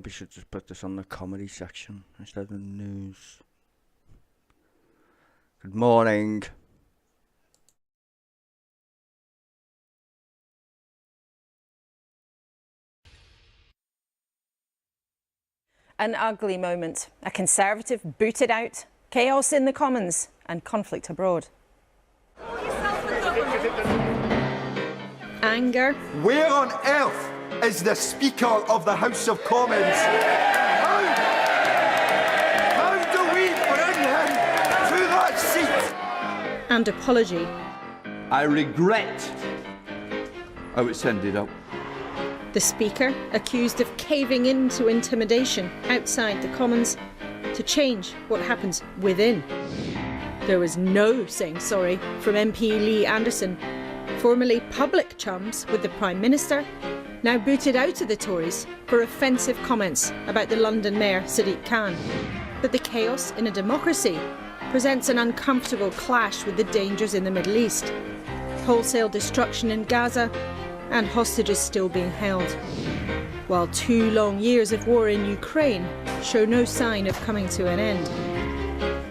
We should just put this on the comedy section instead of the news. Good morning. An ugly moment. A Conservative booted out, chaos in the Commons and conflict abroad. Anger. Where on earth is the Speaker of the House of Commons? How do we bring him to that seat? And apology. I regret how it's ended up. The Speaker accused of caving into intimidation outside the Commons to change what happens within. There was no saying sorry from MP Lee Anderson, formerly public chums with the Prime Minister, now booted out of the Tories for offensive comments about the London Mayor Sadiq Khan. But the chaos in a democracy presents an uncomfortable clash with the dangers in the Middle East. Wholesale destruction in Gaza and hostages still being held. While 2 long years of war in Ukraine show no sign of coming to an end.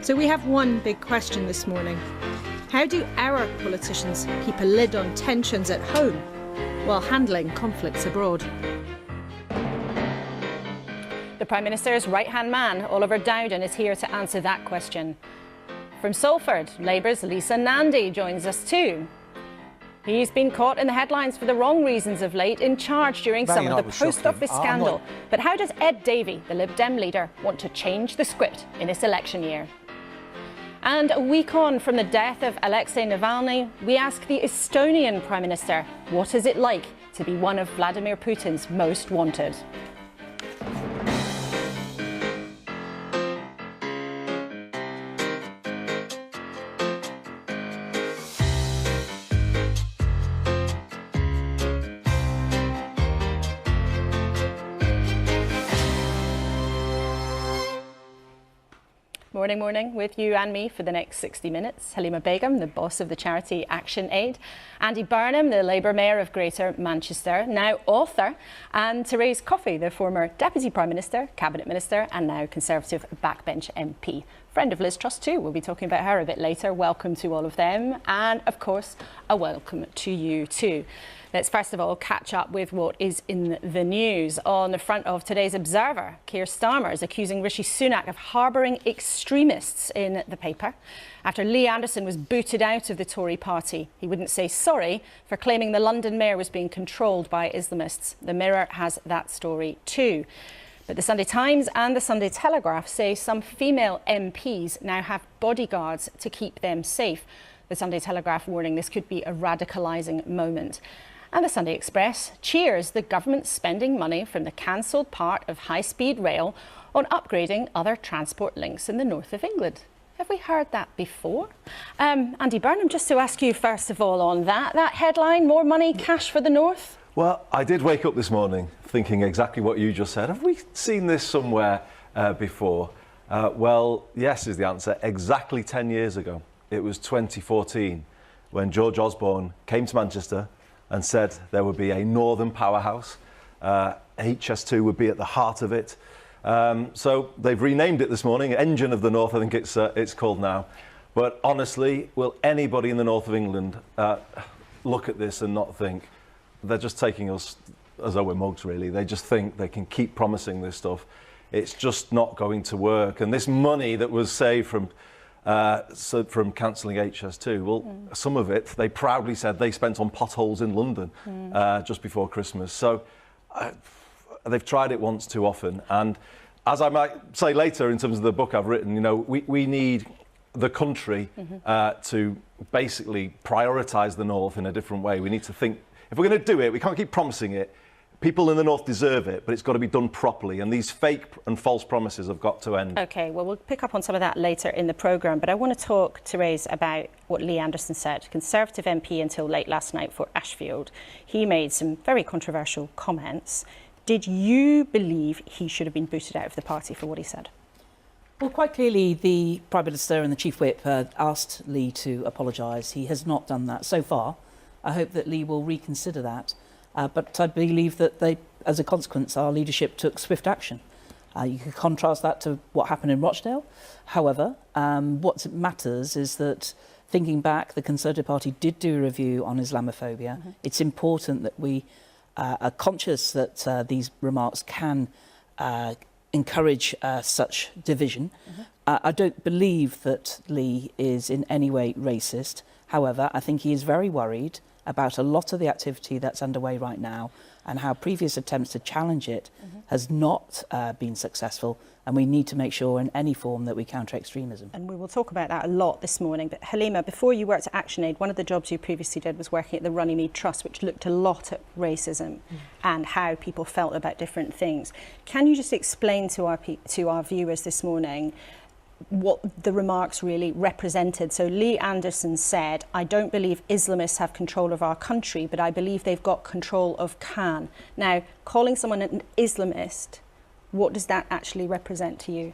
So we have one big question this morning. How do our politicians keep a lid on tensions at home while handling conflicts abroad? The Prime Minister's right-hand man, Oliver Dowden, is here to answer that question. From Salford, Labour's Lisa Nandy joins us too. He's been caught in the headlines for the wrong reasons of late, in charge during some of the post office scandal. But how does Ed Davey, the Lib Dem leader, want to change the script in this election year? And a week on from the death of Alexei Navalny, we ask the Estonian Prime Minister, what is it like to be one of Vladimir Putin's most wanted? Morning with you and me for the next 60 minutes. Halima Begum, the boss of the charity Action Aid. Andy Burnham, the Labour Mayor of Greater Manchester, now author. And Therese Coffey, the former Deputy Prime Minister, Cabinet Minister and now Conservative backbench MP. Friend of Liz Truss too. We'll be talking about her a bit later. Welcome to all of them. And of course, a welcome to you too. Let's first of all catch up with what is in the news. On the front of today's Observer, Keir Starmer is accusing Rishi Sunak of harbouring extremists in the paper. After Lee Anderson was booted out of the Tory party, he wouldn't say sorry for claiming the London mayor was being controlled by Islamists. The Mirror has that story too. But the Sunday Times and the Sunday Telegraph say some female MPs now have bodyguards to keep them safe. The Sunday Telegraph warning this could be a radicalising moment. And the Sunday Express cheers the government spending money from the cancelled part of high-speed rail on upgrading other transport links in the north of England. Have we heard that before? Andy Burnham, just to ask you first of all on that headline, more money, cash for the north? Well, I did wake up this morning thinking exactly what you just said. Have we seen this somewhere before? Well, yes is the answer. Exactly 10 years ago. It was 2014 when George Osborne came to Manchester and said there would be a northern powerhouse. HS2 would be at the heart of it. So they've renamed it this morning, Engine of the North, I think it's called now. But honestly, will anybody in the north of England look at this and not think they're just taking us as though we're mugs, really? They just think they can keep promising this stuff. It's just not going to work. And this money that was saved from cancelling HS2, well, some of it, they proudly said they spent on potholes in London just before Christmas. So they've tried it once too often. And as I might say later in terms of the book I've written, you know, we need the country to basically prioritise the north in a different way. We need to think, if we're going to do it, we can't keep promising it. People in the north deserve it, but it's got to be done properly. And these fake and false promises have got to end. OK, well, we'll pick up on some of that later in the programme. But I want to talk, Therese, about what Lee Anderson said, Conservative MP until late last night for Ashfield. He made some very controversial comments. Did you believe he should have been booted out of the party for what he said? Well, quite clearly, the Prime Minister and the Chief Whip asked Lee to apologise. He has not done that so far. I hope that Lee will reconsider that. But I believe that they as a consequence, our leadership took swift action. You could contrast that to what happened in Rochdale. However, what matters is that, thinking back, the Conservative Party did do a review on Islamophobia. It's important that we are conscious that these remarks can encourage such division. I don't believe that Lee is in any way racist. However, I think he is very worried about a lot of the activity that's underway right now and how previous attempts to challenge it has not been successful, and we need to make sure in any form that we counter extremism. And we will talk about that a lot this morning. But Halima, before you worked at ActionAid, one of the jobs you previously did was working at the Runnymede Trust, which looked a lot at racism and how people felt about different things. Can you just explain to our viewers this morning what the remarks really represented? So Lee Anderson said, I don't believe Islamists have control of our country, but I believe they've got control of Khan. Now, calling someone an Islamist, what does that actually represent to you?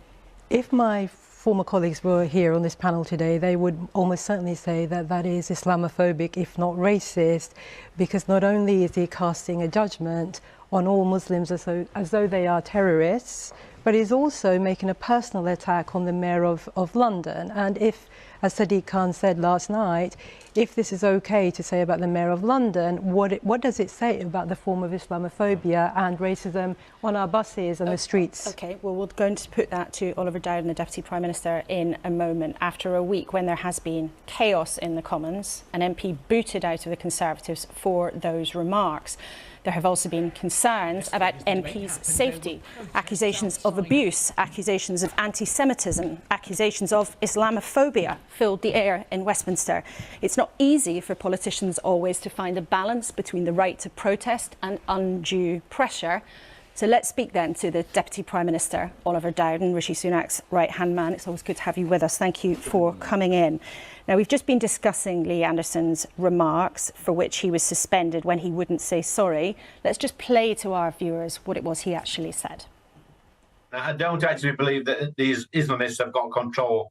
If my former colleagues were here on this panel today, they would almost certainly say that that is Islamophobic, if not racist, because not only is he casting a judgment on all Muslims as though they are terrorists, but he's also making a personal attack on the Mayor of London. And if, as Sadiq Khan said last night, if this is okay to say about the Mayor of London, what does it say about the form of Islamophobia and racism on our buses and the streets? OK, well, we're going to put that to Oliver Dowden, the Deputy Prime Minister, in a moment. After a week when there has been chaos in the Commons, an MP booted out of the Conservatives for those remarks. There have also been concerns about MPs' safety, accusations of abuse, accusations of anti-Semitism, accusations of Islamophobia filled the air in Westminster. It's not easy for politicians always to find a balance between the right to protest and undue pressure. So let's speak then to the Deputy Prime Minister, Oliver Dowden, Rishi Sunak's right-hand man. It's always good to have you with us. Thank you for coming in. Now, we've just been discussing Lee Anderson's remarks for which he was suspended when he wouldn't say sorry. Let's just play to our viewers what it was he actually said. I don't actually believe that these Islamists have got control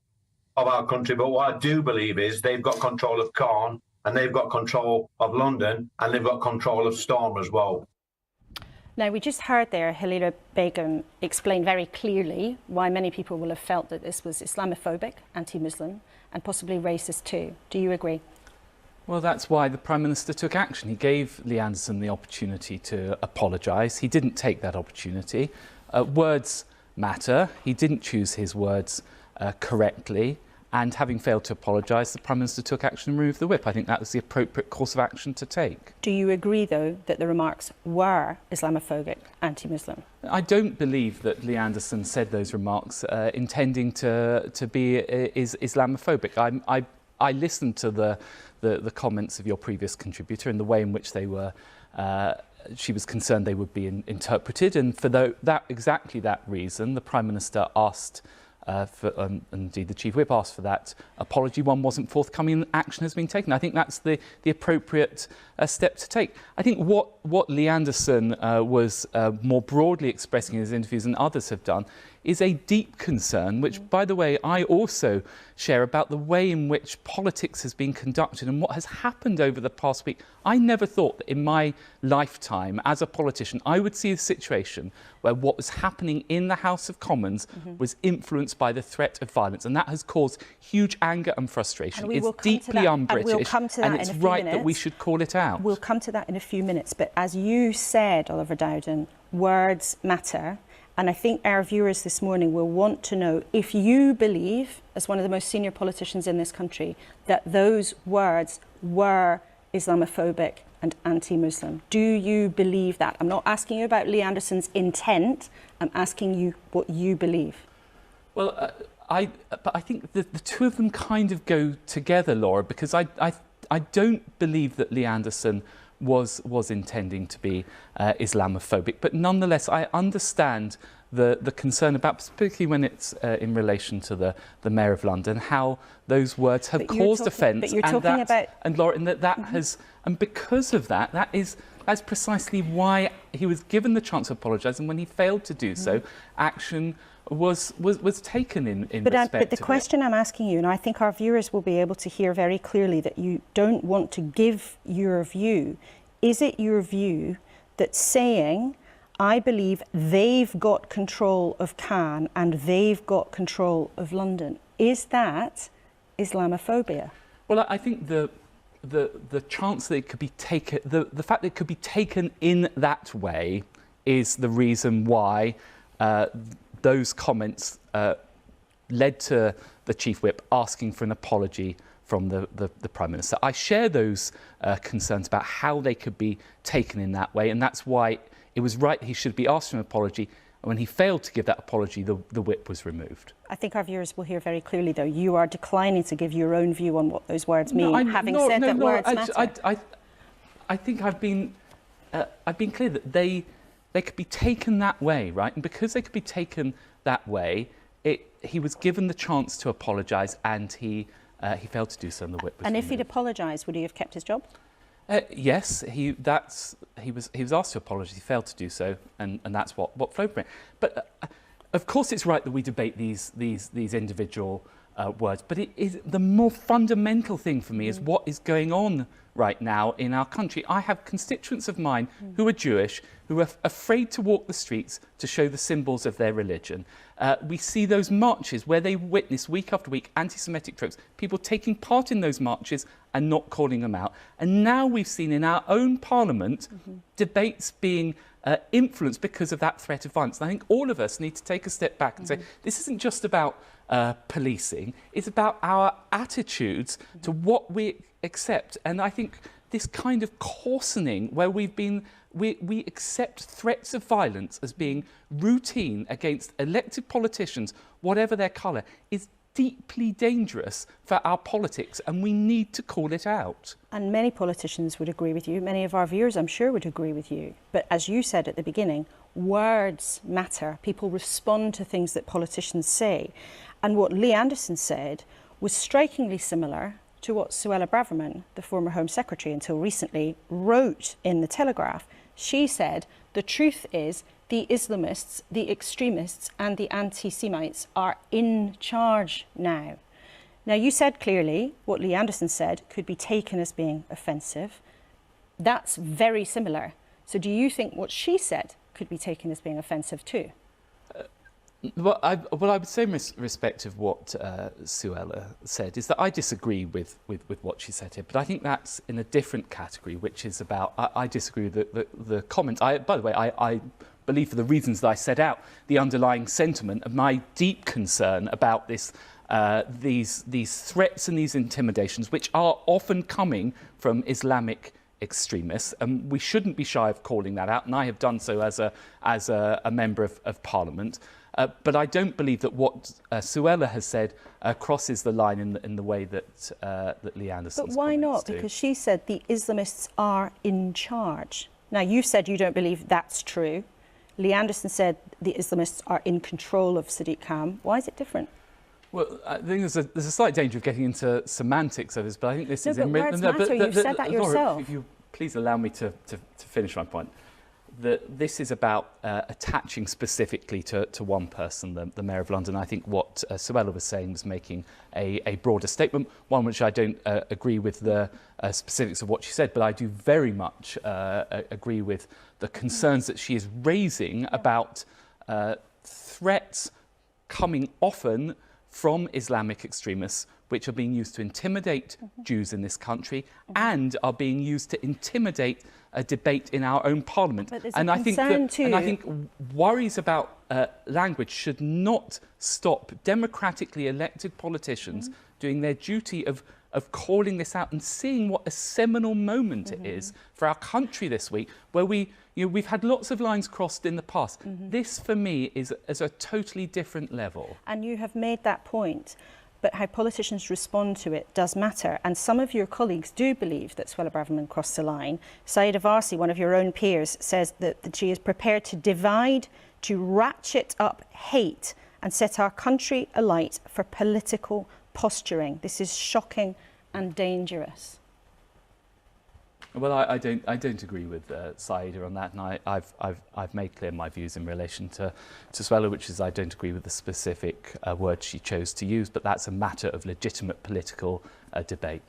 of our country, but what I do believe is they've got control of Khan, and they've got control of London, and they've got control of Storm as well. Now, we just heard there Halila Begum explain very clearly why many people will have felt that this was Islamophobic, anti-Muslim, and possibly racist too. Do you agree? Well, that's why the Prime Minister took action. He gave Lee Anderson the opportunity to apologise. He didn't take that opportunity. Words matter. He didn't choose his words correctly. And having failed to apologise, the Prime Minister took action and removed the whip. I think that was the appropriate course of action to take. Do you agree, though, that the remarks were Islamophobic, anti-Muslim? I don't believe that Lee Anderson said those remarks intending to be Islamophobic. I listened to the comments of your previous contributor and the way in which they were. She was concerned they would be interpreted, and for exactly that reason, the Prime Minister asked. And indeed the Chief Whip asked for that apology. One wasn't forthcoming and action has been taken. I think that's the appropriate step to take. I think what Lee Anderson was more broadly expressing in his interviews and others have done is a deep concern, which, by the way, I also share, about the way in which politics has been conducted and what has happened over the past week. I never thought that in my lifetime as a politician I would see a situation where what was happening in the House of Commons was influenced by the threat of violence, and that has caused huge anger and frustration. It's deeply un-British, and it's right that we should call it out. We'll come to that in a few minutes, but as you said, Oliver Dowden, words matter. And I think our viewers this morning will want to know if you believe, as one of the most senior politicians in this country, that those words were Islamophobic and anti-Muslim. Do you believe that? I'm not asking you about Lee Anderson's intent. I'm asking you what you believe. Well, I think the two of them kind of go together, Laura, because I don't believe that Lee Anderson was intending to be Islamophobic, but nonetheless I understand the concern about, particularly when it's in relation to the Mayor of London, how those words have caused offence. But you're talking about, and Laura, and that has, and because of that, that's precisely why he was given the chance to apologise, and when he failed to do so, action was taken in respect but the question I'm asking you, and I think our viewers will be able to hear very clearly that you don't want to give your view, is it your view that saying I believe they've got control of Cannes and they've got control of London. Is that Islamophobia? Well, I think the chance that it could be taken, the fact that it could be taken in that way is the reason why those comments led to the Chief Whip asking for an apology from the Prime Minister. I share those concerns about how they could be taken in that way, and that's why it was right he should be asked for an apology. And when he failed to give that apology, the whip was removed. I think our viewers will hear very clearly, though, you are declining to give your own view on what those words mean, words matter. I think I've been clear that they could be taken that way, right? And because they could be taken that way, he was given the chance to apologise, and he failed to do so, and the whip was And removed. if he'd apologised, would he have kept his job? Yes, he was asked to apologise. He failed to do so, and that's what flowed from it. But of course, it's right that we debate these individual words. But it is the more fundamental thing for me is what is going on right now in our country. I have constituents of mine who are Jewish, who are afraid to walk the streets to show the symbols of their religion. We see those marches where they witness week after week anti-Semitic tropes, people taking part in those marches and not calling them out. And now we've seen in our own parliament debates being influenced because of that threat of violence. And I think all of us need to take a step back and say, this isn't just about policing, it's about our attitudes to what we accept. And I think this kind of coarsening where we accept threats of violence as being routine against elected politicians, whatever their colour, is deeply dangerous for our politics, and we need to call it out. And many politicians would agree with you. Many of our viewers, I'm sure, would agree with you. But as you said at the beginning, words matter. People respond to things that politicians say. And what Lee Anderson said was strikingly similar to what Suella Braverman, the former Home Secretary until recently, wrote in The Telegraph. She said, the truth is the Islamists, the extremists and the anti-Semites are in charge now. Now, you said clearly what Lee Anderson said could be taken as being offensive. That's very similar. So do you think what she said could be taken as being offensive too? Well, I would say in respect of what Suella said is that I disagree with what she said here, but I think that's in a different category, which is about, I disagree with the comments. By the way, I believe for the reasons that I set out, the underlying sentiment of my deep concern about these threats and these intimidations, which are often coming from Islamic extremists, and we shouldn't be shy of calling that out, and I have done so as a member of Parliament. But I don't believe that what Suella has said crosses the line in the way that Lee Anderson's. But why not? Because she said the Islamists are in charge. Now, you've said you don't believe that's true. Lee Anderson said the Islamists are in control of Sadiq Khan. Why is it different? Well, I think there's a slight danger of getting into semantics of this, but I think this is... But words matter. You've said that yourself. Laura, if you please allow me to finish my point. This is about attaching specifically to one person, the Mayor of London. I think what Suella was saying was making a broader statement, one which I don't agree with the specifics of what she said, but I do very much agree with the concerns that she is raising about threats coming often from Islamic extremists, which are being used to intimidate Jews in this country and are being used to intimidate a debate in our own parliament. And I think worries about language should not stop democratically elected politicians doing their duty of calling this out and seeing what a seminal moment it is for our country this week, where we've had lots of lines crossed in the past. This, for me, is a totally different level. And you have made that point. But how politicians respond to it does matter. And some of your colleagues do believe that Suella Braverman crossed the line. Saeed Avarsi, one of your own peers, says that she is prepared to divide, to ratchet up hate and set our country alight for political posturing. This is shocking and dangerous. Well, I don't agree with Saida on that, and I've made clear my views in relation to Suella, which is I don't agree with the specific word she chose to use, but that's a matter of legitimate political debate.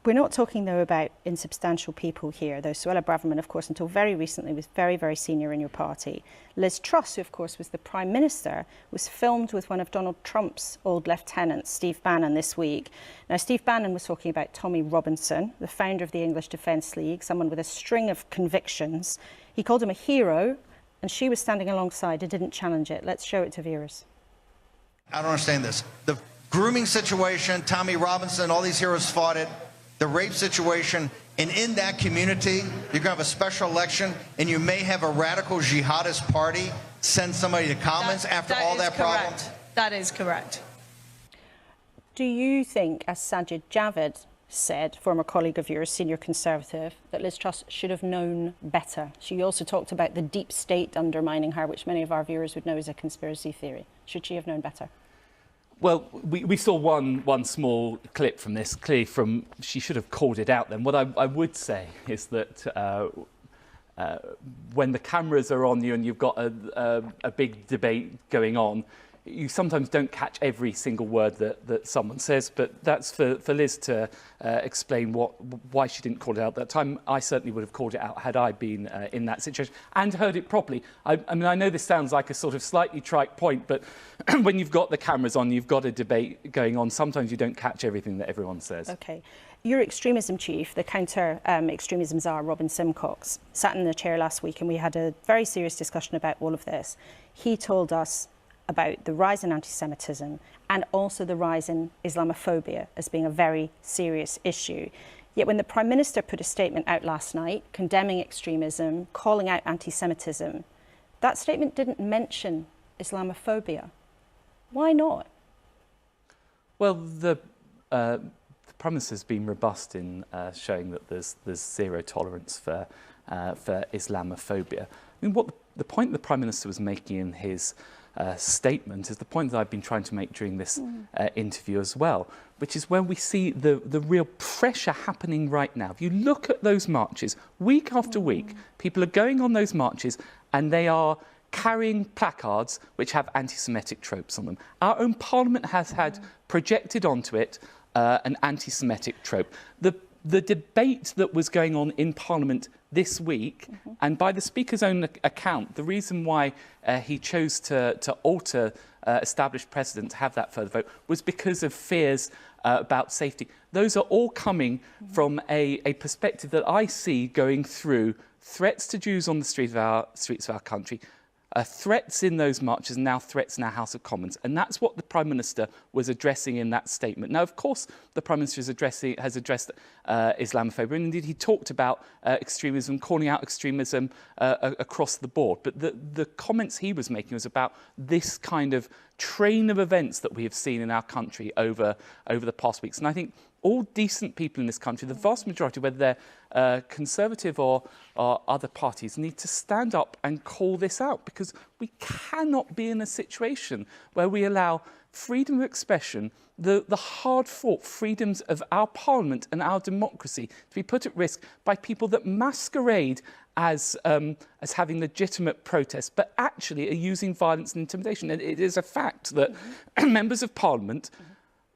We're not talking, though, about insubstantial people here, though. Suella Braverman, of course, until very recently was very, very senior in your party. Liz Truss, who, of course, was the Prime Minister, was filmed with one of Donald Trump's old lieutenants, Steve Bannon, this week. Now, Steve Bannon was talking about Tommy Robinson, the founder of the English Defence League, someone with a string of convictions. He called him a hero, and she was standing alongside and didn't challenge it. Let's show it to viewers. I don't understand this. The grooming situation, Tommy Robinson, all these heroes fought it. The rape situation, and in that community, you're going to have a special election, and you may have a radical jihadist party send somebody to comments after all that problem? That is correct. Do you think, as Sajid Javid said, former colleague of yours, senior Conservative, that Liz Truss should have known better? She also talked about the deep state undermining her, which many of our viewers would know is a conspiracy theory. Should she have known better? Well, we saw one small clip from this, clearly from, she should have called it out then. What I would say is that when the cameras are on you and you've got a big debate going on, you sometimes don't catch every single word that someone says, but that's for Liz to explain why she didn't call it out at that time. I certainly would have called it out had I been in that situation and heard it properly. I mean, I know this sounds like a sort of slightly trite point, but when you've got the cameras on, you've got a debate going on, sometimes you don't catch everything that everyone says. OK. Your extremism chief, the counter-extremism czar, Robin Simcox, sat in the chair last week and we had a very serious discussion about all of this. He told us about the rise in anti-Semitism and also the rise in Islamophobia as being a very serious issue. Yet when the Prime Minister put a statement out last night condemning extremism, calling out anti-Semitism, that statement didn't mention Islamophobia. Why not? Well, the Prime Minister has been robust in showing that there's zero tolerance for Islamophobia. I mean, what the point the Prime Minister was making in his statement is the point that I've been trying to make during this interview as well, which is where we see the real pressure happening right now. If you look at those marches, week after week, people are going on those marches and they are carrying placards which have anti-Semitic tropes on them. Our own Parliament has had projected onto it an anti-Semitic trope. The debate that was going on in Parliament this week, and by the Speaker's own account, the reason why he chose to alter established precedent to have that further vote was because of fears about safety. Those are all coming from a perspective that I see going through threats to Jews on the streets of our country, threats in those marches, and now threats in our House of Commons. And that's what the Prime Minister was addressing in that statement. Now, of course, the Prime Minister has addressed Islamophobia, and indeed he talked about extremism, calling out extremism across the board. But the comments he was making was about this kind of train of events that we have seen in our country over the past weeks. And I think all decent people in this country, the vast majority, whether they're Conservative or other parties, need to stand up and call this out, because we cannot be in a situation where we allow freedom of expression, the hard-fought freedoms of our Parliament and our democracy to be put at risk by people that masquerade as having legitimate protests, but actually are using violence and intimidation. And it is a fact that members of Parliament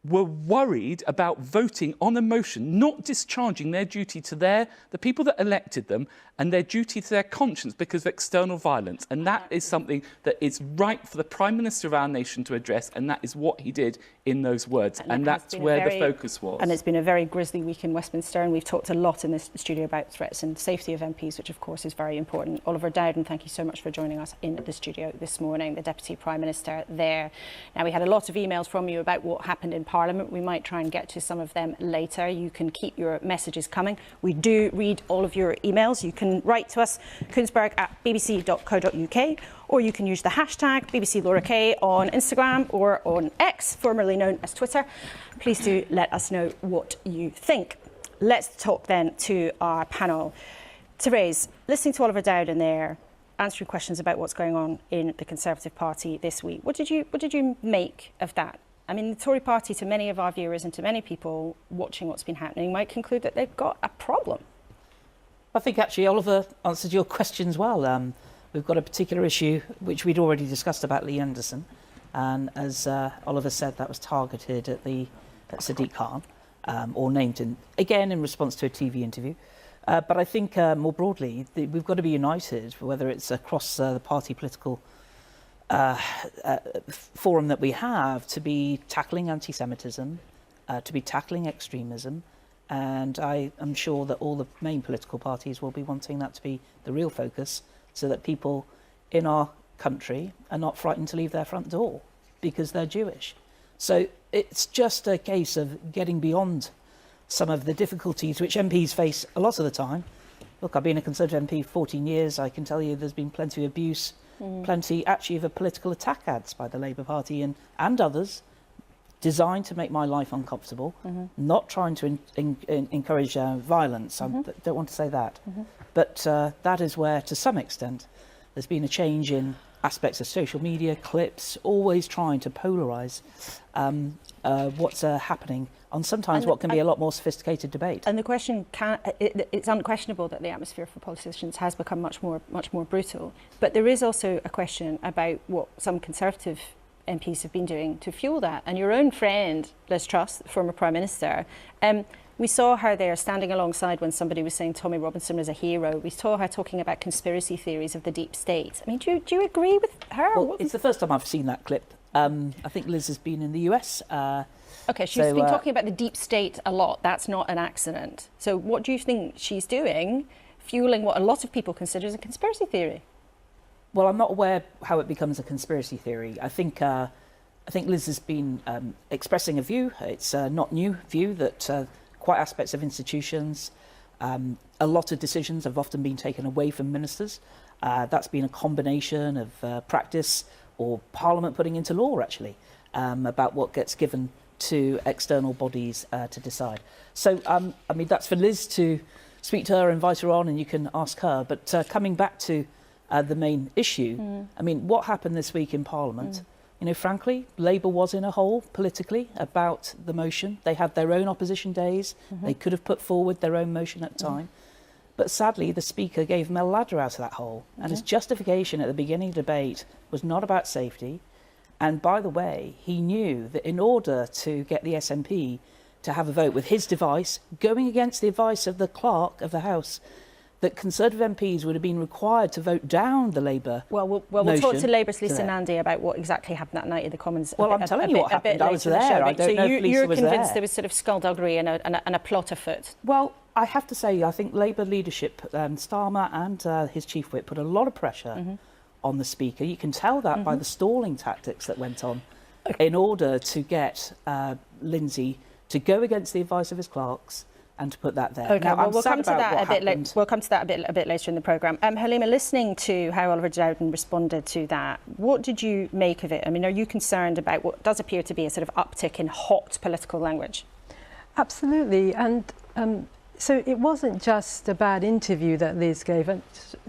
were worried about voting on a motion, not discharging their duty to the people that elected them and their duty to their conscience because of external violence. And that is something that is right for the Prime Minister of our nation to address, and that is what he did in those words. And that's where the focus was. And it's been a very grisly week in Westminster, and we've talked a lot in this studio about threats and safety of MPs, which of course is very important. Oliver Dowden, thank you so much for joining us in the studio this morning, the Deputy Prime Minister there. Now, we had a lot of emails from you about what happened in Parliament. We might try and get to some of them later. You can keep your messages coming. We do read all of your emails. You can write to us, kuenssberg@bbc.co.uk, or you can use the hashtag BBC Laura K on Instagram or on X, formerly known as Twitter. Please do let us know what you think. Let's talk then to our panel. Therese, listening to Oliver Dowden there, answering questions about what's going on in the Conservative Party this week. What did you make of that? I mean, the Tory Party, to many of our viewers and to many people watching what's been happening, might conclude that they've got a problem. I think actually Oliver answered your questions well. We've got a particular issue which we'd already discussed about Lee Anderson, and as Oliver said, that was targeted at Sadiq Khan. or named in response to a TV interview. But I think more broadly, we've got to be united, whether it's across the party political forum that we have, to be tackling anti-Semitism, to be tackling extremism. And I am sure that all the main political parties will be wanting that to be the real focus, so that people in our country are not frightened to leave their front door because they're Jewish. So it's just a case of getting beyond some of the difficulties which MPs face a lot of the time. Look, I've been a Conservative MP 14 years. I can tell you there's been plenty of abuse, plenty actually of political attack ads by the Labour Party and others, designed to make my life uncomfortable, not trying to encourage violence. I don't want to say that. But that is where, to some extent, there's been a change in aspects of social media, clips, always trying to polarise what's happening on sometimes what can be a lot more sophisticated debate. And the question, it's unquestionable that the atmosphere for politicians has become much more brutal. But there is also a question about what some Conservative MPs have been doing to fuel that. And your own friend, Liz Truss, the former Prime Minister, we saw her there standing alongside when somebody was saying Tommy Robinson was a hero. We saw her talking about conspiracy theories of the deep state. I mean, do you agree with her? Well, it's the first time I've seen that clip. I think Liz has been in the US. OK, she's been talking about the deep state a lot. That's not an accident. So what do you think she's doing, fueling what a lot of people consider as a conspiracy theory? Well, I'm not aware how it becomes a conspiracy theory. I think Liz has been expressing a view. It's a not new view that quite aspects of institutions, a lot of decisions have often been taken away from ministers. That's been a combination of practice or Parliament putting into law, actually, about what gets given to external bodies to decide. So, I mean, that's for Liz to speak to her, invite her on, and you can ask her. But coming back to the main issue, I mean, what happened this week in Parliament? You know, frankly, Labour was in a hole politically about the motion. They had their own opposition days. They could have put forward their own motion at the time. But sadly, the Speaker gave them a ladder out of that hole. And his justification at the beginning of the debate was not about safety. And by the way, he knew that in order to get the SNP to have a vote with his device, going against the advice of the clerk of the House, that Conservative MPs would have been required to vote down the Labour We'll talk to Labour's Lisa Nandy about what exactly happened that night in the Commons. Well, I'm telling you what happened. I was there. I don't know if Lisa was there. You're convinced there was sort of skullduggery and a plot afoot? Well, I have to say, I think Labour leadership, Starmer and his chief whip, put a lot of pressure on the Speaker. You can tell that by the stalling tactics that went on in order to get Lindsay to go against the advice of his clerks and to put that there. Okay, now, well, we'll come to that a bit later. We'll come to that a bit later in the programme. Halima, listening to how Oliver Dowden responded to that, what did you make of it? I mean, are you concerned about what does appear to be a sort of uptick in hot political language? Absolutely, and so it wasn't just a bad interview that Liz gave. And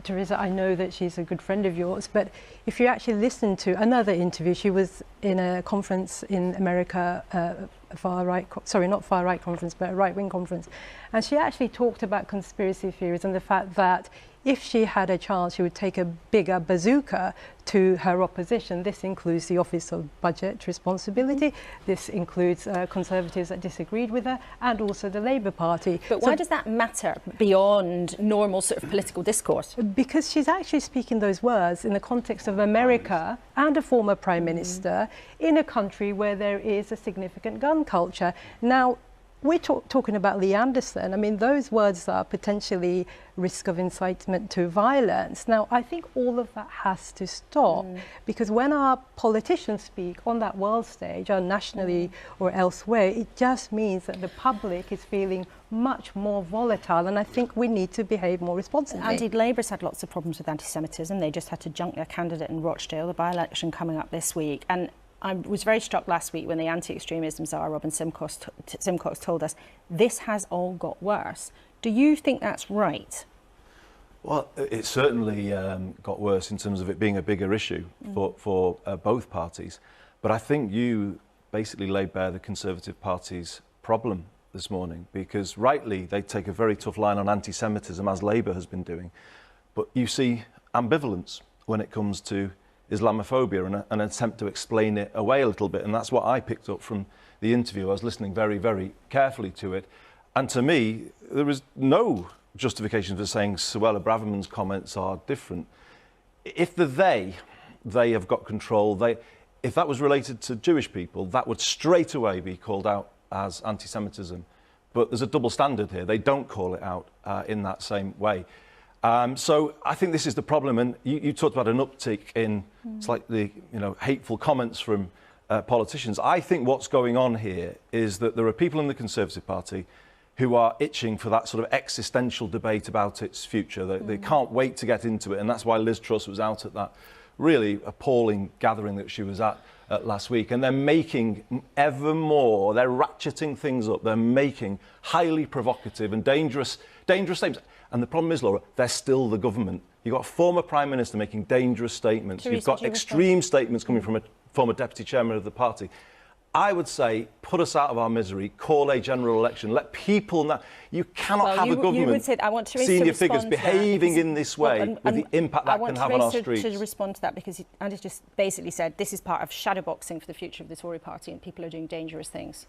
Teresa, I know that she's a good friend of yours, but if you actually listen to another interview, she was in a conference in America, not far-right conference, but a right-wing conference. And she actually talked about conspiracy theories and the fact that if she had a chance, she would take a bigger bazooka to her opposition. This includes the Office of Budget Responsibility. This includes Conservatives that disagreed with her, and also the Labour Party. But why does that matter beyond normal sort of political discourse? Because she's actually speaking those words in the context of America and a former Prime Minister in a country where there is a significant gun culture. Now, we're talking about Lee Anderson. I mean, those words are potentially risk of incitement to violence. Now, I think all of that has to stop because when our politicians speak on that world stage, or nationally or elsewhere, it just means that the public is feeling much more volatile, and I think we need to behave more responsibly. And indeed, Labour's had lots of problems with anti-Semitism. They just had to junk their candidate in Rochdale, the by-election coming up this week. And I was very struck last week when the anti-extremism czar, Robin Simcox, told us this has all got worse. Do you think that's right? Well, it certainly got worse in terms of it being a bigger issue for both parties. But I think you basically laid bare the Conservative Party's problem this morning, because rightly they take a very tough line on anti-Semitism, as Labour has been doing. But you see ambivalence when it comes to Islamophobia and an attempt to explain it away a little bit. And that's what I picked up from the interview. I was listening very, very carefully to it. And to me, there was no justification for saying Suella Braverman's comments are different. If they have got control, if that was related to Jewish people, that would straight away be called out as anti-Semitism. But there's a double standard here. They don't call it out in that same way. So I think this is the problem. And you talked about an uptick in slightly, hateful comments from politicians. I think what's going on here is that there are people in the Conservative Party who are itching for that sort of existential debate about its future. They can't wait to get into it. And that's why Liz Truss was out at that really appalling gathering that she was at last week. And they're making ever more, they're ratcheting things up. They're making highly provocative and dangerous statements. And the problem is, Laura, they're still the government. You've got a former Prime Minister making dangerous statements. Theresa, you've got extreme statements coming from a former Deputy Chairman of the party. I would say, put us out of our misery, call a general election, let people know. You cannot have a government, senior figures behaving in this way with the impact that can have on our streets. I want to respond to that because Andy's just basically said this is part of shadowboxing for the future of the Tory party and people are doing dangerous things.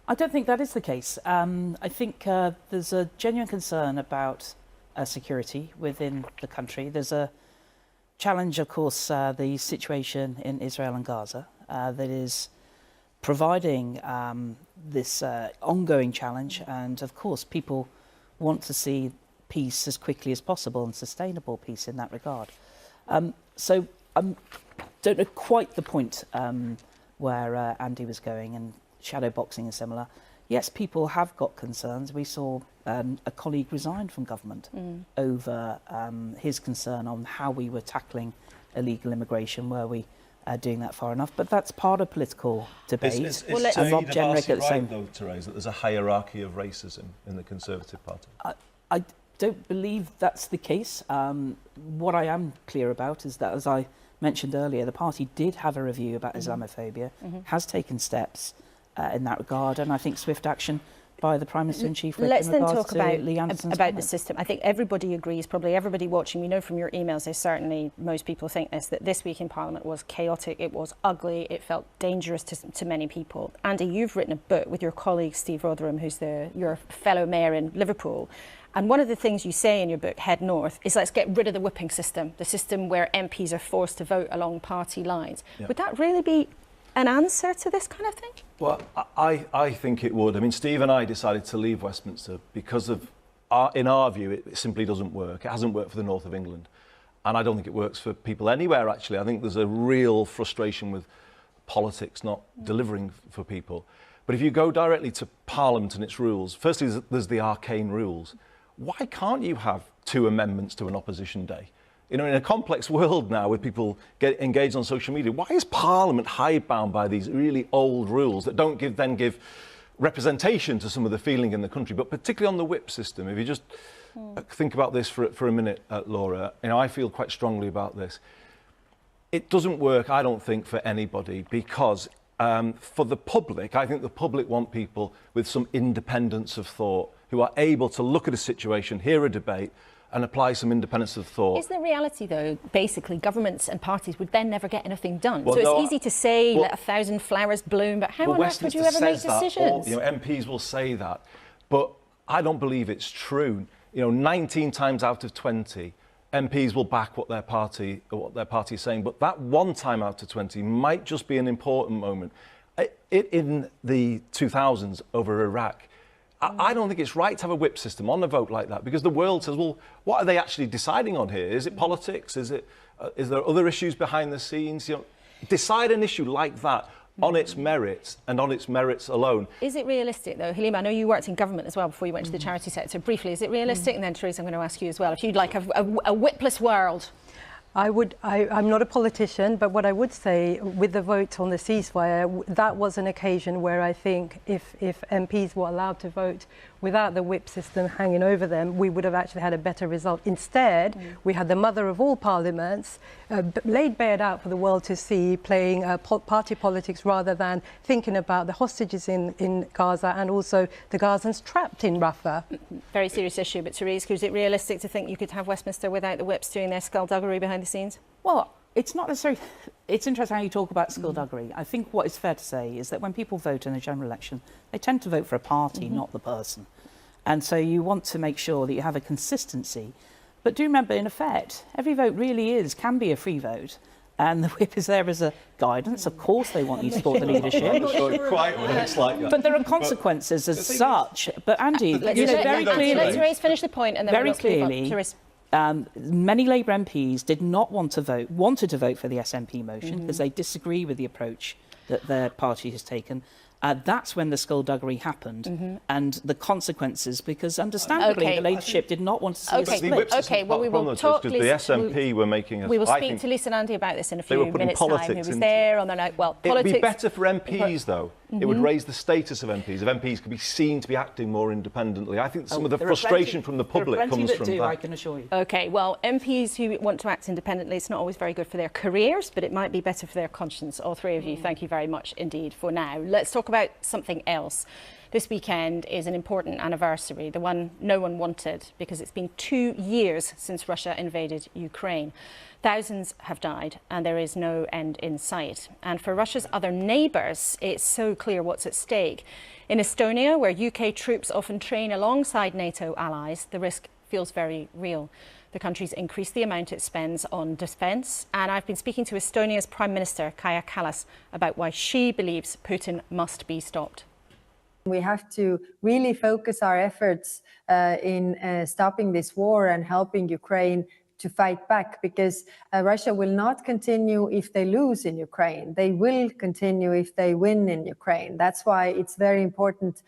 I don't think that is the case. I think there's a genuine concern about security within the country. There's a challenge, of course, the situation in Israel and Gaza that is providing this ongoing challenge, and of course people want to see peace as quickly as possible and sustainable peace in that regard. So I don't know quite the point where Andy was going, and shadow boxing is similar. Yes, people have got concerns. We saw a colleague resign from government over his concern on how we were tackling illegal immigration. Were we doing that far enough? But that's part of political debate. Is Rob Jenrick at the same though, Therese, that there's a hierarchy of racism in the Conservative Party? I don't believe that's the case. What I am clear about is that, as I mentioned earlier, the party did have a review about Islamophobia, has taken steps in that regard, and I think swift action by the Prime Minister in Chief. Let's then talk about the system. I think everybody agrees, probably everybody watching, we know from your emails, there's certainly, most people think this, that this week in Parliament was chaotic, it was ugly, it felt dangerous to many people. Andy, you've written a book with your colleague Steve Rotherham, who's your fellow mayor in Liverpool. And one of the things you say in your book, Head North, is let's get rid of the whipping system, the system where MPs are forced to vote along party lines. Yeah. Would that really be an answer to this kind of thing? Well, I think it would. I mean, Steve and I decided to leave Westminster because of, in our view, it simply doesn't work. It hasn't worked for the north of England. And I don't think it works for people anywhere, actually. I think there's a real frustration with politics not delivering for people. But if you go directly to Parliament and its rules, firstly, there's the arcane rules. Why can't you have 2 amendments to an opposition day? You know, in a complex world now with people get engaged on social media, why is Parliament hidebound by these really old rules that don't then give representation to some of the feeling in the country, but particularly on the whip system? If you just think about this for a minute, Laura, I feel quite strongly about this. It doesn't work, I don't think, for anybody because for the public, I think the public want people with some independence of thought who are able to look at a situation, hear a debate, and apply some independence of thought. Is the reality, though, basically governments and parties would then never get anything done? Well, so it's easy to say, let 1,000 flowers bloom, but how on earth would you ever make decisions? MPs will say that, but I don't believe it's true. 19 times out of 20, MPs will back what their party is saying, but that 1 time out of 20 might just be an important moment. In the 2000s over Iraq, I don't think it's right to have a whip system on a vote like that because the world says, well, what are they actually deciding on here? Is it politics? Is there other issues behind the scenes? Decide an issue like that on its merits and on its merits alone. Is it realistic, though? Halima, I know you worked in government as well before you went to the charity sector. Briefly, is it realistic? And then, Theresa, I'm going to ask you as well. If you'd like a whipless world. I'm not a politician, but what I would say with the vote on the ceasefire, that was an occasion where I think if MPs were allowed to vote without the whip system hanging over them, we would have actually had a better result. Instead, we had the mother of all parliaments laid bare out for the world to see, playing party politics rather than thinking about the hostages in Gaza and also the Gazans trapped in Rafah. Very serious issue, but Theresa, is it realistic to think you could have Westminster without the whips doing their skullduggery behind the scenes? Well, It's not necessarily. It's interesting how you talk about skullduggery. I think what is fair to say is that when people vote in a general election, they tend to vote for a party, not the person. And so you want to make sure that you have a consistency. But do remember, in effect, every vote really can be a free vote. And the whip is there as a guidance. Of course they want you to support the leadership. I'm not sure it quite works like that. But there are consequences as such. But Andy, very clearly... Let's Therese finish the point and then very we'll clearly, move on to many Labour MPs did not wanted to vote for the SNP motion because they disagree with the approach that their party has taken. That's when the skullduggery happened and the consequences, because understandably the leadership did not want to see a split. Okay, well, we will talk. Because the SNP were making us. We will speak to Lisa and Andy about this in a few minutes' time. Who was into there on the night? Well, politics. It'd be better for MPs, though. It would raise the status of MPs. If MPs could be seen to be acting more independently. I think some of the frustration from the public comes from that. I can assure you. Okay, well, MPs who want to act independently, it's not always very good for their careers, but it might be better for their conscience. All three of you, thank you very much indeed for now. Let's talk about something else. This weekend is an important anniversary, the one no one wanted, because it's been 2 years since Russia invaded Ukraine. Thousands have died and there is no end in sight. And for Russia's other neighbours, it's so clear what's at stake. In Estonia, where UK troops often train alongside NATO allies, the risk feels very real. The country's increased the amount it spends on defence, and I've been speaking to Estonia's Prime Minister, Kaja Kallas, about why she believes Putin must be stopped. We have to really focus our efforts in stopping this war and helping Ukraine to fight back, because Russia will not continue if they lose in Ukraine. They will continue if they win in Ukraine. That's why it's very important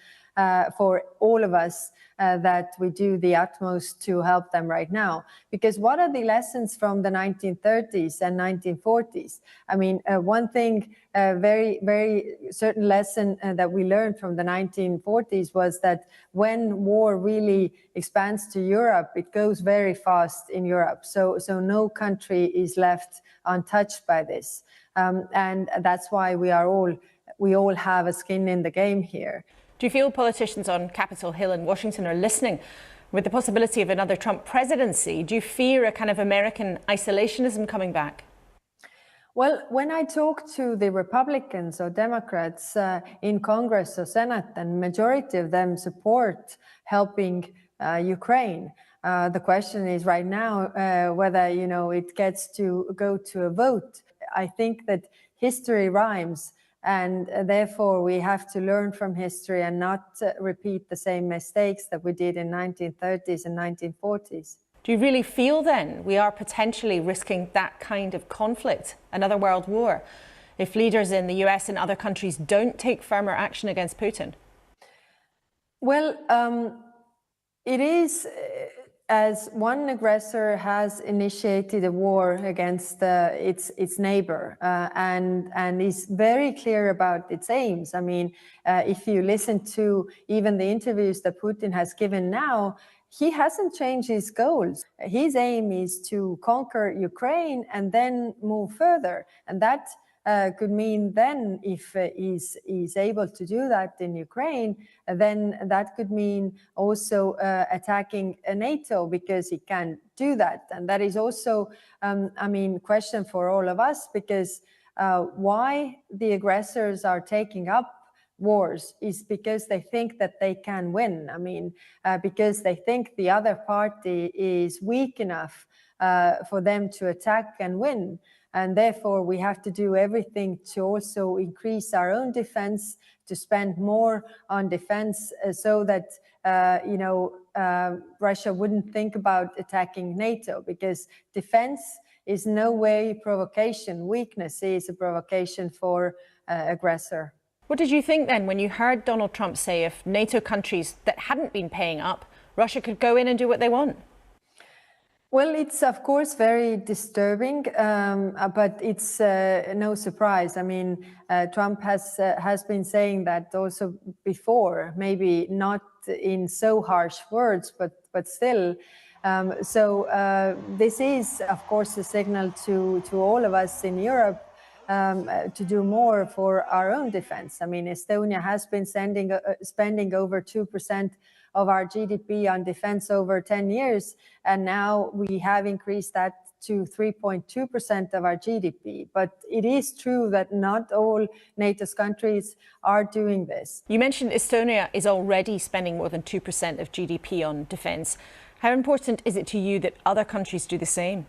for all of us that we do the utmost to help them right now. Because what are the lessons from the 1930s and 1940s? I mean, one thing, very, very certain lesson that we learned from the 1940s was that when war really expands to Europe, it goes very fast in Europe. So no country is left untouched by this. And that's why we all have a skin in the game here. Do you feel politicians on Capitol Hill in Washington are listening? With the possibility of another Trump presidency, do you fear a kind of American isolationism coming back? Well, when I talk to the Republicans or Democrats in Congress or Senate, and majority of them support helping Ukraine, the question is right now whether, it gets to go to a vote. I think that history rhymes. And therefore, we have to learn from history and not repeat the same mistakes that we did in 1930s and 1940s. Do you really feel then we are potentially risking that kind of conflict, another world war, if leaders in the US and other countries don't take firmer action against Putin? Well, it is... as one aggressor has initiated a war against its neighbor and is very clear about its aims. I mean, if you listen to even the interviews that Putin has given now, he hasn't changed his goals. His aim is to conquer Ukraine and then move further. And that could mean then, if he's able to do that in Ukraine, then that could mean also attacking NATO, because he can do that. And that is also, question for all of us, because why the aggressors are taking up wars is because they think that they can win. I mean, because they think the other party is weak enough for them to attack and win. And therefore, we have to do everything to also increase our own defense, to spend more on defense so that, Russia wouldn't think about attacking NATO, because defense is no way provocation. Weakness is a provocation for aggressor. What did you think then when you heard Donald Trump say if NATO countries that hadn't been paying up, Russia could go in and do what they want? Well, it's of course very disturbing, but it's no surprise. I mean, Trump has been saying that also before, maybe not in so harsh words, but still. This is, of course, a signal to all of us in Europe to do more for our own defense. I mean, Estonia has been spending over 2% of our GDP on defense over 10 years, and now we have increased that to 3.2% of our GDP. But it is true that not all NATO's countries are doing this. You mentioned Estonia is already spending more than 2% of GDP on defence. How important is it to you that other countries do the same?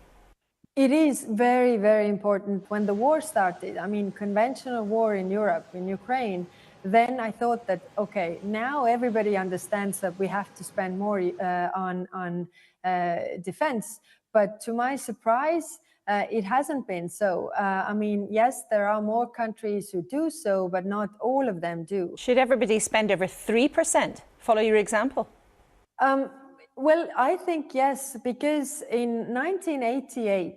It is very, very important. When the war started, I mean, conventional war in Europe, in Ukraine, then I thought that, okay, now everybody understands that we have to spend more on defense. But to my surprise, it hasn't been so. I mean, yes, there are more countries who do so, but not all of them do. Should everybody spend over 3%? Follow your example. Well, I think yes, because in 1988,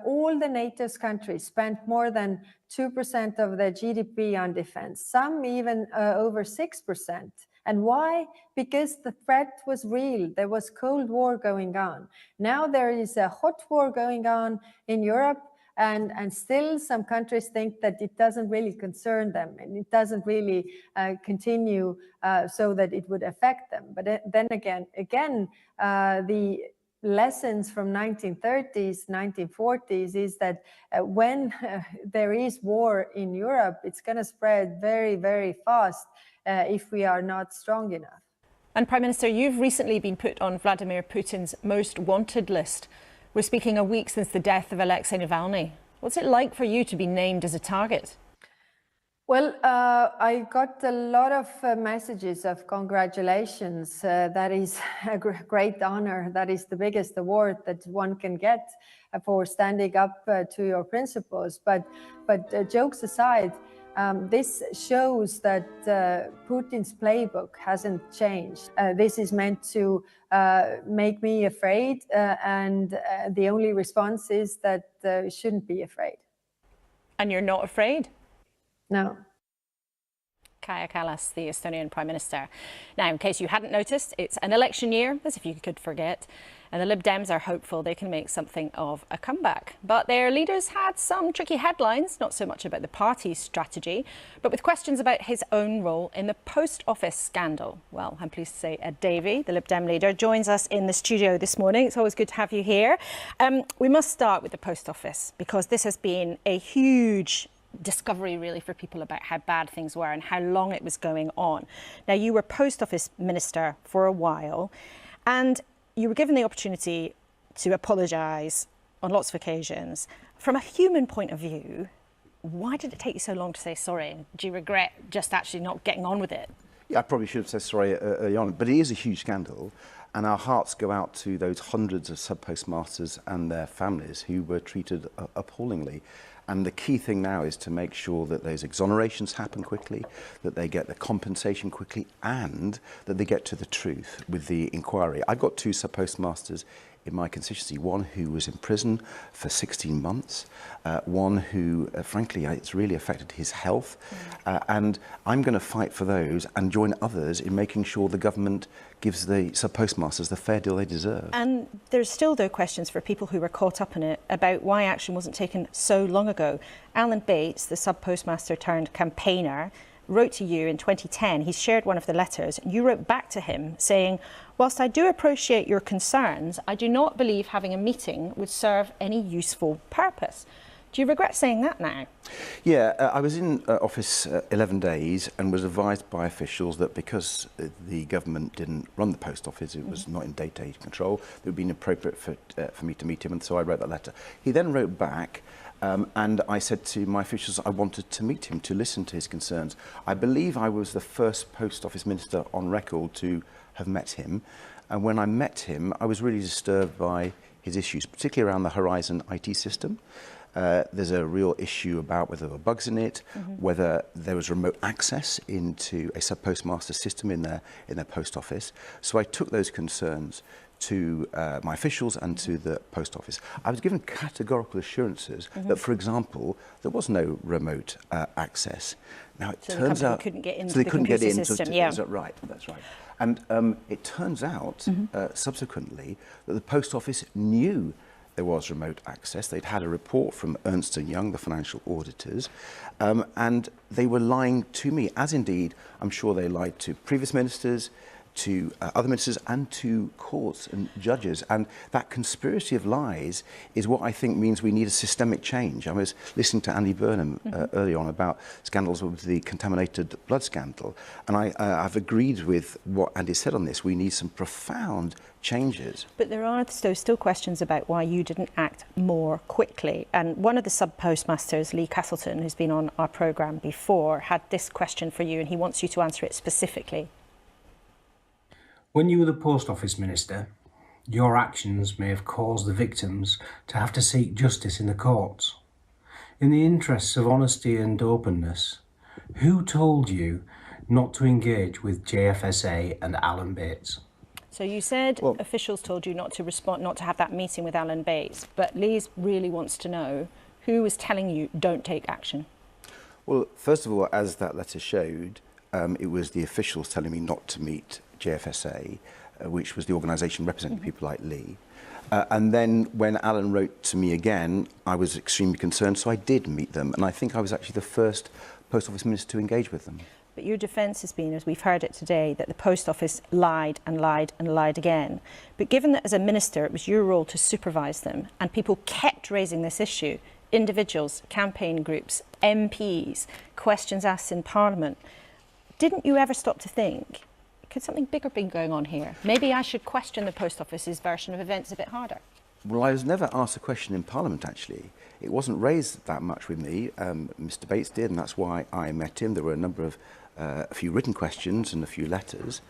all the NATO's countries spent more than 2% of their GDP on defense, some even over 6%. And why? Because the threat was real. There was Cold War going on. Now there is a hot war going on in Europe. And still some countries think that it doesn't really concern them and it doesn't really continue so that it would affect them. But then again, the lessons from 1930s, 1940s is that when there is war in Europe, it's going to spread very, very fast if we are not strong enough. And Prime Minister, you've recently been put on Vladimir Putin's most wanted list. We're speaking a week since the death of Alexei Navalny. What's it like for you to be named as a target? Well, I got a lot of messages of congratulations. That is a great honor. That is the biggest award that one can get for standing up to your principles. But jokes aside, this shows that Putin's playbook hasn't changed. This is meant to make me afraid, and the only response is that we shouldn't be afraid. And you're not afraid? No. Kaja Kallas, the Estonian Prime Minister. Now, in case you hadn't noticed, it's an election year, as if you could forget, and the Lib Dems are hopeful they can make something of a comeback. But their leaders had some tricky headlines, not so much about the party's strategy, but with questions about his own role in the post office scandal. Well, I'm pleased to say Ed Davey, the Lib Dem leader, joins us in the studio this morning. It's always good to have you here. We must start with the post office, because this has been a huge discovery really for people about how bad things were and how long it was going on. Now, you were Post Office Minister for a while, and you were given the opportunity to apologise on lots of occasions. From a human point of view, why did it take you so long to say sorry? Do you regret just actually not getting on with it? Yeah, I probably should have said sorry early on, but it is a huge scandal, and our hearts go out to those hundreds of sub-postmasters and their families who were treated appallingly. And the key thing now is to make sure that those exonerations happen quickly, that they get the compensation quickly, and that they get to the truth with the inquiry. I've got two sub-postmasters in my constituency, one who was in prison for 16 months, one who, frankly, it's really affected his health. And I'm going to fight for those and join others in making sure the government gives the sub-postmasters the fair deal they deserve. And there's still, though, questions for people who were caught up in it about why action wasn't taken so long ago. Alan Bates, the sub-postmaster turned campaigner, wrote to you in 2010. He shared one of the letters, and you wrote back to him saying, "Whilst I do appreciate your concerns, I do not believe having a meeting would serve any useful purpose." Do you regret saying that now? Yeah, I was in office 11 days and was advised by officials that because the government didn't run the post office, it was not in day-to-day control, it would be inappropriate for me to meet him, and so I wrote that letter. He then wrote back, and I said to my officials I wanted to meet him, to listen to his concerns. I believe I was the first post office minister on record to have met him, and when I met him, I was really disturbed by his issues, particularly around the Horizon IT system. There's a real issue about whether there were bugs in it, whether there was remote access into a sub-postmaster system in their post office. So I took those concerns to my officials and to the post office. I was given categorical assurances that, for example, there was no remote access. Now it turns out couldn't get into so they the couldn't get in. system. Yeah. Is that right? That's right. And it turns out subsequently that the post office knew there was remote access. They'd had a report from Ernst & Young, the financial auditors, and they were lying to me, as indeed I'm sure they lied to previous ministers, to other ministers and to courts and judges. And that conspiracy of lies is what I think means we need a systemic change. I was listening to Andy Burnham earlier on about scandals with the contaminated blood scandal. And I've agreed with what Andy said on this. We need some profound changes. But there are still questions about why you didn't act more quickly. And one of the sub-postmasters, Lee Castleton, who's been on our programme before, had this question for you, and he wants you to answer it specifically. When you were the Post Office Minister, your actions may have caused the victims to have to seek justice in the courts. In the interests of honesty and openness, who told you not to engage with JFSA and Alan Bates? So you said officials told you not to respond, not to have that meeting with Alan Bates, but Lee really wants to know who was telling you don't take action. Well, first of all, as that letter showed, it was the officials telling me not to meet JFSA, which was the organisation representing people like Lee. And then when Alan wrote to me again, I was extremely concerned, so I did meet them. And I think I was actually the first Post Office Minister to engage with them. But your defence has been, as we've heard it today, that the Post Office lied and lied and lied again. But given that as a minister it was your role to supervise them, and people kept raising this issue, individuals, campaign groups, MPs, questions asked in Parliament, didn't you ever stop to think, could something bigger be going on here? Maybe I should question the Post Office's version of events a bit harder. Well, I was never asked a question in Parliament, actually. It wasn't raised that much with me. Mr. Bates did, and that's why I met him. There were a few written questions and a few letters.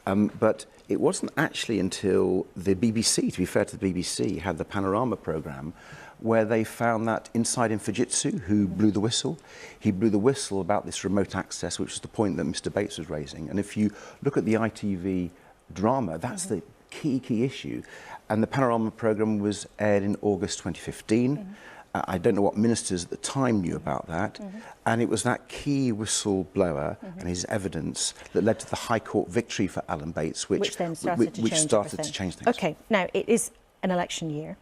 But it wasn't actually until the BBC, to be fair to the BBC, had the Panorama programme where they found that inside in Fujitsu, who blew the whistle, he blew the whistle about this remote access, which is the point that Mr. Bates was raising. And if you look at the ITV drama, that's the key issue. And the Panorama programme was aired in August 2015. I don't know what ministers at the time knew about that. And it was that key whistleblower and his evidence that led to the High Court victory for Alan Bates, which then started to change things. OK, now it is an election year.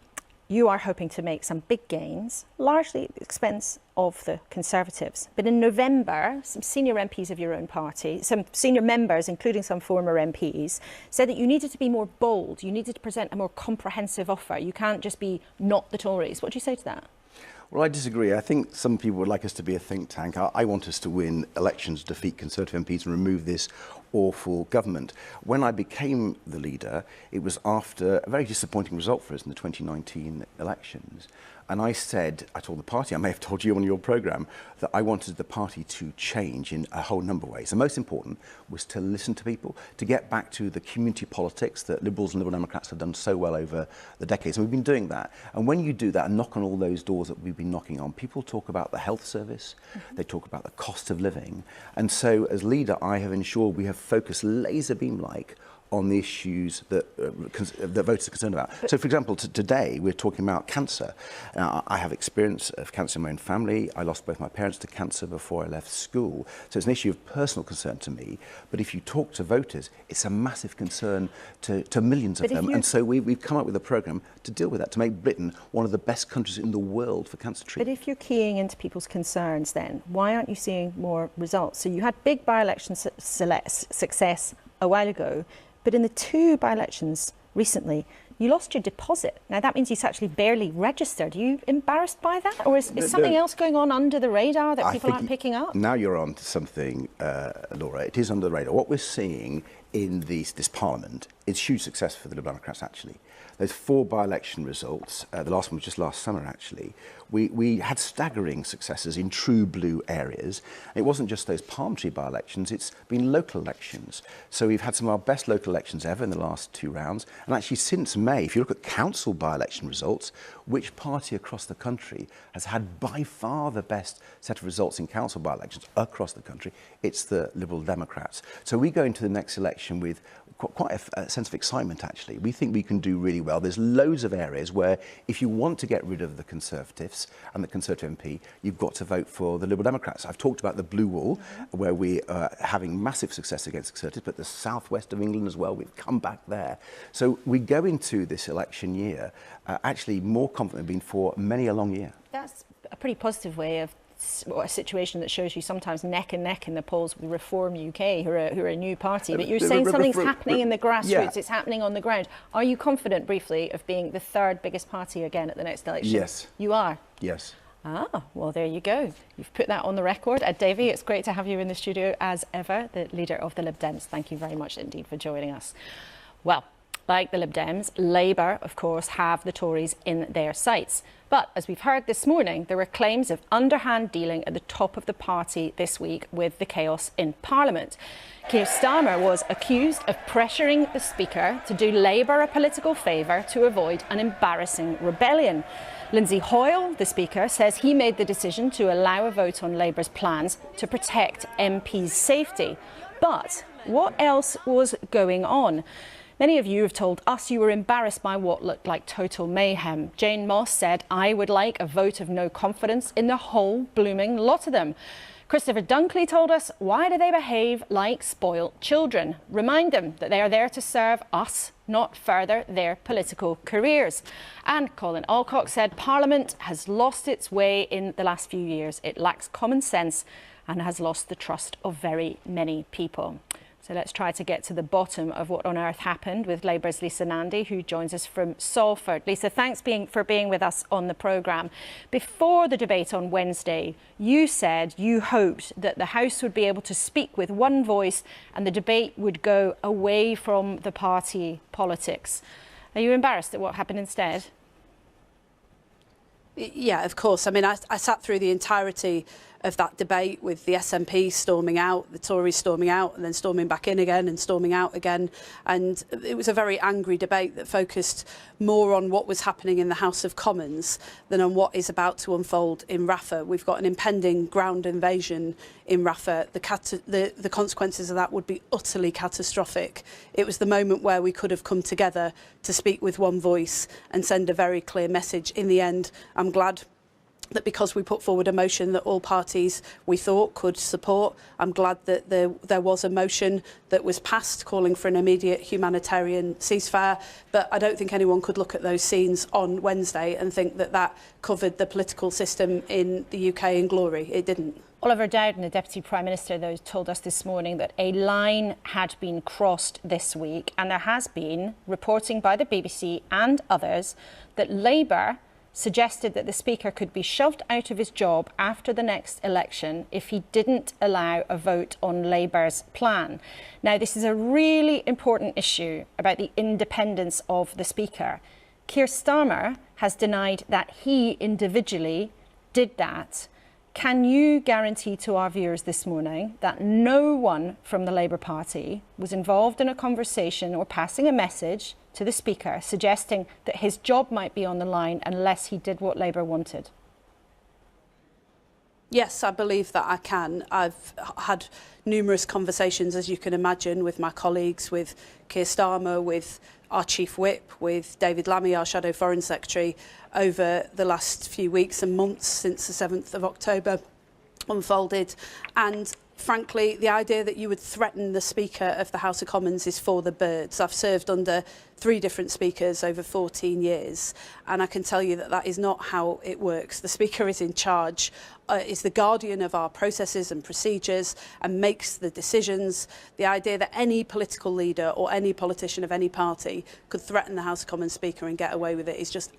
You are hoping to make some big gains, largely at the expense of the Conservatives. But in November, some senior MPs of your own party, some senior members, including some former MPs, said that you needed to be more bold. You needed to present a more comprehensive offer. You can't just be not the Tories. What do you say to that? Well, I disagree. I think some people would like us to be a think tank. I want us to win elections, defeat Conservative MPs and remove this awful government. When I became the leader, it was after a very disappointing result for us in the 2019 elections. And I told the party, I may have told you on your programme, that I wanted the party to change in a whole number of ways. The most important was to listen to people, to get back to the community politics that Liberals and Liberal Democrats have done so well over the decades. And we've been doing that. And when you do that and knock on all those doors that we've been knocking on, people talk about the health service, they talk about the cost of living. And so as leader, I have ensured we have focused laser beam-like on the issues that voters are concerned about. So, for example, today we're talking about cancer. I have experience of cancer in my own family. I lost both my parents to cancer before I left school. So it's an issue of personal concern to me. But if you talk to voters, it's a massive concern to millions of them. And so we've come up with a programme to deal with that, to make Britain one of the best countries in the world for cancer treatment. But if you're keying into people's concerns then, why aren't you seeing more results? So you had big by-election success a while ago, but in the two by-elections recently, you lost your deposit. Now, that means you actually barely registered. Are you embarrassed by that? Or is something else going on under the radar that people aren't picking up? Now you're on to something, Laura. It is under the radar. What we're seeing in this Parliament is huge success for the Liberal Democrats, actually. There's 4 by-election results. The last one was just last summer, actually. We had staggering successes in true blue areas. It wasn't just those palm tree by-elections, it's been local elections. So we've had some of our best local elections ever in the last 2 rounds. And actually since May, if you look at council by-election results, which party across the country has had by far the best set of results in council by-elections across the country? It's the Liberal Democrats. So we go into the next election with quite a sense of excitement, actually. We think we can do really well. There's loads of areas where if you want to get rid of the Conservatives and the Conservative MP, you've got to vote for the Liberal Democrats. I've talked about the Blue Wall, where we are having massive success against the Conservatives, but the southwest of England as well, we've come back there. So we go into this election year actually more confident than we've been for many a long year. That's a pretty positive way of a situation that shows you sometimes neck and neck in the polls with Reform UK, who are a new party. But you're saying something's happening in the grassroots, it's happening on the ground. Are you confident, briefly, of being the third biggest party again at the next election? Yes. You are? Yes. Ah, well, there you go. You've put that on the record. Ed Davey, it's great to have you in the studio as ever, the leader of the Lib Dems. Thank you very much indeed for joining us. Well, like the Lib Dems, Labour, of course, have the Tories in their sights. But as we've heard this morning, there were claims of underhand dealing at the top of the party this week with the chaos in Parliament. Keir Starmer was accused of pressuring the Speaker to do Labour a political favour to avoid an embarrassing rebellion. Lindsay Hoyle, the Speaker, says he made the decision to allow a vote on Labour's plans to protect MPs' safety. But what else was going on? Many of you have told us you were embarrassed by what looked like total mayhem. Jane Moss said, "I would like a vote of no confidence in the whole blooming lot of them." Christopher Dunkley told us, why do they behave like spoilt children? Remind them that they are there to serve us, not further their political careers. And Colin Alcock said, Parliament has lost its way in the last few years. It lacks common sense and has lost the trust of very many people. So let's try to get to the bottom of what on earth happened with Labour's Lisa Nandy, who joins us from Salford. Lisa, thanks for being with us on the programme. Before the debate on Wednesday, you said you hoped that the House would be able to speak with one voice and the debate would go away from the party politics. Are you embarrassed at what happened instead? Yeah, of course. I mean, I sat through the entirety of that debate with the SNP storming out, the Tories storming out and then storming back in again and storming out again. And it was a very angry debate that focused more on what was happening in the House of Commons than on what is about to unfold in Rafah. We've got an impending ground invasion in Rafah. The consequences of that would be utterly catastrophic. It was the moment where we could have come together to speak with one voice and send a very clear message. In the end, I'm glad that because we put forward a motion that all parties we thought could support, I'm glad that there was a motion that was passed calling for an immediate humanitarian ceasefire. But I don't think anyone could look at those scenes on Wednesday and think that that covered the political system in the UK in glory. It didn't. Oliver Dowden, the Deputy Prime Minister, though, told us this morning that a line had been crossed this week, and there has been reporting by the BBC and others that Labour suggested that the Speaker could be shoved out of his job after the next election if he didn't allow a vote on Labour's plan. Now, this is a really important issue about the independence of the Speaker. Keir Starmer has denied that he individually did that. Can you guarantee to our viewers this morning that no one from the Labour Party was involved in a conversation or passing a message to the Speaker suggesting that his job might be on the line unless he did what Labour wanted? Yes, I believe that I can. I've had numerous conversations, as you can imagine, with my colleagues, with Keir Starmer, with our Chief Whip, with David Lammy, our Shadow Foreign Secretary, over the last few weeks and months since the 7th of October unfolded. And frankly, the idea that you would threaten the Speaker of the House of Commons is for the birds. I've served under 3 different Speakers over 14 years, and I can tell you that that is not how it works. The Speaker is in charge, is the guardian of our processes and procedures and makes the decisions. The idea that any political leader or any politician of any party could threaten the House of Commons Speaker and get away with it is just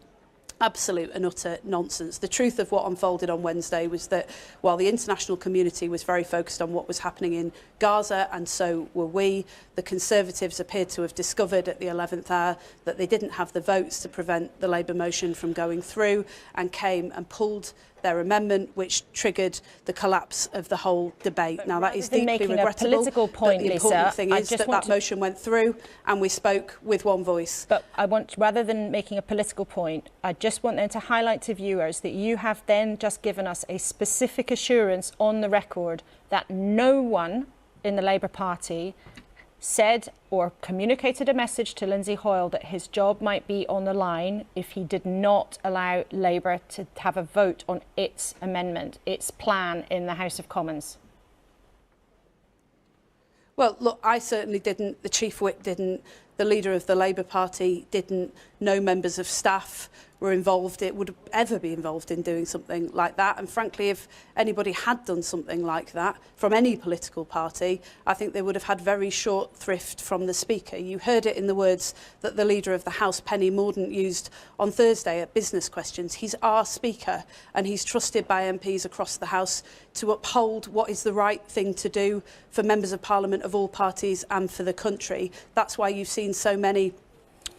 absolute and utter nonsense. The truth of what unfolded on Wednesday was that while the international community was very focused on what was happening in Gaza, and so were we, the Conservatives appeared to have discovered at the 11th hour that they didn't have the votes to prevent the Labour motion from going through and came and pulled their amendment, which triggered the collapse of the whole debate. Now, that is deeply regrettable. Political point, but the important thing is that that motion went through and we spoke with one voice. But I want, rather than making a political point, I just want them to highlight to viewers that you have then just given us a specific assurance on the record that no one in the Labour Party said or communicated a message to Lindsay Hoyle that his job might be on the line if he did not allow Labour to have a vote on its amendment, its plan in the House of Commons. Well, look, I certainly didn't, the Chief Whip didn't, the leader of the Labour Party didn't know members of staff were involved, it would ever be involved in doing something like that. And frankly, if anybody had done something like that from any political party, I think they would have had very short thrift from the Speaker. You heard it in the words that the Leader of the House, Penny Mordaunt, used on Thursday at Business Questions. He's our Speaker, and he's trusted by MPs across the House to uphold what is the right thing to do for members of Parliament of all parties and for the country. That's why you've seen so many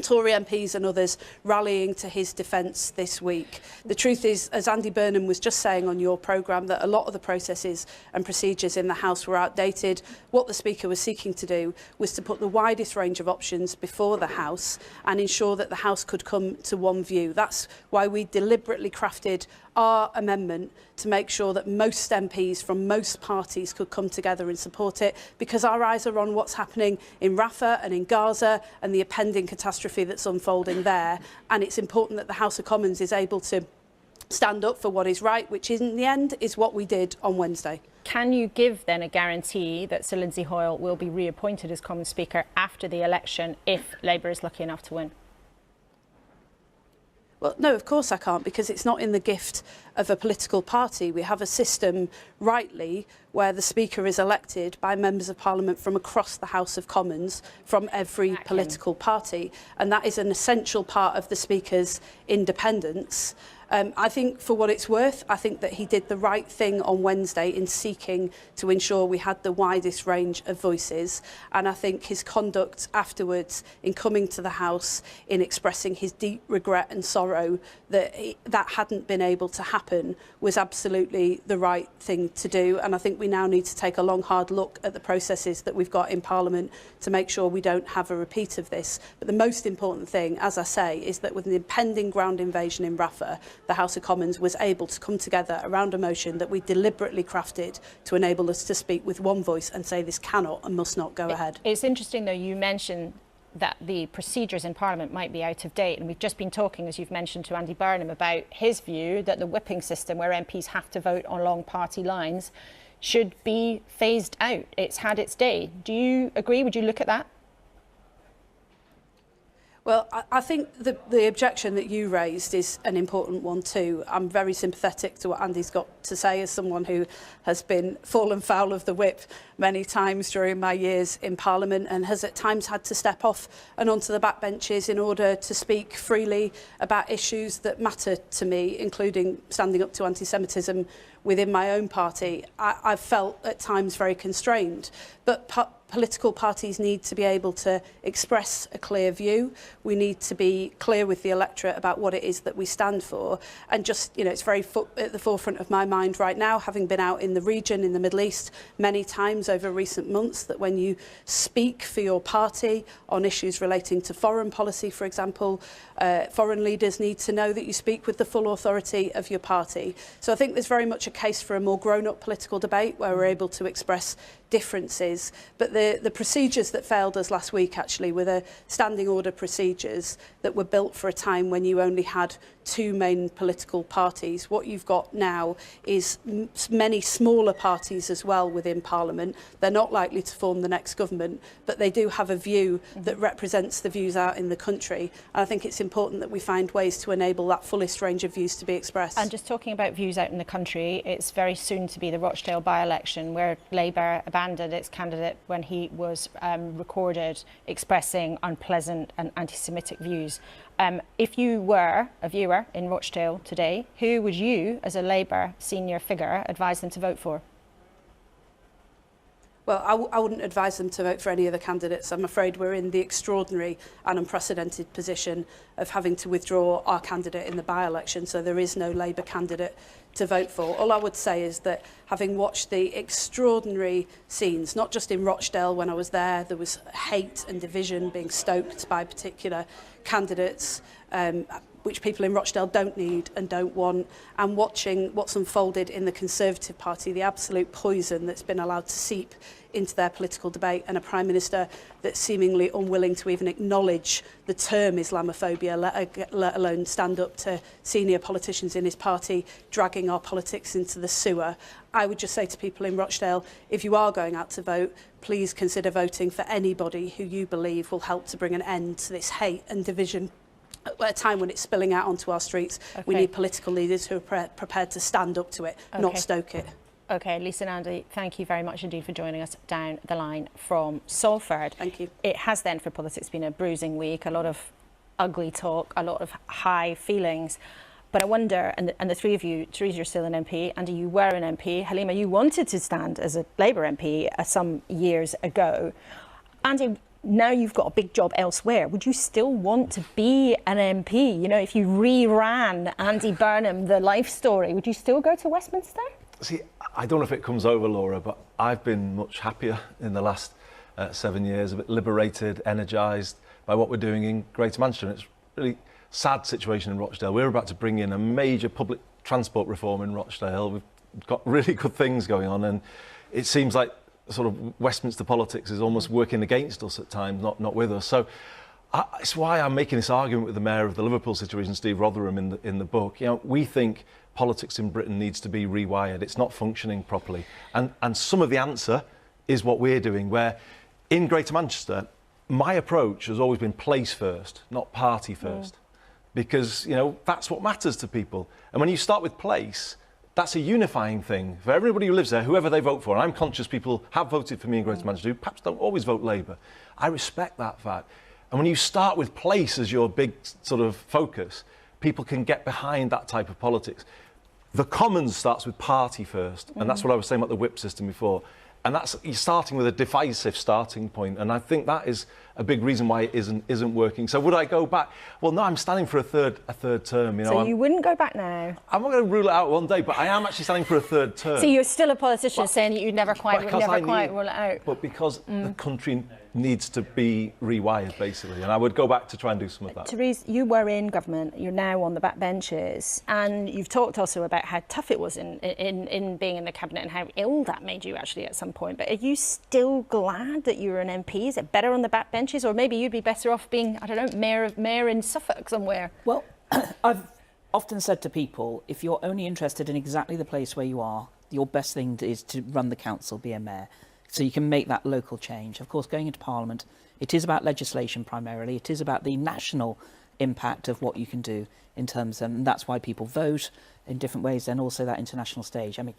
Tory MPs and others rallying to his defence this week. The truth is, as Andy Burnham was just saying on your programme, that a lot of the processes and procedures in the House were outdated. What the Speaker was seeking to do was to put the widest range of options before the House and ensure that the House could come to one view. That's why we deliberately crafted our amendment to make sure that most MPs from most parties could come together and support it, because our eyes are on what's happening in Rafah and in Gaza and the impending catastrophe that's unfolding there. And it's important that the House of Commons is able to stand up for what is right, which in the end is what we did on Wednesday. Can you give then a guarantee that Sir Lindsay Hoyle will be reappointed as Commons Speaker after the election if Labour is lucky enough to win? Well, no, of course I can't, because it's not in the gift of a political party. We have a system, rightly, where the Speaker is elected by members of Parliament from across the House of Commons, from every political party. And that is an essential part of the Speaker's independence. I think, for what it's worth, I think that he did the right thing on Wednesday in seeking to ensure we had the widest range of voices. And I think his conduct afterwards, in coming to the House, in expressing his deep regret and sorrow that that hadn't been able to happen, was absolutely the right thing to do. And I think we now need to take a long, hard look at the processes that we've got in Parliament to make sure we don't have a repeat of this. But the most important thing, as I say, is that with an impending ground invasion in Rafah, the House of Commons was able to come together around a motion that we deliberately crafted to enable us to speak with one voice and say this cannot and must not go ahead. It's interesting, though, you mentioned that the procedures in Parliament might be out of date, and we've just been talking, as you've mentioned, to Andy Burnham about his view that the whipping system, where MPs have to vote on long party lines, should be phased out. It's had its day. Do you agree? Would you look at that? Well, I think the objection that you raised is an important one too. I'm very sympathetic to what Andy's got to say as someone who has been fallen foul of the whip many times during my years in Parliament and has at times had to step off and onto the backbenches in order to speak freely about issues that matter to me, including standing up to anti-Semitism within my own party. I've felt at times very constrained, but political parties need to be able to express a clear view. We need to be clear with the electorate about what it is that we stand for. And just, it's very at the forefront of my mind right now, having been out in the region, in the Middle East, many times over recent months, that when you speak for your party on issues relating to foreign policy, for example, foreign leaders need to know that you speak with the full authority of your party. So I think there's very much a case for a more grown-up political debate where we're able to express differences. But the procedures that failed us last week actually were the standing order procedures that were built for a time when you only had two main political parties. What you've got now is many smaller parties as well within Parliament. They're not likely to form the next government, but they do have a view that represents the views out in the country. And I think it's important that we find ways to enable that fullest range of views to be expressed. And just talking about views out in the country, it's very soon to be the Rochdale by-election, where Labour abandoned its candidate when he was recorded expressing unpleasant and anti-Semitic views. If you were a viewer in Rochdale today, who would you, as a Labour senior figure, advise them to vote for? Well, I wouldn't advise them to vote for any of the candidates. I'm afraid we're in the extraordinary and unprecedented position of having to withdraw our candidate in the by-election, so there is no Labour candidate to vote for. All I would say is that having watched the extraordinary scenes, not just in Rochdale when I was there was hate and division being stoked by particular candidates, which people in Rochdale don't need and don't want, and watching what's unfolded in the Conservative Party, the absolute poison that's been allowed to seep into their political debate, and a Prime Minister that's seemingly unwilling to even acknowledge the term Islamophobia, let alone stand up to senior politicians in his party dragging our politics into the sewer. I would just say to people in Rochdale, if you are going out to vote, please consider voting for anybody who you believe will help to bring an end to this hate and division. At a time when it's spilling out onto our streets, we need political leaders who are prepared to stand up to it, not stoke it. OK, Lisa and Andy, thank you very much indeed for joining us down the line from Salford. Thank you. It has then, for politics, been a bruising week, a lot of ugly talk, a lot of high feelings. But I wonder, and the three of you, Theresa, you're still an MP, Andy, you were an MP, Halima, you wanted to stand as a Labour MP some years ago. Andy, now you've got a big job elsewhere. Would you still want to be an MP? You know, if you re-ran Andy Burnham, the life story, would you still go to Westminster? See, I don't know if it comes over, Laura, but I've been much happier in the last 7 years, a bit liberated, energised by what we're doing in Greater Manchester. And it's a really sad situation in Rochdale. We're about to bring in a major public transport reform in Rochdale. We've got really good things going on, and it seems like sort of Westminster politics is almost working against us at times, not with us. So it's why I'm making this argument with the Mayor of the Liverpool situation, Steve Rotherham, in the book. You know, we think politics in Britain needs to be rewired. It's not functioning properly. And some of the answer is what we're doing, where in Greater Manchester, my approach has always been place first, not party first. Because, you know, that's what matters to people. And when you start with place, that's a unifying thing for everybody who lives there, whoever they vote for. And I'm conscious people have voted for me in Greater Manchester who perhaps don't always vote Labour. I respect that fact. And when you start with place as your big sort of focus, people can get behind that type of politics. The Commons starts with party first, and that's what I was saying about the whip system before. And that's, you're starting with a divisive starting point, and I think that is a big reason why it isn't working. So would I go back? Well, no, I'm standing for a third term. You know, so you wouldn't go back now? I'm not going to rule it out one day, but I am actually standing for a third term. So you're still a politician saying that you'd never quite rule it out? But because the country needs to be rewired, basically, and I would go back to try and do some of that. Therese, you were in government, you're now on the backbenches, and you've talked also about how tough it was in being in the cabinet and how ill that made you actually at some point. But are you still glad that you're an MP? Is it better on the backbenches, or maybe you'd be better off being, I don't know, mayor in Suffolk somewhere? Well, I've often said to people, if you're only interested in exactly the place where you are, your best thing is to run the council, be a mayor. So you can make that local change. Of course, going into Parliament, it is about legislation primarily. It is about the national impact of what you can do in terms of, and that's why people vote in different ways, and also that international stage. I mean,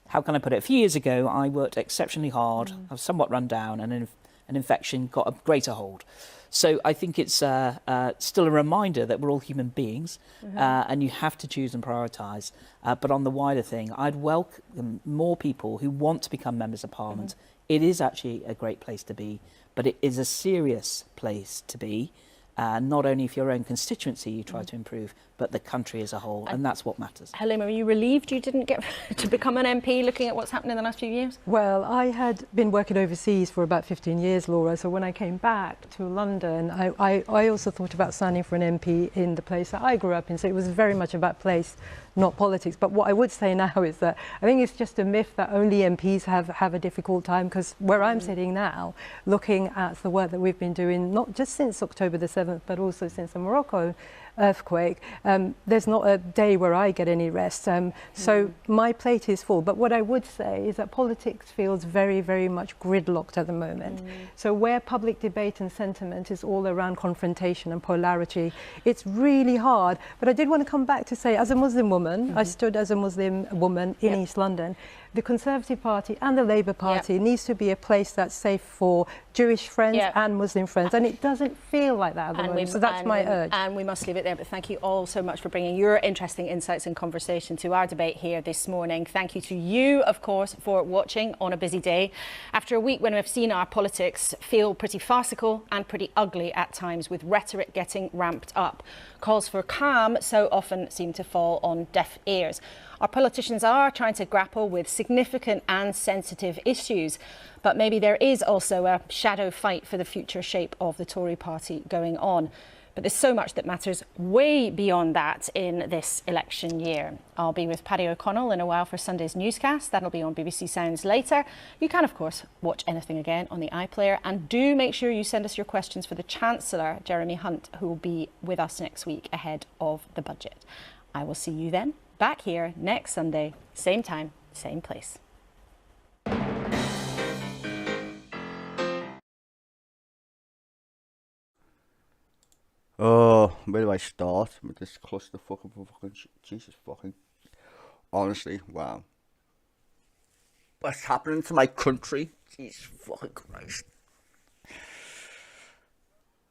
how can I put it? A few years ago, I worked exceptionally hard. I was somewhat run down, and an infection got a greater hold. So I think it's still a reminder that we're all human beings, and you have to choose and prioritise. But on the wider thing, I'd welcome more people who want to become members of Parliament. It is actually a great place to be, but it is a serious place to be. Not only for your own constituency you try to improve, but the country as a whole, and that's what matters. Halima, are you relieved you didn't get to become an MP looking at what's happened in the last few years? Well, I had been working overseas for about 15 years, Laura, so when I came back to London, I also thought about standing for an MP in the place that I grew up in, so it was very much about place, not politics. But what I would say now is that I think it's just a myth that only MPs have a difficult time, because where I'm sitting now, looking at the work that we've been doing, not just since October the 7th, but also since the Morocco earthquake, there's not a day where I get any rest. So my plate is full. But what I would say is that politics feels very, very much gridlocked at the moment. So where public debate and sentiment is all around confrontation and polarity, it's really hard. But I did want to come back to say, as a Muslim woman, I stood as a Muslim woman in East London. The Conservative Party and the Labour Party needs to be a place that's safe for Jewish friends and Muslim friends, and it doesn't feel like that at the moment, so that's my urge. And we must leave it there, but thank you all so much for bringing your interesting insights and conversation to our debate here this morning. Thank you to you, of course, for watching on a busy day. After a week when we've seen our politics feel pretty farcical and pretty ugly at times, with rhetoric getting ramped up, calls for calm so often seem to fall on deaf ears. Our politicians are trying to grapple with significant and sensitive issues, but maybe there is also a shadow fight for the future shape of the Tory party going on. But there's so much that matters way beyond that in this election year. I'll be with Paddy O'Connell in a while for Sunday's newscast. That'll be on BBC Sounds later. You can, of course, watch anything again on the iPlayer. And do make sure you send us your questions for the Chancellor, Jeremy Hunt, who will be with us next week ahead of the budget. I will see you then, back here next Sunday, same time, same place. Oh, where do I start with this clusterfuck of fucking Jesus fucking... Honestly, wow. What's happening to my country? Jesus fucking Christ.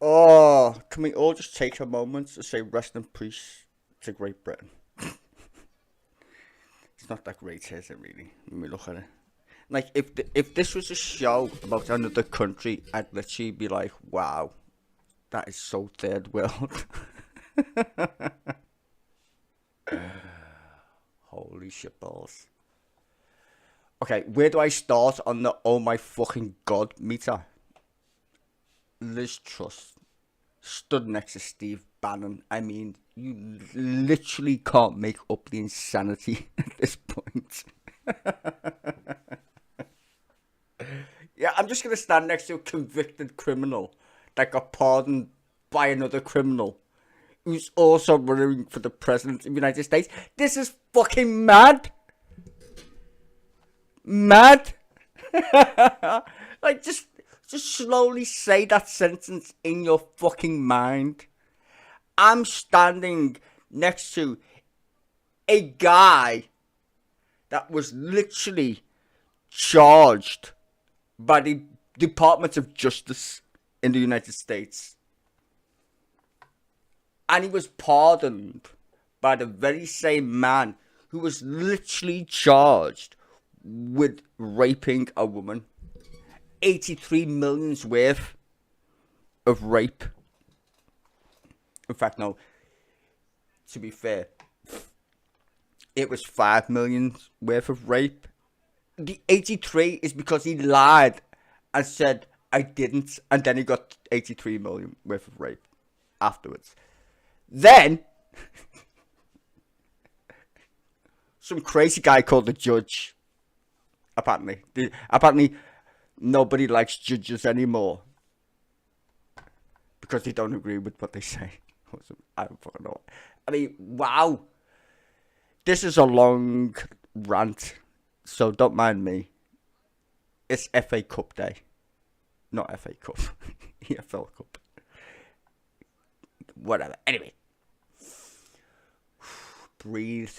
Oh, can we all just take a moment to say rest in peace to Great Britain? It's not that great, is it, really, when we look at it? Like, if this was a show about another country, I'd literally be like, wow. That is so third world. Holy shitballs. Okay, where do I start on the oh my fucking god meter? Liz Truss stood next to Steve Bannon. I mean, you literally can't make up the insanity at this point. Yeah, I'm just going to stand next to a convicted criminal that got pardoned by another criminal who's also running for the president of the United States. This is fucking mad. Mad. Like, just slowly say that sentence in your fucking mind. I'm standing next to a guy that was literally charged by the Department of Justice in the United States. And he was pardoned by the very same man who was literally charged with raping a woman. 83 million's worth of rape. In fact, no. To be fair, it was 5 million worth of rape. The 83 is because he lied and said, I didn't, and then he got 83 million worth of rape afterwards. Then, some crazy guy called the judge, apparently nobody likes judges anymore because they don't agree with what they say. I don't fucking know. I mean, wow. This is a long rant, so don't mind me. It's FA Cup day. Not FA Cup. EFL Cup. Whatever. Anyway. Breathe.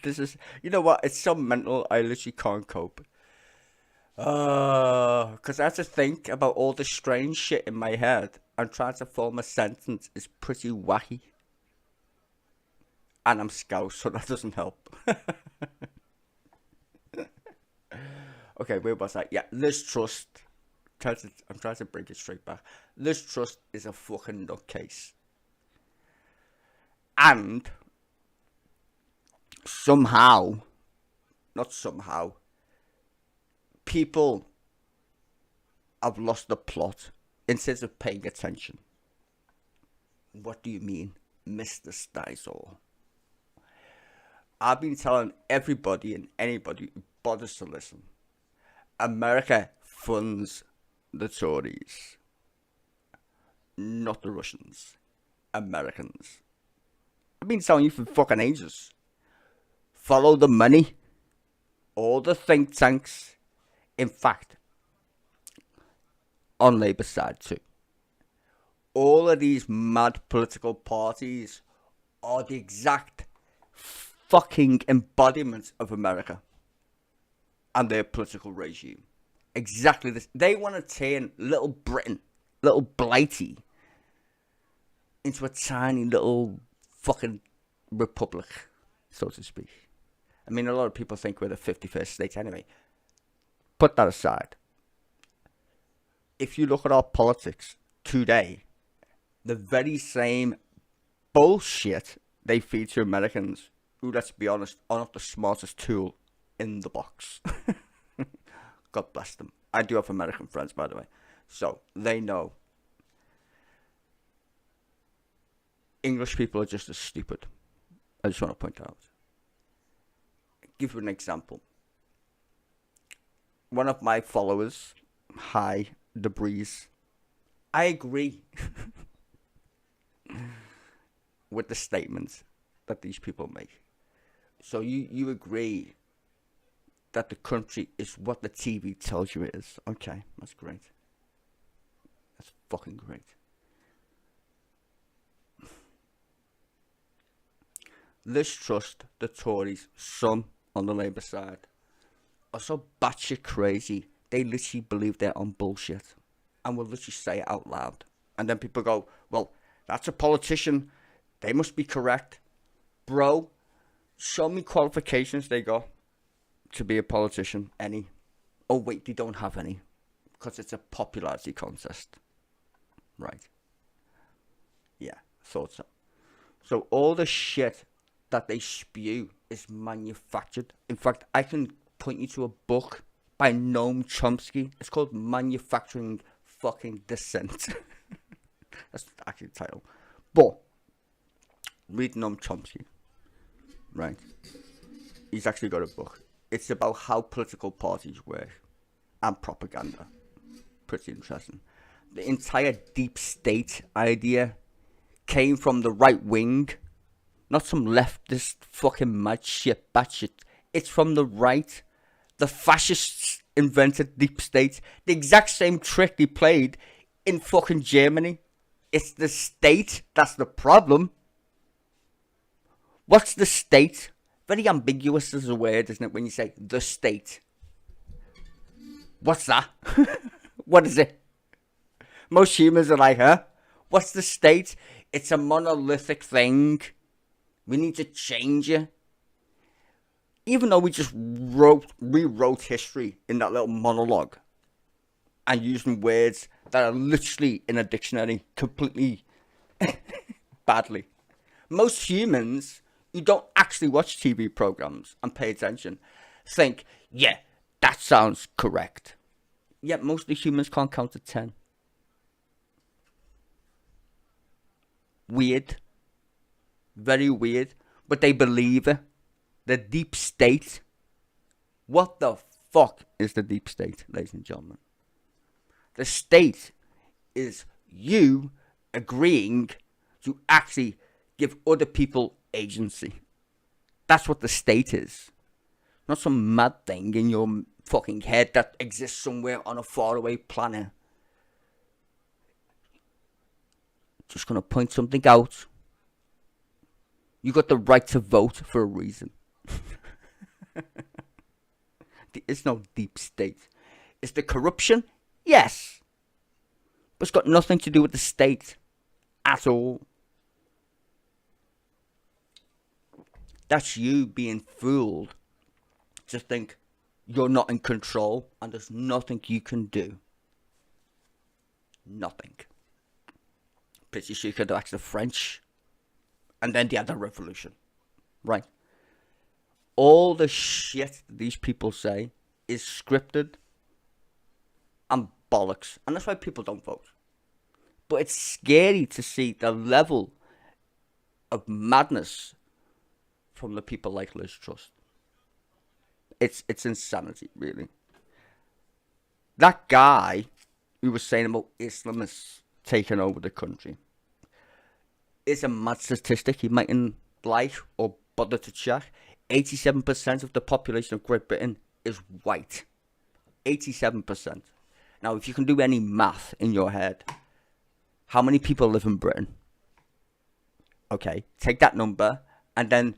This is... You know what? It's so mental, I literally can't cope. Because I have to think about all the strange shit in my head and trying to form a sentence is pretty wacky. And I'm Scouse, so that doesn't help. Okay, where was I? Yeah, Liz Truss. I'm trying to bring it straight back. Liz Truss is a fucking nutcase. And somehow, not somehow, people have lost the plot instead of paying attention. What do you mean, Mr. Stisel? I've been telling everybody and anybody who bothers to listen, America funds the Tories, not the Russians. Americans. I've been telling you for fucking ages. Follow the money. All the think tanks. In fact, on Labour's side too. All of these mad political parties are the exact fucking embodiment of America and their political regime. Exactly this. They want to turn Little Britain, Little Blighty, into a tiny little fucking republic, so to speak. I mean, a lot of people think we're the 51st state anyway. Put that aside. If you look at our politics today, the very same bullshit they feed to Americans, who, let's be honest, are not the smartest tool in the box. God bless them. I do have American friends, by the way, so they know. English people are just as stupid. I just want to point out. Give you an example. One of my followers, hi, the breeze. I agree with the statements that these people make. So you agree that the country is what the TV tells you it is. Okay, that's great. That's fucking great. Liz Truss, the Tories, some on the Labour side, are so batshit crazy, they literally believe they're on bullshit and will literally say it out loud. And then people go, well, that's a politician, they must be correct. Bro, show me qualifications they got to be a politician. Any? Oh wait, they don't have any, because it's a popularity contest. Right. Yeah, thought so. So all the shit that they spew is manufactured. In fact, I can point you to a book by Noam Chomsky. It's called Manufacturing Fucking Dissent. That's actually the title. But read Noam Chomsky. Right. He's actually got a book. It's about how political parties work and propaganda. Pretty interesting. The entire deep state idea came from the right wing. Not some leftist fucking mad shit, batshit. It's from the right. The fascists invented deep state. The exact same trick they played in fucking Germany. It's the state that's the problem. What's the state? Very ambiguous as a word, isn't it, when you say the state? What's that? What is it? Most humans are like, huh? What's the state? It's a monolithic thing. We need to change it. Even though we just rewrote history in that little monologue and using words that are literally in a dictionary completely badly. Most humans who don't actually watch TV programs and pay attention think, yeah, that sounds correct. Yet most of the humans can't count to 10. Weird. Very weird. But they believe it. The deep state. What the fuck is the deep state, ladies and gentlemen? The state is you agreeing to actually give other people agency. That's what the state is. Not some mad thing in your fucking head that exists somewhere on a faraway planet. Just gonna point something out. You got the right to vote for a reason. There is no deep state. Is there corruption? Yes. But it's got nothing to do with the state at all. That's you being fooled to think you're not in control and there's nothing you can do. Nothing. Pretty sure you could ask the French. And then they had the revolution. Right. All the shit these people say is scripted and bollocks. And that's why people don't vote. But it's scary to see the level of madness from the people like Liz Truss. It's insanity, really. That guy who was saying about Islamists taking over the country is a mad statistic he mightn't like or bother to check. 87% of the population of Great Britain is white. 87%. Now, if you can do any math in your head, how many people live in Britain? Okay, take that number, and then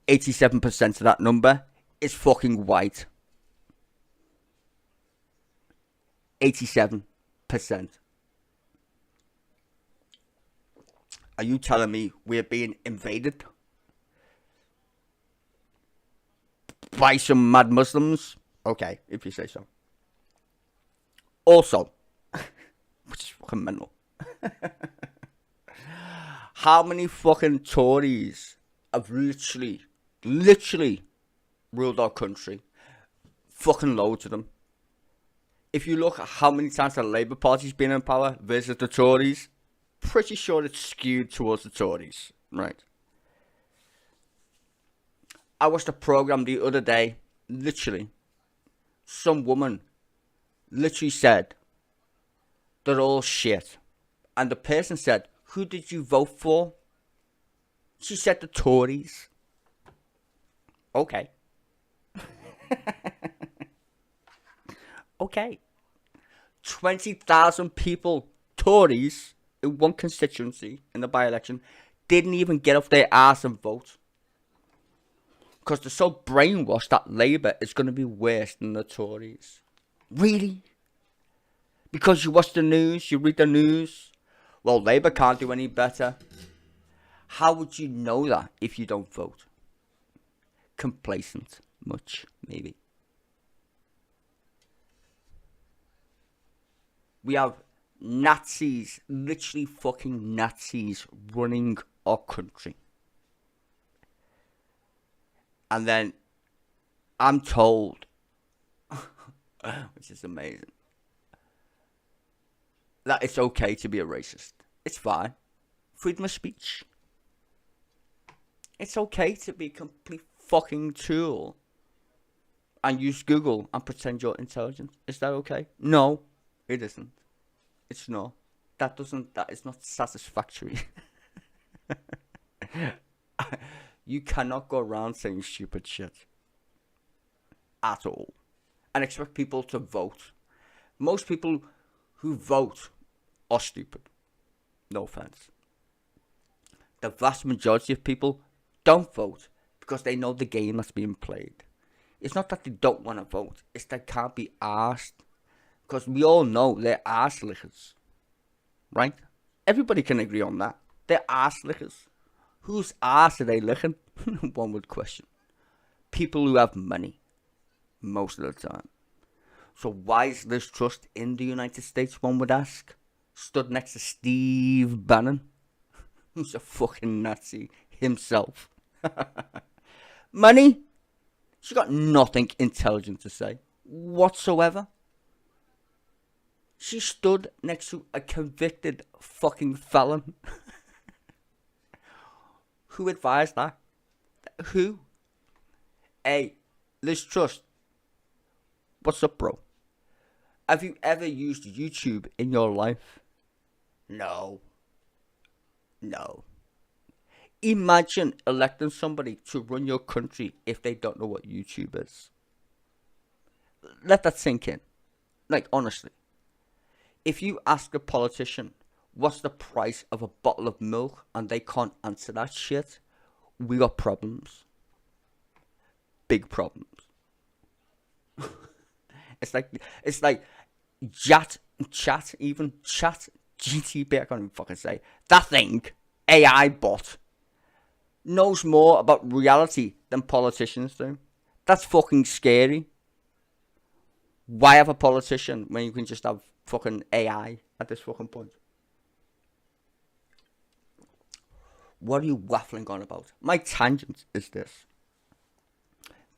87% of that number is fucking white. 87%. Are you telling me we're being invaded by some mad Muslims? Okay, if you say so. Also, which is fucking mental. How many fucking Tories have literally ruled our country? Fucking loads of them. if you look at how many times the Labour Party's been in power versus the Tories, pretty sure it's skewed towards the Tories, right? I watched a programme the other day, literally, some woman literally said, they're all shit. And the person said, who did you vote for? She said the Tories. Okay. Okay. 20,000 people, Tories, in one constituency in the by-election, didn't even get off their ass and vote. Because they're so brainwashed that Labour is going to be worse than the Tories. Really? Because you watch the news, you read the news. Well, Labour can't do any better. How would you know that if you don't vote? Complacent, much, maybe. We have Nazis, literally fucking Nazis, running our country. And then I'm told, which is amazing, that it's okay to be a racist. It's fine. Freedom of speech. It's okay to be a complete fucking tool and use Google and pretend you're intelligent. Is that okay? No, it isn't. It's not. That is not satisfactory. You cannot go around saying stupid shit at all and expect people to vote. Most people who vote are stupid. No offense. The vast majority of people don't vote because they know the game that's being played. It's not that they don't want to vote, it's they can't be asked. Because we all know they're arse lickers. Right? Everybody can agree on that. They're arse lickers. Whose arse are they licking? One would question. People who have money. Most of the time. So why is Liz Truss in the United States, one would ask? Stood next to Steve Bannon. Who's a fucking Nazi himself. Money? She got nothing intelligent to say. Whatsoever. She stood next to a convicted fucking felon. Who advised that? Who? Hey, Liz Truss. What's up, bro? Have you ever used YouTube in your life? No. No. Imagine electing somebody to run your country if they don't know what YouTube is. Let that sink in. Like, honestly. If you ask a politician, what's the price of a bottle of milk, and they can't answer that shit, we got problems. Big problems. It's like chat GTP, I can't even fucking say. That thing, AI bot, knows more about reality than politicians do. That's fucking scary. Why have a politician when you can just have fucking AI at this fucking point? What are you waffling on about? My tangent is this.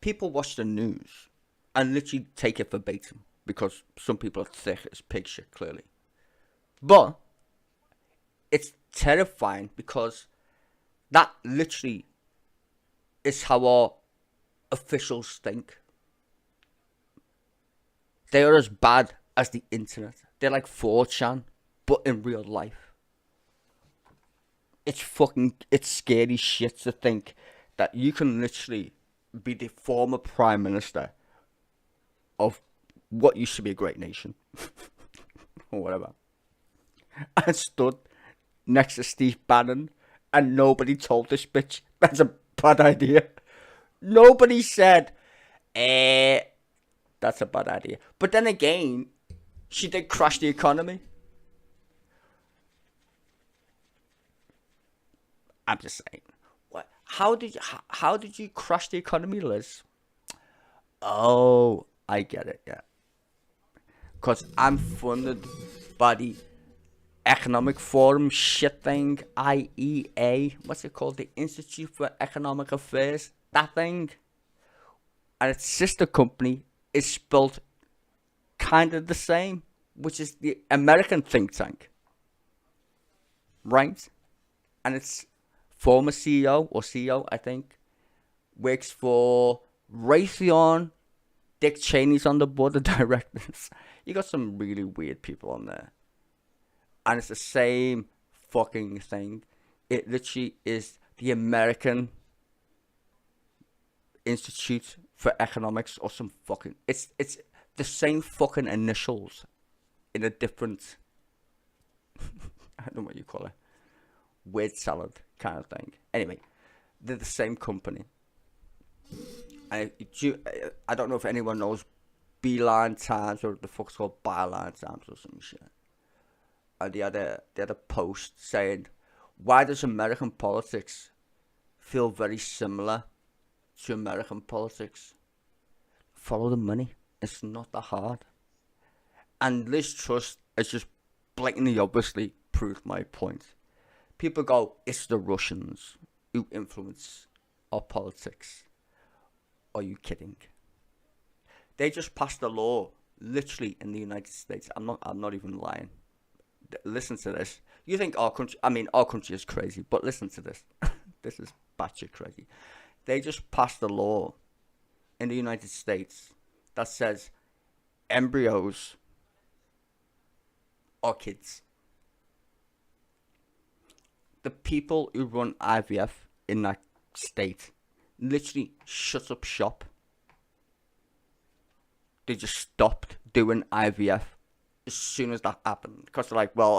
People watch the news and literally take it verbatim because some people are thick as pig shit, clearly. But it's terrifying because that literally is how our officials think. They are as bad as the internet. They're like 4chan, but in real life. It's scary shit to think that you can literally be the former prime minister of what used to be a great nation. Or whatever. And stood next to Steve Bannon and nobody told this bitch that's a bad idea. Nobody said, that's a bad idea. But then again, she did crash the economy. I'm just saying. What? How did you crash the economy, Liz? Oh, I get it, yeah. Because I'm funded by the Economic Forum shit thing, IEA. What's it called? The Institute for Economic Affairs. That thing. And its sister company is spelled kind of the same, which is the American think tank, right? And it's former CEO or CEO, I think, works for Raytheon. Dick Cheney's on the board of directors. You got some really weird people on there. And it's the same fucking thing. It literally is the American Institute for Economics or some fucking... It's the same fucking initials in a different... I don't know what you call it. Word salad kind of thing. Anyway, they're the same company. I don't know if anyone knows Beeline Times or the fuck's called Byline Times or some shit. And they had a post saying, why does American politics feel very similar to American politics? Follow the money. It's not that hard. And Liz Truss has just blatantly, obviously proved my point. People go, it's the Russians who influence our politics. Are you kidding? They just passed a law, literally in the United States. I'm not even lying. Listen to this. You think our country is crazy, but listen to this. This is batshit crazy. They just passed a law in the United States that says embryos are kids. The people who run IVF in that state literally shut up shop. They just stopped doing IVF as soon as that happened. Because they're like, well,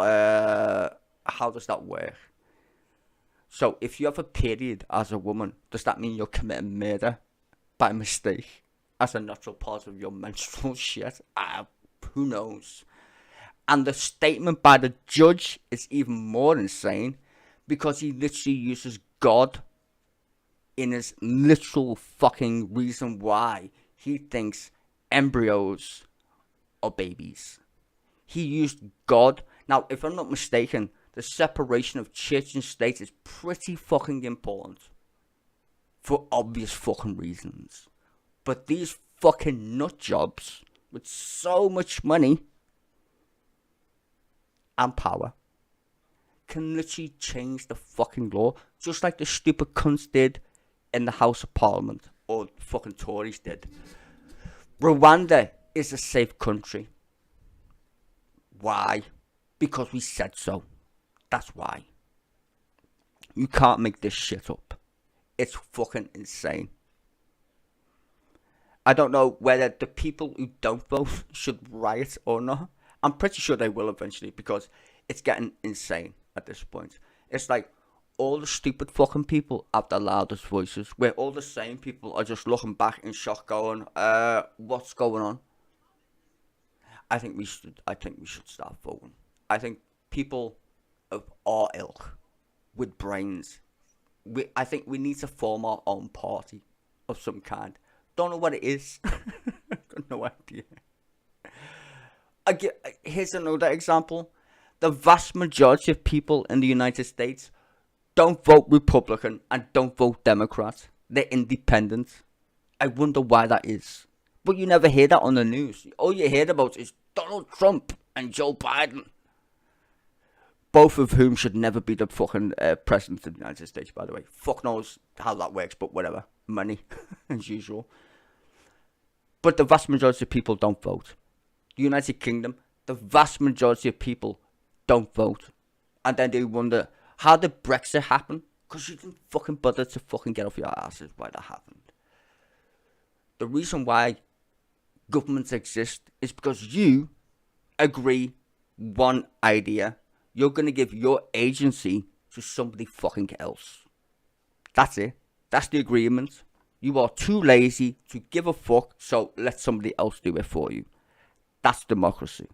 how does that work? So if you have a period as a woman, does that mean you're committing murder by mistake as a natural part of your menstrual shit? Who knows? And the statement by the judge is even more insane because he literally uses God in his literal fucking reason why he thinks embryos are babies. He used God. Now, if I'm not mistaken, the separation of church and state is pretty fucking important for obvious fucking reasons. But these fucking nut jobs with so much money and power can literally change the fucking law, just like the stupid cunts did in the House of Parliament, or fucking Tories did. Rwanda is a safe country. Why? Because we said so. That's why. You can't make this shit up. It's fucking insane. I don't know whether the people who don't vote should riot or not. I'm pretty sure they will eventually because it's getting insane at this point. It's like all the stupid fucking people have the loudest voices, where all the same people are just looking back in shock going, what's going on? I think we should start voting. I think people of our ilk with brains, I think we need to form our own party of some kind. Don't know what it is. Got no idea. Here's another example. The vast majority of people in the United States don't vote Republican and don't vote Democrat. They're independent. I wonder why that is. But you never hear that on the news. All you hear about is Donald Trump and Joe Biden. Both of whom should never be the fucking president of the United States, by the way. Fuck knows how that works, but whatever. Money, as usual. But the vast majority of people don't vote. The United Kingdom, the vast majority of people don't vote. And then they wonder, how did Brexit happen? Because you didn't fucking bother to fucking get off your asses why that happened. The reason why governments exist is because you agree one idea. You're going to give your agency to somebody fucking else. That's it. That's the agreement. You are too lazy to give a fuck, so let somebody else do it for you. That's democracy.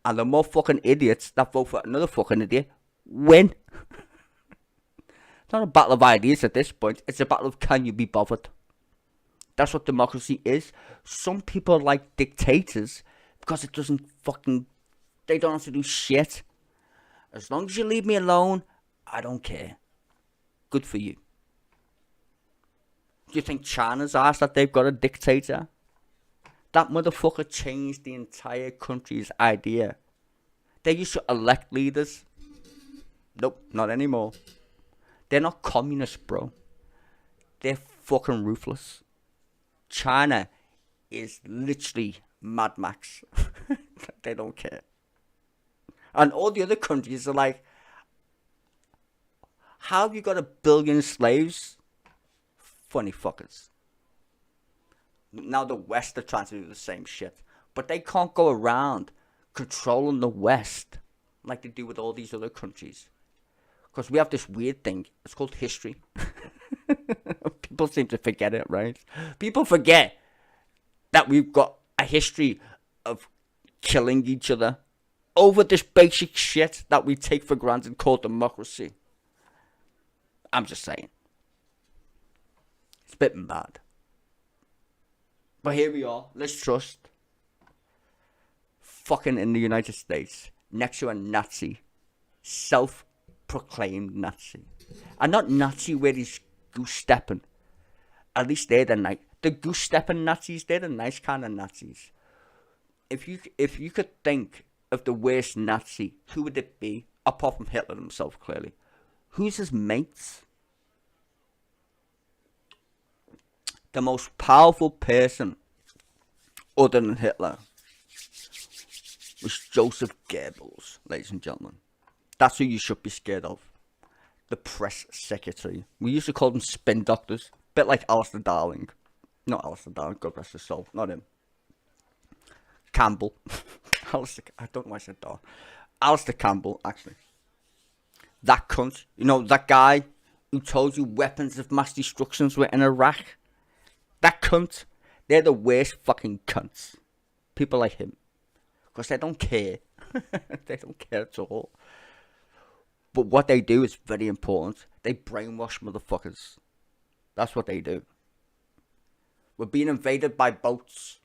And the more fucking idiots that vote for another fucking idiot win. It's not a battle of ideas at this point. It's a battle of can you be bothered. That's what democracy is. Some people like dictators because it doesn't fucking... They don't have to do shit. As long as you leave me alone, I don't care. Good for you. Do you think China's asked that they've got a dictator? That motherfucker changed the entire country's idea. They used to elect leaders. Nope, not anymore. They're not communists, bro. They're fucking ruthless. China is literally Mad Max. They don't care. And all the other countries are like, how have you got 1 billion slaves? Funny fuckers. Now the West are trying to do the same shit. But they can't go around controlling the West like they do with all these other countries. Because we have this weird thing. It's called history. People seem to forget it, right? People forget that we've got a history of killing each other over this basic shit that we take for granted called democracy. I'm just saying. It's a bit mad. But here we are. Let's trust. Fucking in the United States. Next to a Nazi. Self-proclaimed Nazi. And not Nazi where he's goose-stepping. At least they're the nice. The goose-stepping Nazis, they're the nice kind of Nazis. If you could think of the worst Nazi, who would it be? Apart from Hitler himself, clearly. Who's his mates? The most powerful person other than Hitler was Joseph Goebbels, ladies and gentlemen. That's who you should be scared of. The press secretary. We used to call them spin doctors. Bit like Alistair Darling. Not Alistair Darling, God rest his soul. Not him. Campbell. I don't know why I said that. Alistair Campbell, actually. That cunt. You know, that guy who told you weapons of mass destruction were in Iraq. That cunt. They're the worst fucking cunts. People like him. Because they don't care. They don't care at all. But what they do is very important. They brainwash motherfuckers. That's what they do. We're being invaded by boats.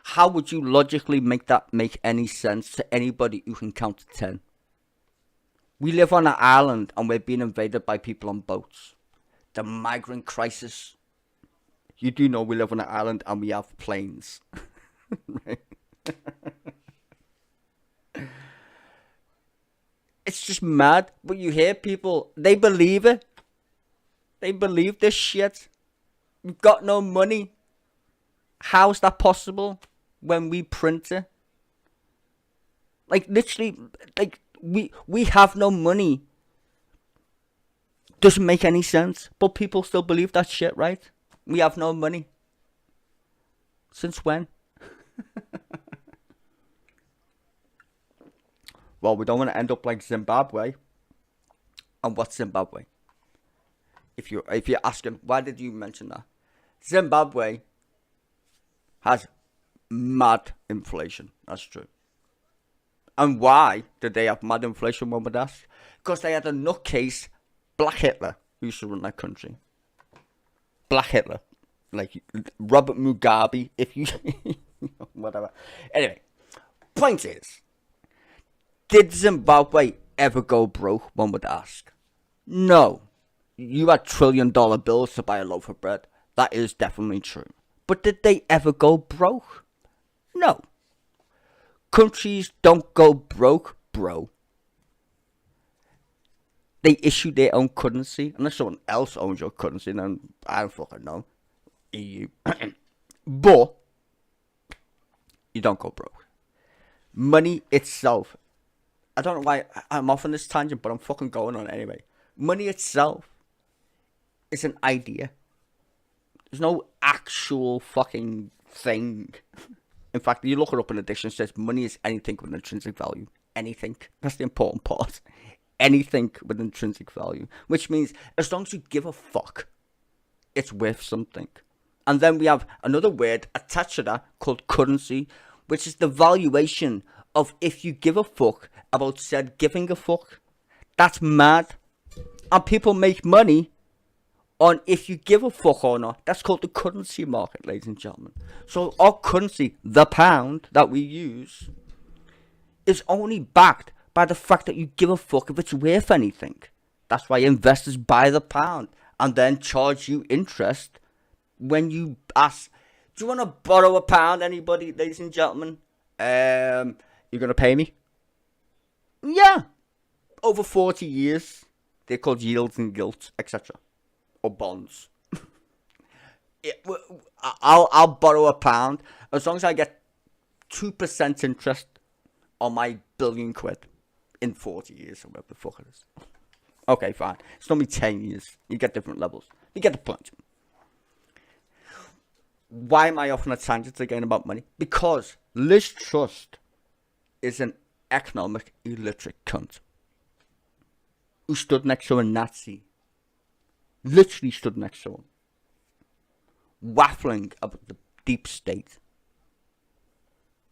How would you logically make that make any sense to anybody who can count to 10? We live on an island and we're being invaded by people on boats. The migrant crisis. You do know we live on an island and we have planes. Right? It's just mad. But you hear people, they believe it. They believe this shit. We've got no money. How's that possible when we print it? Like, literally, like, we have no money. Doesn't make any sense. But people still believe that shit, right? We have no money. Since when? Well, we don't want to end up like Zimbabwe. And what's Zimbabwe? If you're asking, why did you mention that? Zimbabwe has mad inflation. That's true. And why did they have mad inflation, one would ask? Because they had a nutcase, Black Hitler, who used to run that country. Black Hitler. Like Robert Mugabe, if you... whatever. Anyway, point is, did Zimbabwe ever go broke, one would ask? No. You had $1 trillion bills to buy a loaf of bread. That is definitely true. But did they ever go broke? No. Countries don't go broke, bro. They issue their own currency. Unless someone else owns your currency, then I don't fucking know. EU. But you don't go broke. Money itself. I don't know why I'm off on this tangent, but I'm fucking going on anyway. Money itself is an idea. There's no actual fucking thing. In fact, you look it up in a dictionary, it says money is anything with intrinsic value. Anything. That's the important part. Anything with intrinsic value. Which means as long as you give a fuck, it's worth something. And then we have another word attached to that called currency, which is the valuation of if you give a fuck about said giving a fuck. That's mad. And people make money on if you give a fuck or not. That's called the currency market, ladies and gentlemen. So our currency, the pound that we use, is only backed by the fact that you give a fuck if it's worth anything. That's why investors buy the pound and then charge you interest when you ask Do you want to borrow a pound, anybody, ladies and gentlemen? You're going to pay me? Yeah. Over 40 years. They're called yields and gilts, etc. Or bonds. I'll borrow a pound as long as I get 2% interest on my billion quid in 40 years or whatever the fuck it is. Okay, fine. It's normally 10 years. You get different levels. You get the point. Why am I off on a tangent again about money? Because Liz Truss is an economic illiterate cunt who stood next to a Nazi. Literally stood next to him. Waffling about the deep state.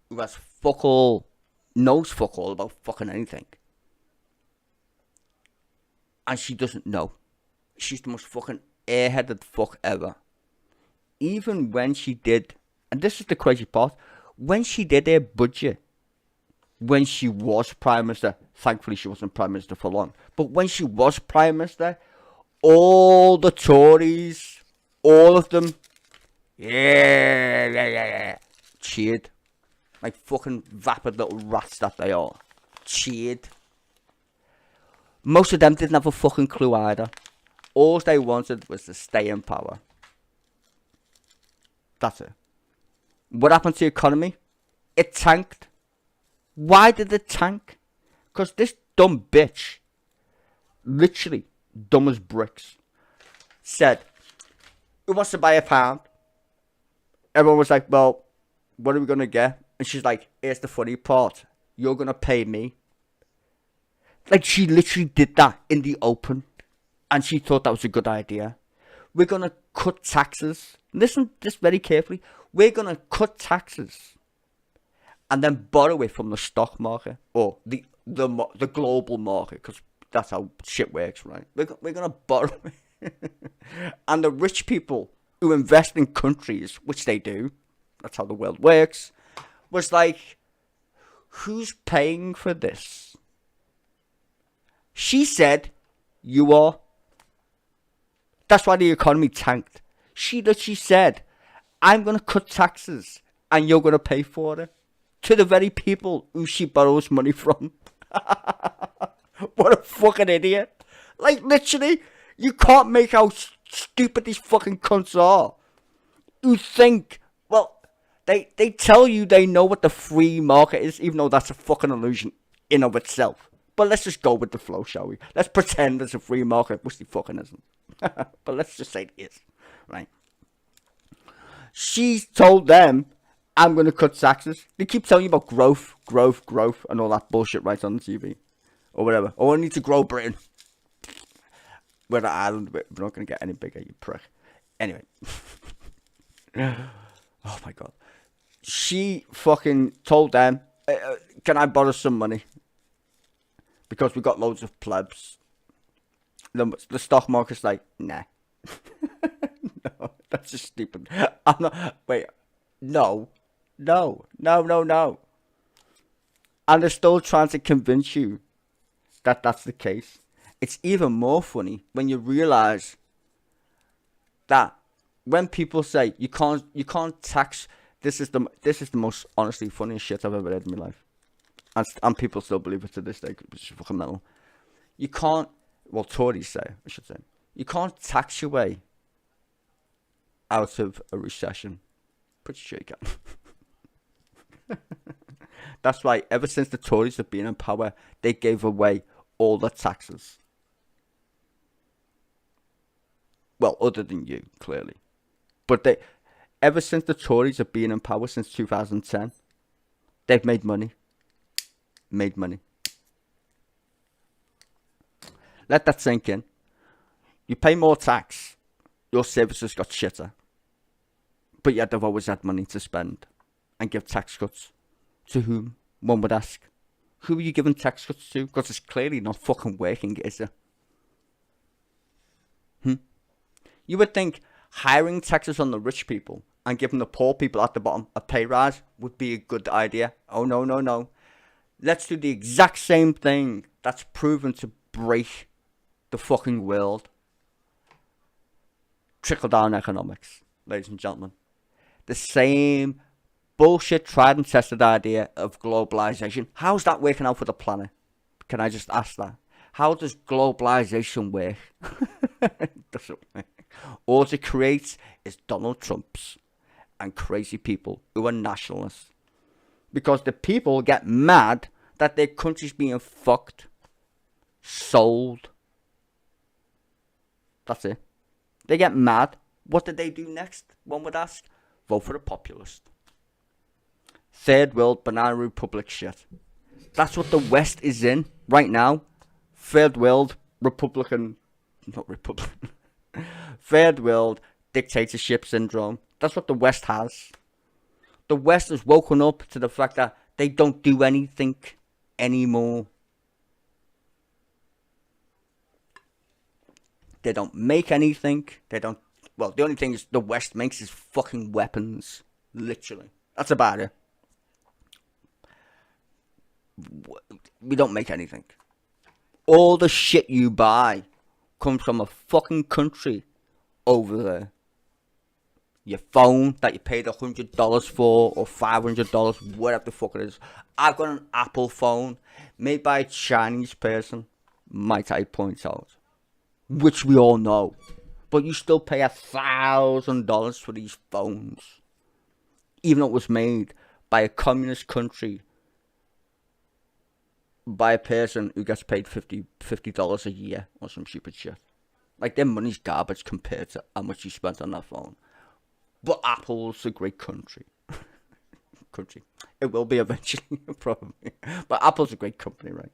Who has fuck all, knows fuck all about fucking anything. And she doesn't know. She's the most fucking airheaded fuck ever. Even when she did, and this is the crazy part, when she did her budget, when she was Prime Minister, thankfully she wasn't Prime Minister for long, but when she was Prime Minister, all the Tories, all of them, yeah, cheered. Like fucking vapid little rats that they are. Cheered. Most of them didn't have a fucking clue either. All they wanted was to stay in power. That's it. What happened to the economy? It tanked. Why did it tank? Because this dumb bitch, literally dumb as bricks, said, who wants to buy a pound? Everyone was like, well, what are we going to get? And she's like, here's the funny part. You're going to pay me. Like, she literally did that in the open. And she thought that was a good idea. We're going to cut taxes. Listen this very carefully. We're going to cut taxes. And then borrow it from the stock market. Or the global market. Because that's how shit works, right? We're going to borrow it. And the rich people who invest in countries, which they do. That's how the world works. Was like, who's paying for this? She said, you are. That's why the economy tanked. She literally said, I'm going to cut taxes and you're going to pay for it. To the very people who she borrows money from. What a fucking idiot. Like, literally, you can't make out stupid these fucking cunts are. Who think, well, they tell you they know what the free market is, even though that's a fucking illusion in of itself. But let's just go with the flow, shall we? Let's pretend there's a free market, which it fucking isn't. But let's just say it is, right? She's told them, I'm going to cut taxes. They keep telling you about growth, and all that bullshit right on the TV. Or whatever. Oh, I need to grow Britain. We're an island, we're not going to get any bigger, you prick. Anyway. Oh my god. She fucking told them, can I borrow some money? Because we got loads of plebs. The stock market's like, nah. No, that's just stupid. I'm not, wait, no. And they're still trying to convince you that that's the case. It's even more funny when you realize that when people say you can't tax, this is the most honestly funniest shit I've ever read in my life, and people still believe it to this day, which is fucking mental. You can't, well, Tories say, I should say, you can't tax your way out of a recession. Pretty sure you can. That's why ever since the Tories have been in power, they gave away all the taxes. Well, other than you, clearly. But ever since the Tories have been in power since 2010, they've made money. Let that sink in. You pay more tax, your services got shitter. But yet they've always had money to spend and give tax cuts. To whom, one would ask. Who are you giving tax cuts to? Because it's clearly not fucking working, is it? You would think hiring taxes on the rich people and giving the poor people at the bottom a pay rise would be a good idea. Oh, no. Let's do the exact same thing that's proven to break the fucking world. Trickle-down economics, ladies and gentlemen. the same bullshit tried and tested idea of globalization. How's that working out for the planet? Can I just ask that? How does globalization work? It doesn't work. All it creates is Donald Trumps and crazy people who are nationalists. Because the people get mad that their country's being fucked, sold. That's it. They get mad. What did they do next? One would ask. Vote for a populist. Third world banana republic shit. That's what the West is in right now. Third world Republican, not Republican. Third world dictatorship syndrome. That's what the West has. The West has woken up to the fact that they don't do anything anymore. They don't make anything. They don't. Well, the only thing is the West makes is fucking weapons. Literally. That's about it. We don't make anything. All the shit you buy comes from a fucking country over there. Your phone that you paid $100 for or $500, whatever the fuck it is. I've got an Apple phone made by a Chinese person, might I point out, which we all know. But you still pay $1,000 for these phones, even though it was made by a communist country, by a person who gets paid $50 a year or some stupid shit. Like, their money's garbage compared to how much you spent on that phone. But Apple's a great country. It will be eventually, probably. But Apple's a great company, right?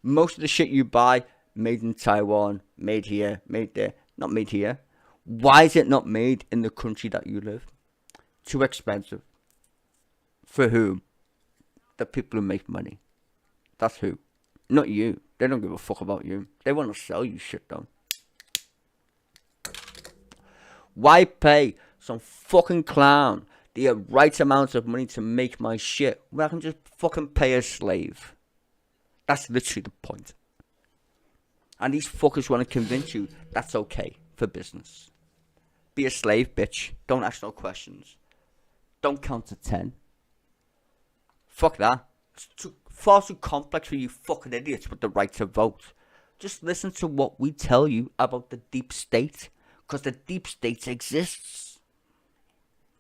Most of the shit you buy, made in Taiwan, made here, made there. Not made here. Why is it not made in the country that you live? Too expensive. For whom? The people who make money. That's who. Not you. They don't give a fuck about you. They want to sell you shit, though. Why pay some fucking clown the right amount of money to make my shit when I can just fucking pay a slave? That's literally the point. And these fuckers want to convince you that's okay for business. Be a slave, bitch. Don't ask no questions. Don't count to 10. Fuck that. It's far too complex for you fucking idiots with the right to vote. Just listen to what we tell you about the deep state. Because the deep state exists.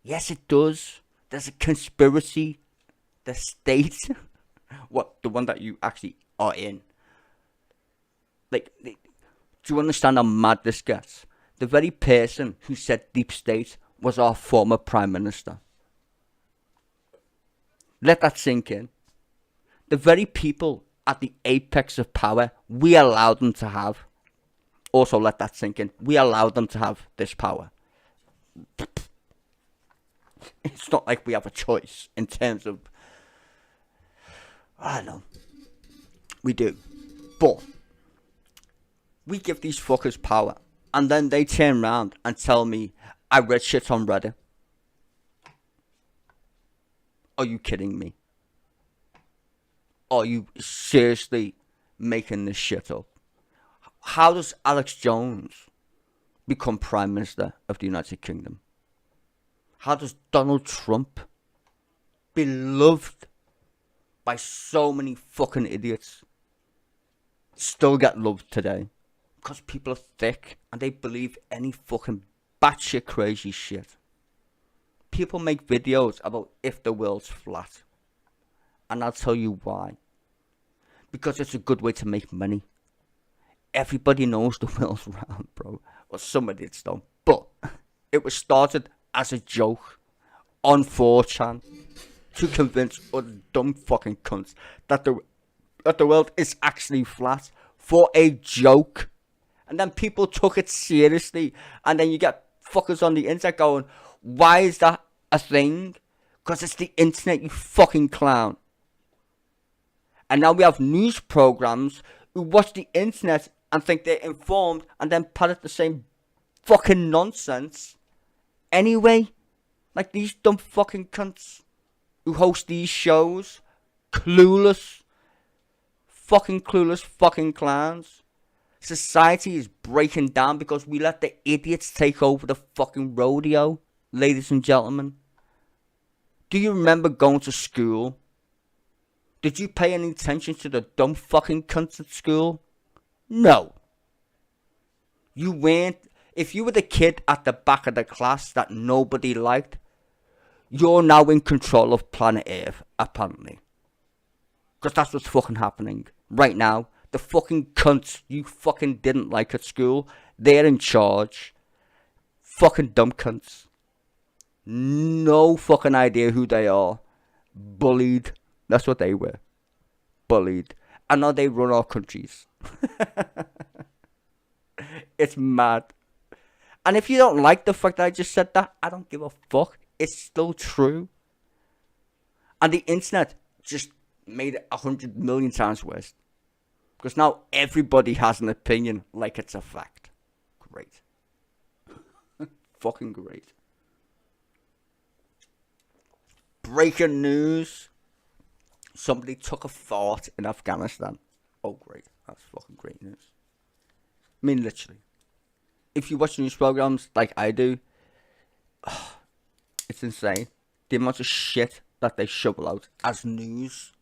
Yes, it does. There's a conspiracy. The state. What? The one that you actually are in. Like, do you understand how mad this gets? The very person who said deep state was our former prime minister. Let that sink in. The very people at the apex of power we allowed them to have. Also let that sink in. We allowed them to have this power. It's not like we have a choice in terms of... I don't know. We do. But we give these fuckers power. And then they turn around and tell me I read shit on Reddit. Are you kidding me? Are you seriously making this shit up? How does Alex Jones become Prime Minister of the United Kingdom? How does Donald Trump, beloved by so many fucking idiots, still get loved today? Because people are thick and they believe any fucking batshit crazy shit. People make videos about if the world's flat. And I'll tell you why. Because it's a good way to make money. Everybody knows the world's round, bro. Or some idiots don't. But it was started as a joke on 4chan to convince other dumb fucking cunts that the world is actually flat for a joke. And then people took it seriously. And then you get fuckers on the internet going, why is that a thing? Because it's the internet, you fucking clown. And now we have news programs who watch the internet and think they're informed and then parrot the same fucking nonsense anyway. Like these dumb fucking cunts who host these shows. Clueless fucking clowns. Society is breaking down because we let the idiots take over the fucking rodeo. ladies and gentlemen? Do you remember going to school? Did you pay any attention to the dumb fucking cunts at school? No. You weren't. If you were the kid at the back of the class that nobody liked, you're now in control of planet Earth, apparently. Because that's what's fucking happening right now. The fucking cunts you fucking didn't like at school, they're in charge. Fucking dumb cunts. No fucking idea who they are. Bullied. That's what they were. Bullied. And now they run our countries. It's mad. And if you don't like the fact that I just said that, I don't give a fuck. It's still true. And the internet just made it 100 million times worse. Because now everybody has an opinion like it's a fact. Great. Fucking great. Breaking news. Somebody took a fart in Afghanistan. Oh, great. That's fucking great news. I mean, literally. If you watch news programs like I do, it's insane. The amount of shit that they shovel out as news.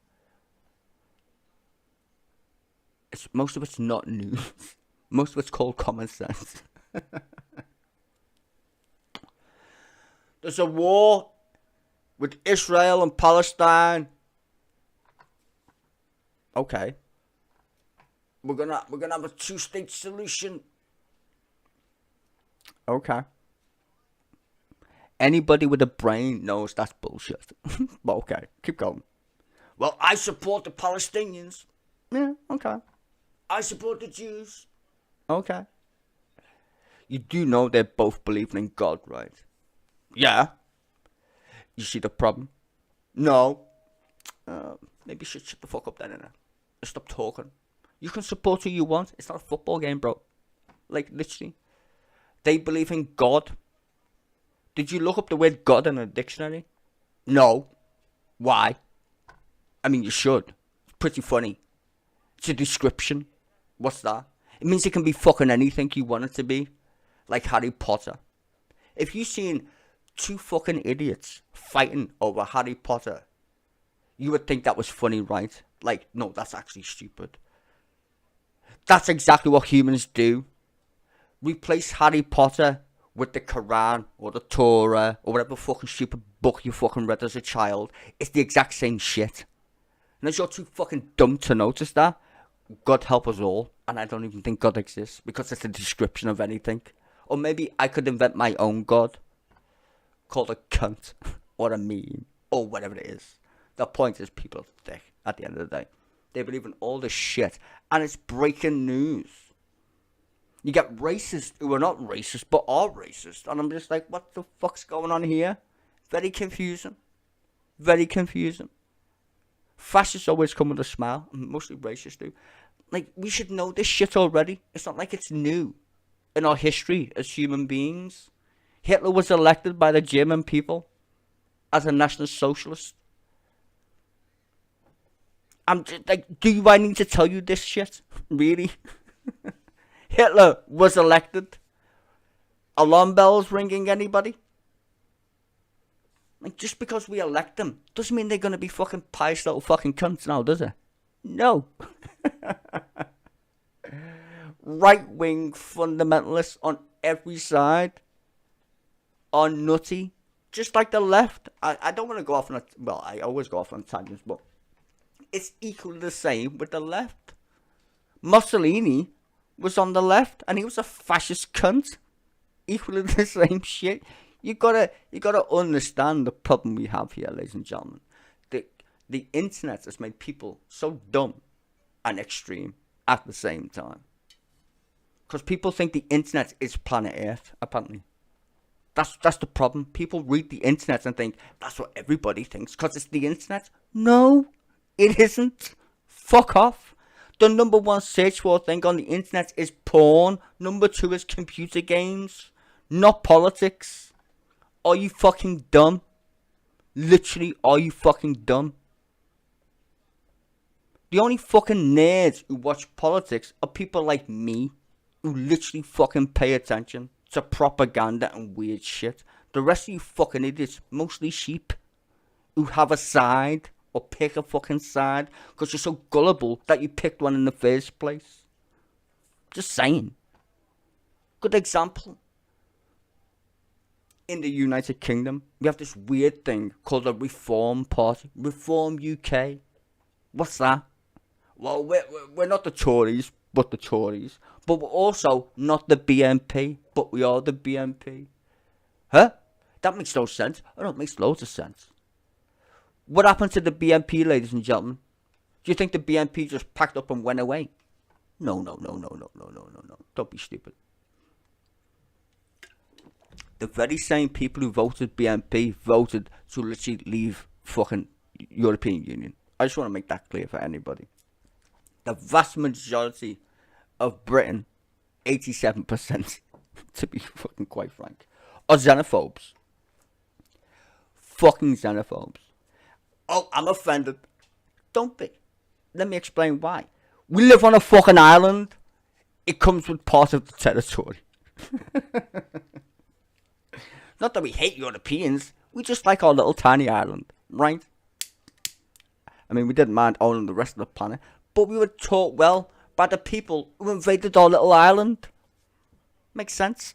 Most of it's not news. Most of it's called common sense. There's a war with Israel and Palestine. Okay. We're gonna have a two-state solution. Okay. Anybody with a brain knows that's bullshit. But okay, keep going. Well, I support the Palestinians. Yeah, okay. I support the Jews. Okay. You do know they're both believing in God, right? Yeah. You see the problem? No. Maybe you should shut the fuck up then, innit? Stop talking. You can support who you want. It's not a football game, bro. Like, literally. They believe in God. Did you look up the word God in a dictionary? No. Why? I mean, you should. It's pretty funny. It's a description. What's that? It means it can be fucking anything you want it to be. Like Harry Potter. If you've seen two fucking idiots fighting over Harry Potter, you would think that was funny, right? Like, no, that's actually stupid. That's exactly what humans do. Replace Harry Potter with the Quran or the Torah or whatever fucking stupid book you fucking read as a child. It's the exact same shit. And as you're too fucking dumb to notice that, God help us all. And I don't even think God exists because it's a description of anything. Or maybe I could invent my own God called a cunt or a meme or whatever it is. The point is people are thick at the end of the day. They believe in all this shit. And it's breaking news. You get racists who are not racist but are racist. And I'm just like, what the fuck's going on here? Very confusing. Very confusing. Fascists always come with a smile. Mostly racists do. Like, we should know this shit already. It's not like it's new in our history as human beings. Hitler was elected by the German people as a national socialist. I'm just like, I need to tell you this shit? Really? Hitler was elected. Alarm bells ringing, anybody? Like, just because we elect them doesn't mean they're gonna be fucking pious little fucking cunts now, does it? No. Right-wing fundamentalists on every side are nutty. Just like the left. I don't want to go off on I always go off on tangents, but it's equally the same with the left. Mussolini was on the left and he was a fascist cunt. Equally the same shit. You gotta understand the problem we have here, ladies and gentlemen. The internet has made people so dumb and extreme at the same time. Because people think the internet is planet Earth, apparently. That's the problem. People read the internet and think that's what everybody thinks because it's the internet. No, it isn't. Fuck off. The number one search word thing on the internet is porn. Number 2 is computer games, not politics. Are you fucking dumb? Literally, are you fucking dumb? The only fucking nerds who watch politics are people like me who literally fucking pay attention to propaganda and weird shit. The rest of you fucking idiots, mostly sheep, who have a side or pick a fucking side because you're so gullible that you picked one in the first place. Just saying. Good example. In the United Kingdom, we have this weird thing called a Reform Party. Reform UK. What's that? Well, we're not the Tories, but the Tories. But we're also not the BNP, but we are the BNP. Huh? That makes no sense. Oh, no, it makes loads of sense. What happened to the BNP, ladies and gentlemen? Do you think the BNP just packed up and went away? No. Don't be stupid. The very same people who voted BNP voted to literally leave fucking European Union. I just want to make that clear for anybody. The vast majority of Britain, 87%, to be fucking quite frank, are xenophobes. Fucking xenophobes. Oh, I'm offended. Don't be. Let me explain why. We live on a fucking island. It comes with part of the territory. Not that we hate Europeans. We just like our little tiny island, right? I mean, we didn't mind owning the rest of the planet, but we were taught well by the people who invaded our little island. Makes sense?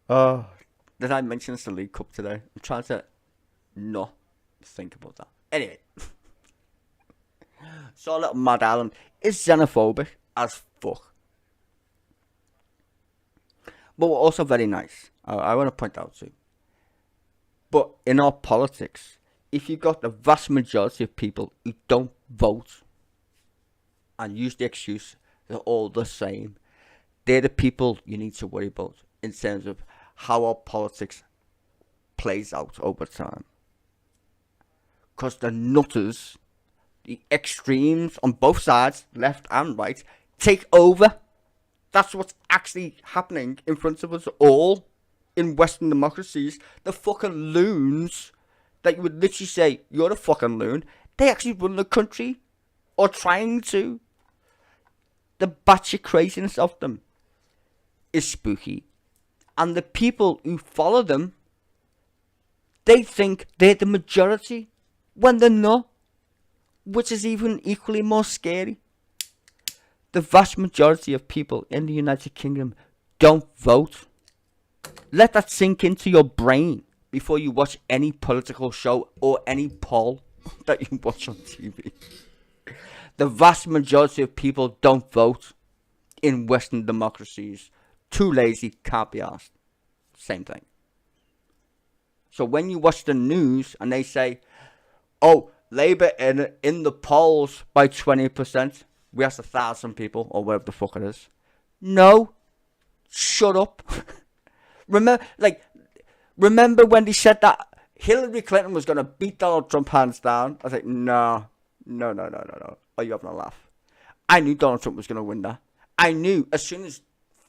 Did I mention it's the League Cup today? I'm trying to not think about that. Anyway. So our little mad island is xenophobic as fuck. But we're also very nice. I want to point out too. But in our politics, if you've got the vast majority of people who don't vote and use the excuse they're all the same, they're the people you need to worry about in terms of how our politics plays out over time. Because the nutters, the extremes on both sides, left and right, take over. That's what's actually happening in front of us all in Western democracies. The fucking loons that you would literally say, you're a fucking loon, they actually run the country. Or trying to. The batshit craziness of them is spooky. And the people who follow them, they think they're the majority when they're not. Which is even equally more scary. The vast majority of people in the United Kingdom don't vote. Let that sink into your brain before you watch any political show or any poll that you watch on TV. The vast majority of people don't vote in Western democracies. Too lazy, can't be asked. Same thing. So when you watch the news and they say, oh, Labour in the polls by 20%. We asked 1,000 people, or whatever the fuck it is. No. Shut up. Remember when they said that Hillary Clinton was going to beat Donald Trump hands down? I was like, no. Are you having a laugh? I knew Donald Trump was going to win that. I knew as soon as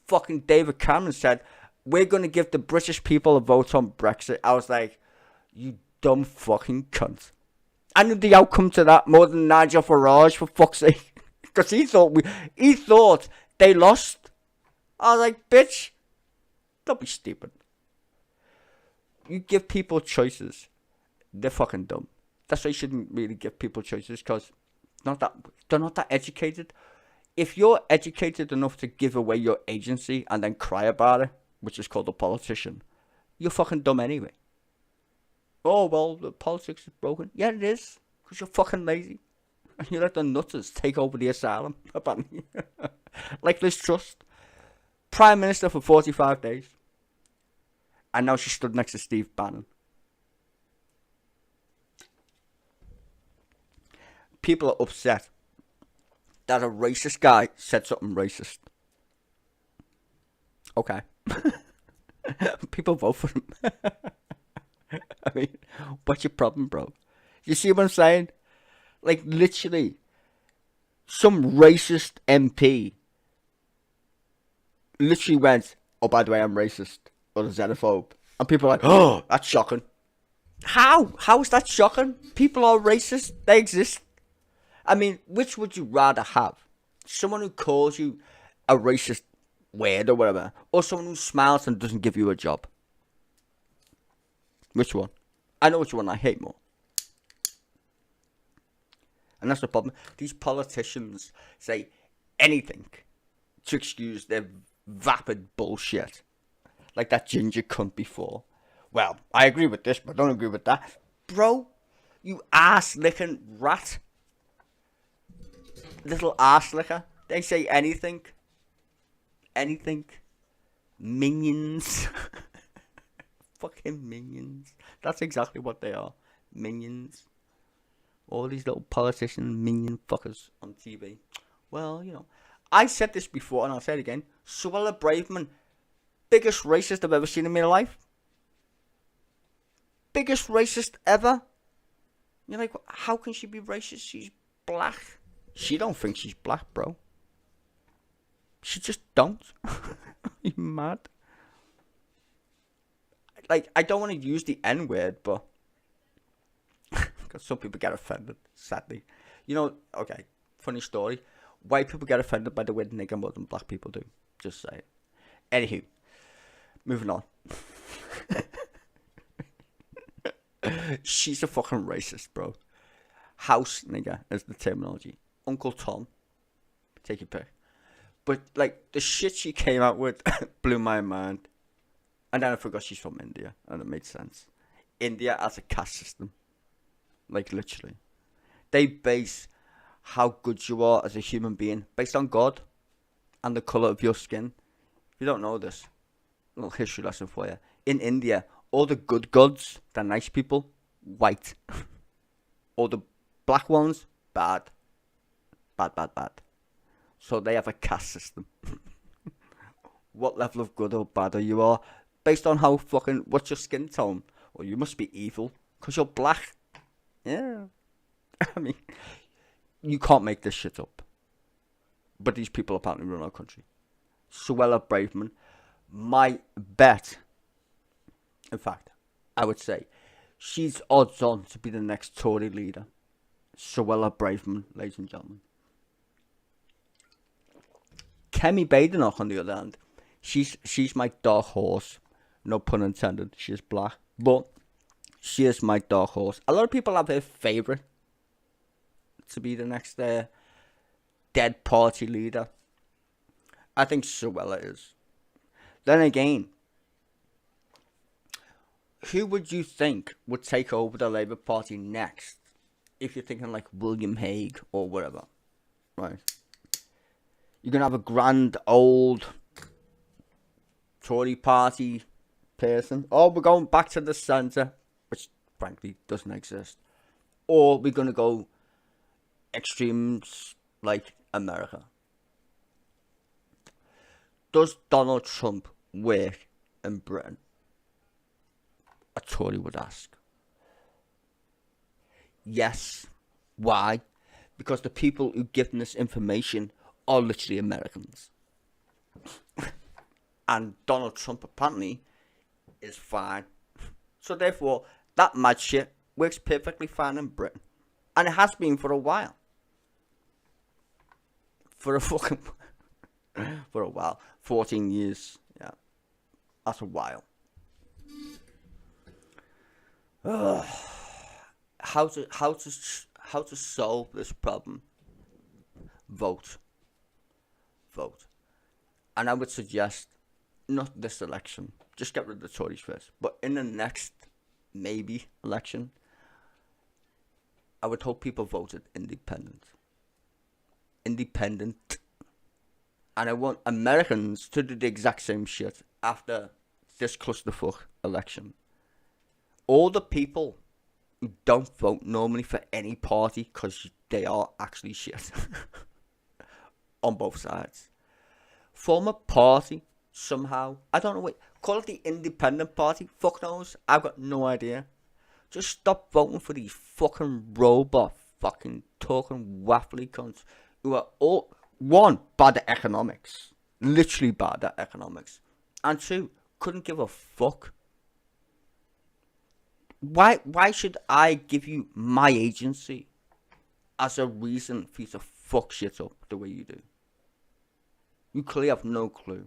fucking David Cameron said, we're going to give the British people a vote on Brexit. I was like, you dumb fucking cunt. I knew the outcome to that more than Nigel Farage, for fuck's sake. Because he thought they lost. I was like, bitch, don't be stupid. You give people choices, they're fucking dumb. That's why you shouldn't really give people choices, because they're not that educated. If you're educated enough to give away your agency and then cry about it, which is called a politician, you're fucking dumb anyway. Oh, well, the politics is broken. Yeah, it is, because you're fucking lazy. And you let the nutters take over the asylum, apparently. Like Liz Truss. Prime Minister for 45 days. And now she stood next to Steve Bannon. People are upset that a racist guy said something racist. Okay. People vote for him. I mean, what's your problem, bro? You see what I'm saying? Like, literally, some racist MP literally went, oh, by the way, I'm racist, or a xenophobe. And people are like, oh, that's shocking. How? How is that shocking? People are racist. They exist. I mean, which would you rather have? someone who calls you a racist word or whatever, or someone who smiles and doesn't give you a job? Which one? I know which one I hate more. And that's the problem. These politicians say anything to excuse their vapid bullshit. Like that ginger cunt before. Well, I agree with this, but I don't agree with that. Bro, you ass-licking rat. Little ass-licker. They say anything. Anything. Minions. Fucking minions. That's exactly what they are. Minions. All these little politicians, minion fuckers on TV. Well, you know. I said this before and I'll say it again. Suella Braverman, biggest racist I've ever seen in my life. Biggest racist ever. You're like, how can she be racist? She's black. She don't think she's black, bro. She just don't. You mad? Like, I don't want to use the N-word, but because some people get offended, sadly. You know, okay, funny story. White people get offended by the word nigger more than black people do. Just say it. Anywho, moving on. She's a fucking racist, bro. House nigger is the terminology. Uncle Tom, take your pick. But, like, the shit she came out with blew my mind. And then I forgot she's from India, and it made sense. India has a caste system. Like, literally. They base how good you are as a human being based on God and the colour of your skin. If you don't know this, a little history lesson for you. In India, all the good gods, the nice people, white. All the black ones, bad. Bad, bad, bad. So they have a caste system. What level of good or bad are you are based on how fucking, what's your skin tone? Well, you must be evil because you're black. Yeah. I mean, you can't make this shit up. But these people apparently run our country. Suella Braverman, my bet, in fact, I would say, she's odds on to be the next Tory leader. Suella Braverman, ladies and gentlemen. Kemi Badenoch, on the other hand, she's my dark horse. No pun intended. She is black, but she is my dark horse. A lot of people have her favourite to be the next dead party leader. I think Suella is. Then again, who would you think would take over the Labour Party next? If you're thinking like William Hague or whatever, right? You're going to have a grand old Tory party person. Or we're going back to the centre, which frankly doesn't exist. Or we're going to go extremes like America. Does Donald Trump work in Britain? A Tory would ask. Yes. Why? Because the people who give them this information are literally Americans. And Donald Trump apparently is fine. So therefore, that mad shit works perfectly fine in Britain. And it has been for a while. For a while. 14 years. Yeah. That's a while. How to solve this problem? Vote. And I would suggest not this election, just get rid of the Tories first, but in the next maybe election, I would hope people voted independent, and I want Americans to do the exact same shit after this clusterfuck election. All the people who don't vote normally for any party because they are actually shit on both sides. Form a party somehow. I don't know what. Call it the independent party. Fuck knows. I've got no idea. Just stop voting for these fucking robot, fucking talking waffly cunts who are all, one, bad at economics. Literally bad at economics. And two, couldn't give a fuck. Why should I give you my agency as a reason for you to fuck shit up the way you do? You clearly have no clue.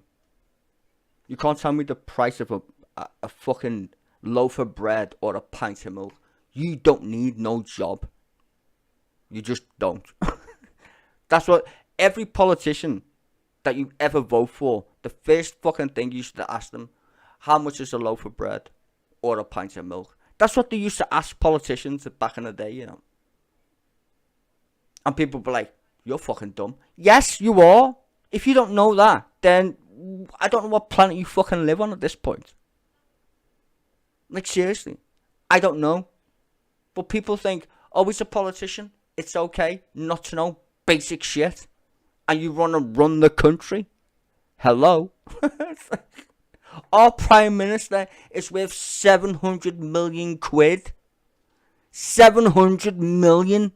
You can't tell me the price of a fucking loaf of bread or a pint of milk. You don't need no job. You just don't. That's what every politician that you ever vote for, the first fucking thing you should ask them, how much is a loaf of bread or a pint of milk? That's what they used to ask politicians back in the day, you know. And people be like, you're fucking dumb. Yes, you are. If you don't know that, then I don't know what planet you fucking live on at this point. Like, seriously. I don't know. But people think, oh, he's a politician. It's okay not to know basic shit. And you want to run the country? Hello? Our Prime Minister is worth 700 million quid. 700 million?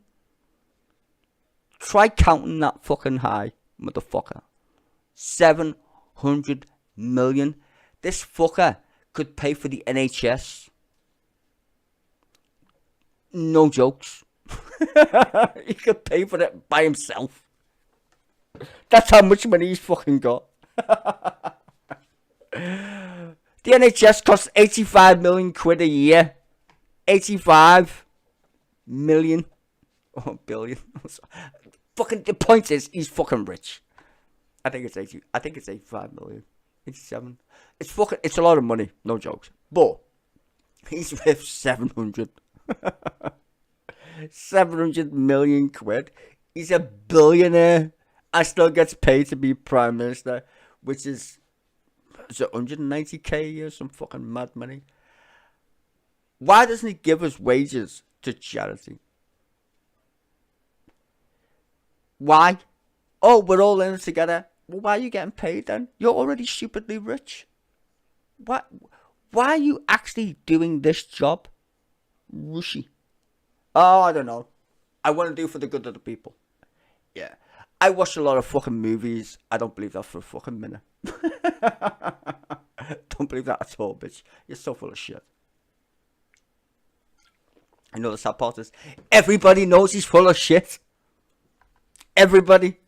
Try counting that fucking high, motherfucker. 700 million. This fucker could pay for the NHS. No jokes. He could pay for it by himself. That's how much money he's fucking got. The NHS costs 85 million quid a year. 85 million. Oh, billion. Fucking, the point is, he's fucking rich. I think it's 85 million. 87. It's fucking, it's a lot of money. No jokes. But he's worth 700. 700 million quid. He's a billionaire and still gets paid to be Prime Minister, which is it 190k a year? Some fucking mad money. Why doesn't he give us wages to charity? Why? Oh, we're all in it together. Well, why are you getting paid then? You're already stupidly rich. Why are you actually doing this job? Rushy. Oh, I don't know. I want to do for the good of the people. Yeah. I watch a lot of fucking movies. I don't believe that for a fucking minute. Don't believe that at all, bitch. You're so full of shit. I know the sad part is everybody knows he's full of shit. Everybody.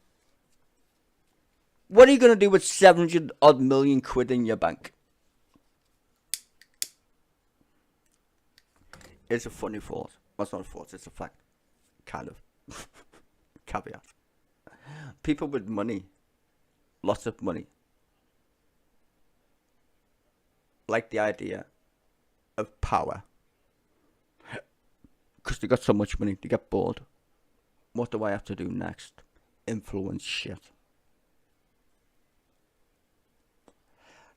What are you going to do with 700 odd million quid in your bank? It's a funny thought. Well, it's not a thought, it's a fact. Kind of. Caveat. People with money, lots of money, like the idea of power. Because they got so much money, they get bored. What do I have to do next? Influence shit.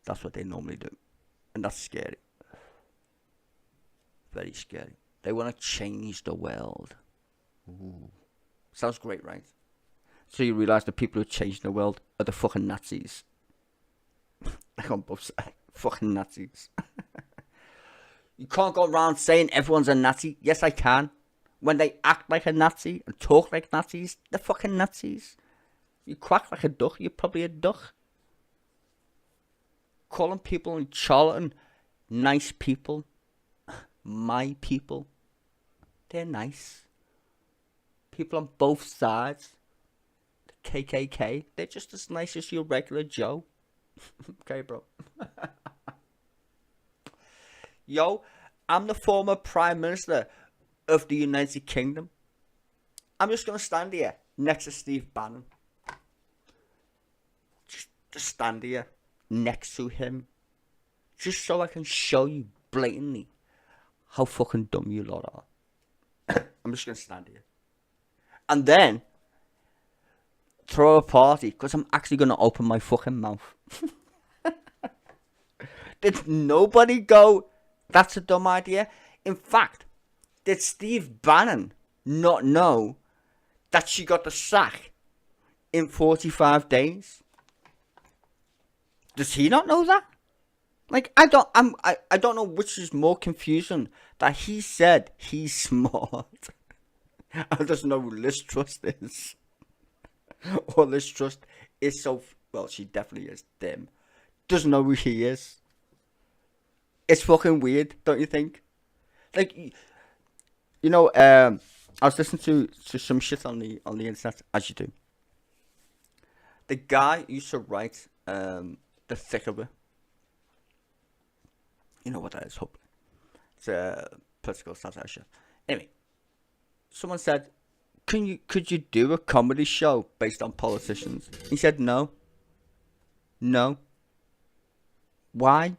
That's what they normally do. And that's scary. Very scary. They want to change the world. Ooh. Sounds great, right? So you realise the people who change the world are the fucking Nazis. Like on both sides. Fucking Nazis. You can't go around saying everyone's a Nazi. Yes, I can. When they act like a Nazi and talk like Nazis, they're fucking Nazis. You quack like a duck, you're probably a duck. Calling people in Charlton nice people. My people. They're nice. People on both sides. KKK, they're just as nice as your regular Joe. Okay, bro. Yo, I'm the former Prime Minister of the United Kingdom. I'm just going to stand here next to Steve Bannon. Just stand here next to him. Just so I can show you blatantly how fucking dumb you lot are. I'm just going to stand here. And then throw a party, because I'm actually going to open my fucking mouth. Did nobody go, that's a dumb idea? In fact, did Steve Bannon not know that she got the sack in 45 days? Does he not know that? Like, I don't know which is more confusing, that he said he's smart. I just know who Liz Truss is. Or Liz Truss is so, well, she definitely is dim. Doesn't know who he is. It's fucking weird, don't you think? Like, you know, I was listening to some shit on the internet, as you do. The guy used to write The Thick of It. You know what that is, hopefully. It's a political satire show. Anyway, someone said, could you do a comedy show based on politicians? He said no. No. Why?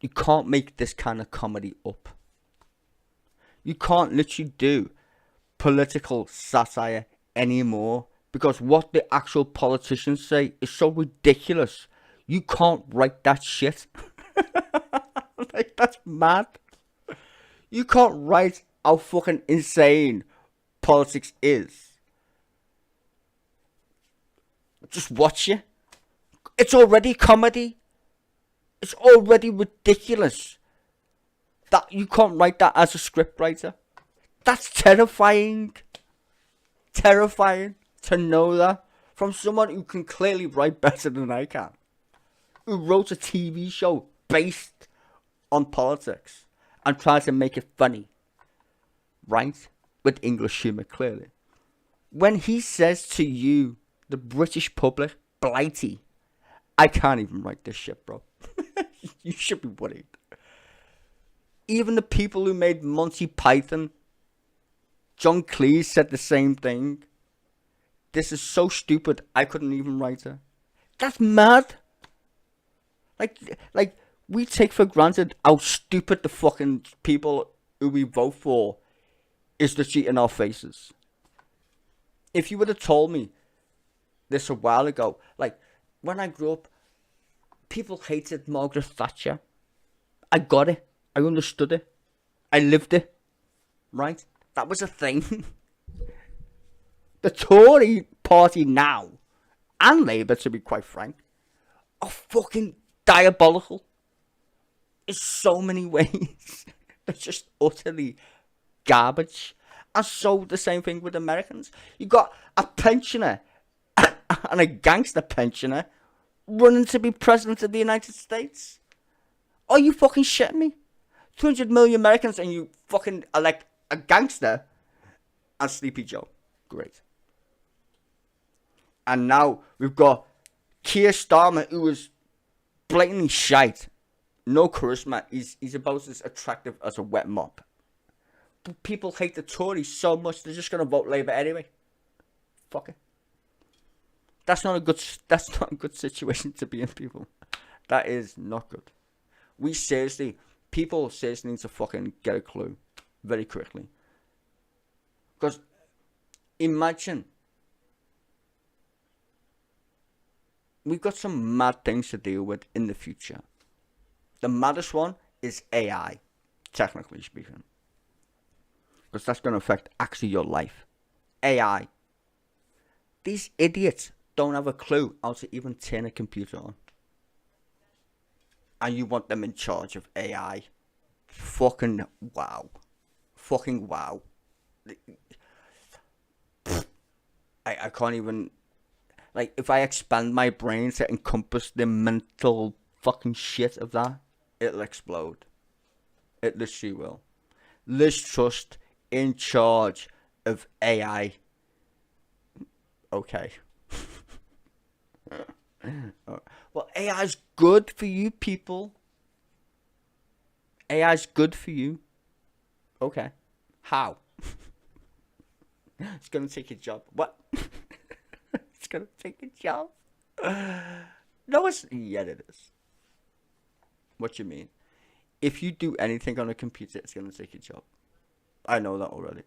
You can't make this kind of comedy up. You can't literally do political satire anymore because what the actual politicians say is so ridiculous. You can't write that shit. Like, that's mad. You can't write how fucking insane politics is. Just watch it. It's already comedy. It's already ridiculous that you can't write that as a scriptwriter. That's terrifying. Terrifying to know that from someone who can clearly write better than I can. Who wrote a TV show based on politics and tried to make it funny. Right? With English humour, clearly. When he says to you, the British public, Blighty, I can't even write this shit, bro. You should be worried. Even the people who made Monty Python, John Cleese said the same thing. This is so stupid, I couldn't even write it. That's mad. Like we take for granted how stupid the fucking people who we vote for is to cheat in our faces. If you would have told me this a while ago, like when I grew up, people hated Margaret Thatcher. I got it. I understood it. I lived it. Right? That was a thing. The Tory party now, and Labour to be quite frank, are fucking diabolical. In so many ways. They're just utterly garbage. And so the same thing with Americans. You got a pensioner and a gangster pensioner running to be president of the United States. Are you fucking shitting me? 200 million Americans and you fucking elect a gangster and Sleepy Joe. Great. And now we've got Keir Starmer, who is blatantly shite. No charisma. He's about as attractive as a wet mop. But people hate the Tories so much they're just gonna vote Labour anyway. Fuck it. That's not a good situation to be in, people. That is not good. People seriously need to fucking get a clue very quickly. Because imagine we've got some mad things to deal with in the future. The maddest one is AI, technically speaking. Because that's going to affect actually your life. AI. These idiots don't have a clue how to even turn a computer on. And you want them in charge of AI. Fucking wow. Fucking wow. I can't even... Like, if I expand my brain to encompass the mental fucking shit of that, it'll explode. It literally will. Liz Truss in charge of AI. Okay. Well, AI's good for you people. AI's good for you. Okay. How? It's gonna take your job. What? It's gonna take your job? No, it's... Yeah, it is. What you mean? If you do anything on a computer, it's gonna take your job. I know that already.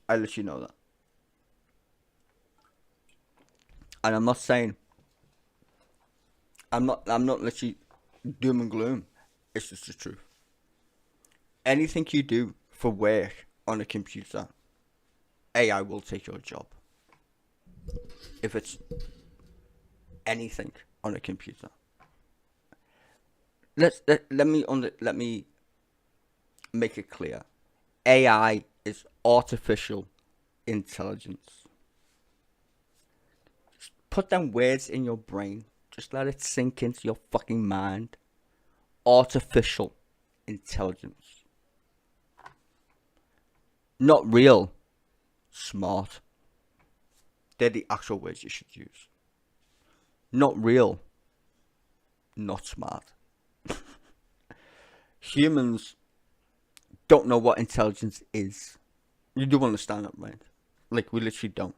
I literally know that. And I'm not saying... I'm not literally doom and gloom. It's just the truth. Anything you do for work on a computer, AI will take your job. If it's anything on a computer. Let me make it clear. AI is artificial intelligence. Just put them words in your brain. Just let it sink into your fucking mind. Artificial intelligence. Not real. Smart. They're the actual words you should use. Not real. Not smart. Humans don't know what intelligence is. You do understand that, right? Like, we literally don't.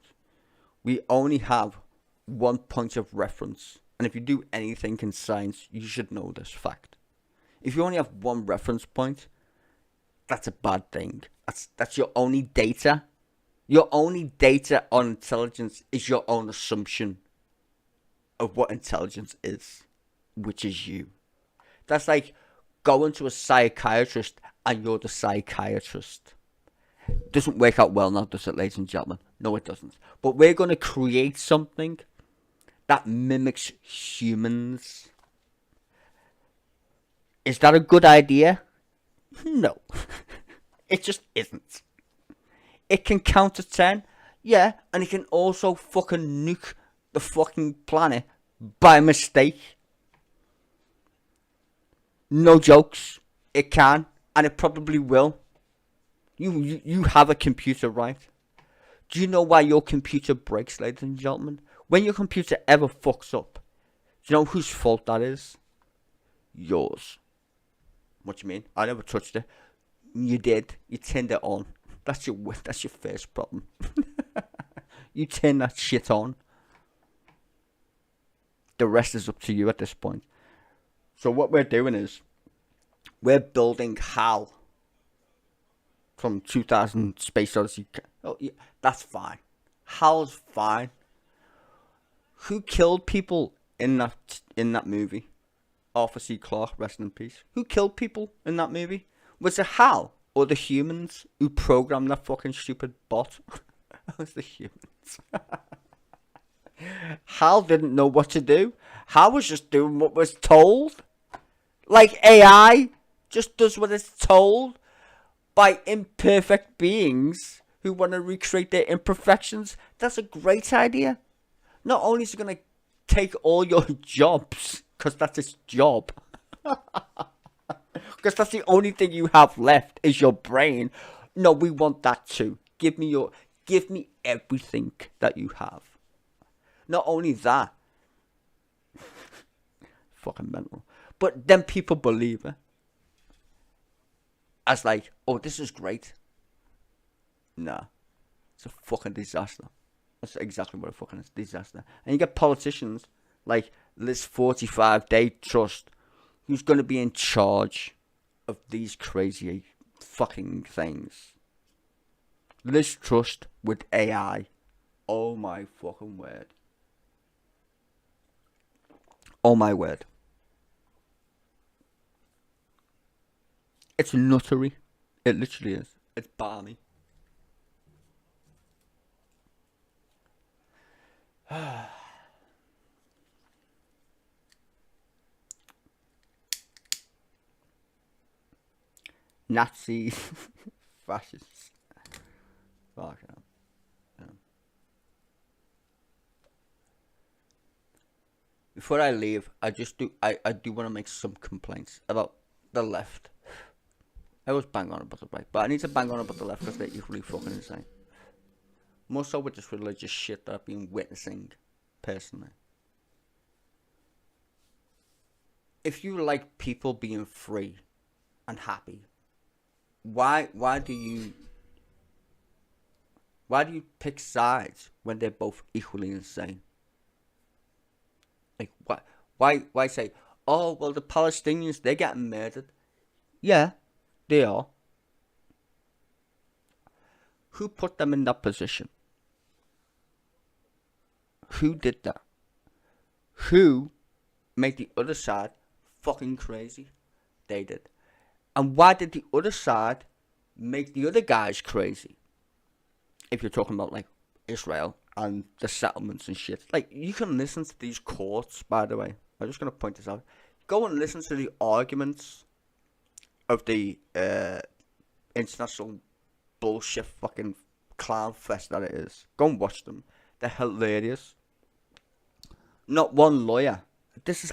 We only have one point of reference. And if you do anything in science, you should know this fact. If you only have one reference point, that's a bad thing. That's your only data. Your only data on intelligence is your own assumption of what intelligence is, which is you. That's like going to a psychiatrist and you're the psychiatrist. Doesn't work out well now, does it, ladies and gentlemen? No, it doesn't. But we're going to create something that mimics humans. Is that a good idea? No. It just isn't. It can count to 10, yeah, and it can also fucking nuke the fucking planet by mistake. No jokes. It can, and it probably will. You have a computer, right? Do you know why your computer breaks, ladies and gentlemen? When your computer ever fucks up, do you know whose fault that is? Yours. What do you mean? I never touched it. You did. You turned it on. That's your first problem. You turn that shit on. The rest is up to you at this point. So what we're doing is we're building HAL from 2000 Space Odyssey. Oh, yeah, that's fine. HAL's fine. Who killed people in that movie? Arthur C. Clarke, rest in peace. Who killed people in that movie? Was it HAL or the humans who programmed that fucking stupid bot? It was the humans. HAL didn't know what to do. HAL was just doing what was told. Like AI just does what it's told by imperfect beings who want to recreate their imperfections. That's a great idea. Not only is it going to take all your jobs, because that's its job. Because that's the only thing you have left is your brain. No, we want that too. Give me everything that you have. Not only that, fucking mental. But then people believe it. As like, oh, this is great. Nah, it's a fucking disaster. That's exactly what a fucking disaster. And you get politicians like this 45-day trust who's going to be in charge of these crazy fucking things. This trust with AI. Oh my fucking word. Oh my word. It's nuttery. It literally is. It's balmy. Nazis, fascists. Fuck yeah. Before I leave, I do want to make some complaints about the left. I always bang on about the right, but I need to bang on about the left because they're equally fucking insane. More so with this religious shit that I've been witnessing, personally. If you like people being free and happy, why do you pick sides when they're both equally insane? Like, why say, oh, well, the Palestinians, they're getting murdered. Yeah, they are. Who put them in that position? Who did that? Who made the other side fucking crazy? They did. And why did the other side make the other guys crazy? If you're talking about, like, Israel and the settlements and shit. Like, you can listen to these courts, by the way. I'm just going to point this out. Go and listen to the arguments of the international bullshit fucking clown fest that it is. Go and watch them. They're hilarious. Not one lawyer.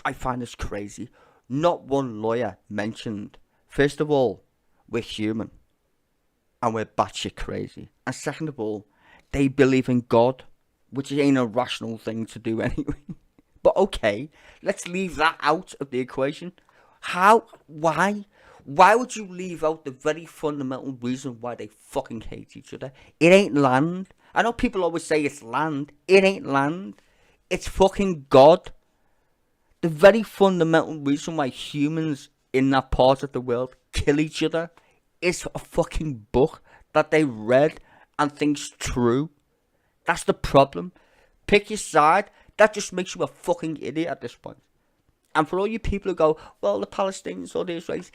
I find this crazy. Not one lawyer mentioned, first of all, we're human. And we're batshit crazy. And second of all, they believe in God. which ain't a rational thing to do anyway. But okay, let's leave that out of the equation. How? Why? Why would you leave out the very fundamental reason why they fucking hate each other? It ain't land. I know people always say it's land. It ain't land. It's fucking God. The very fundamental reason why humans in that part of the world kill each other is a fucking book that they read and think's true. That's the problem. Pick your side. That just makes you a fucking idiot at this point. And for all you people who go, well, the Palestinians or the Israelis,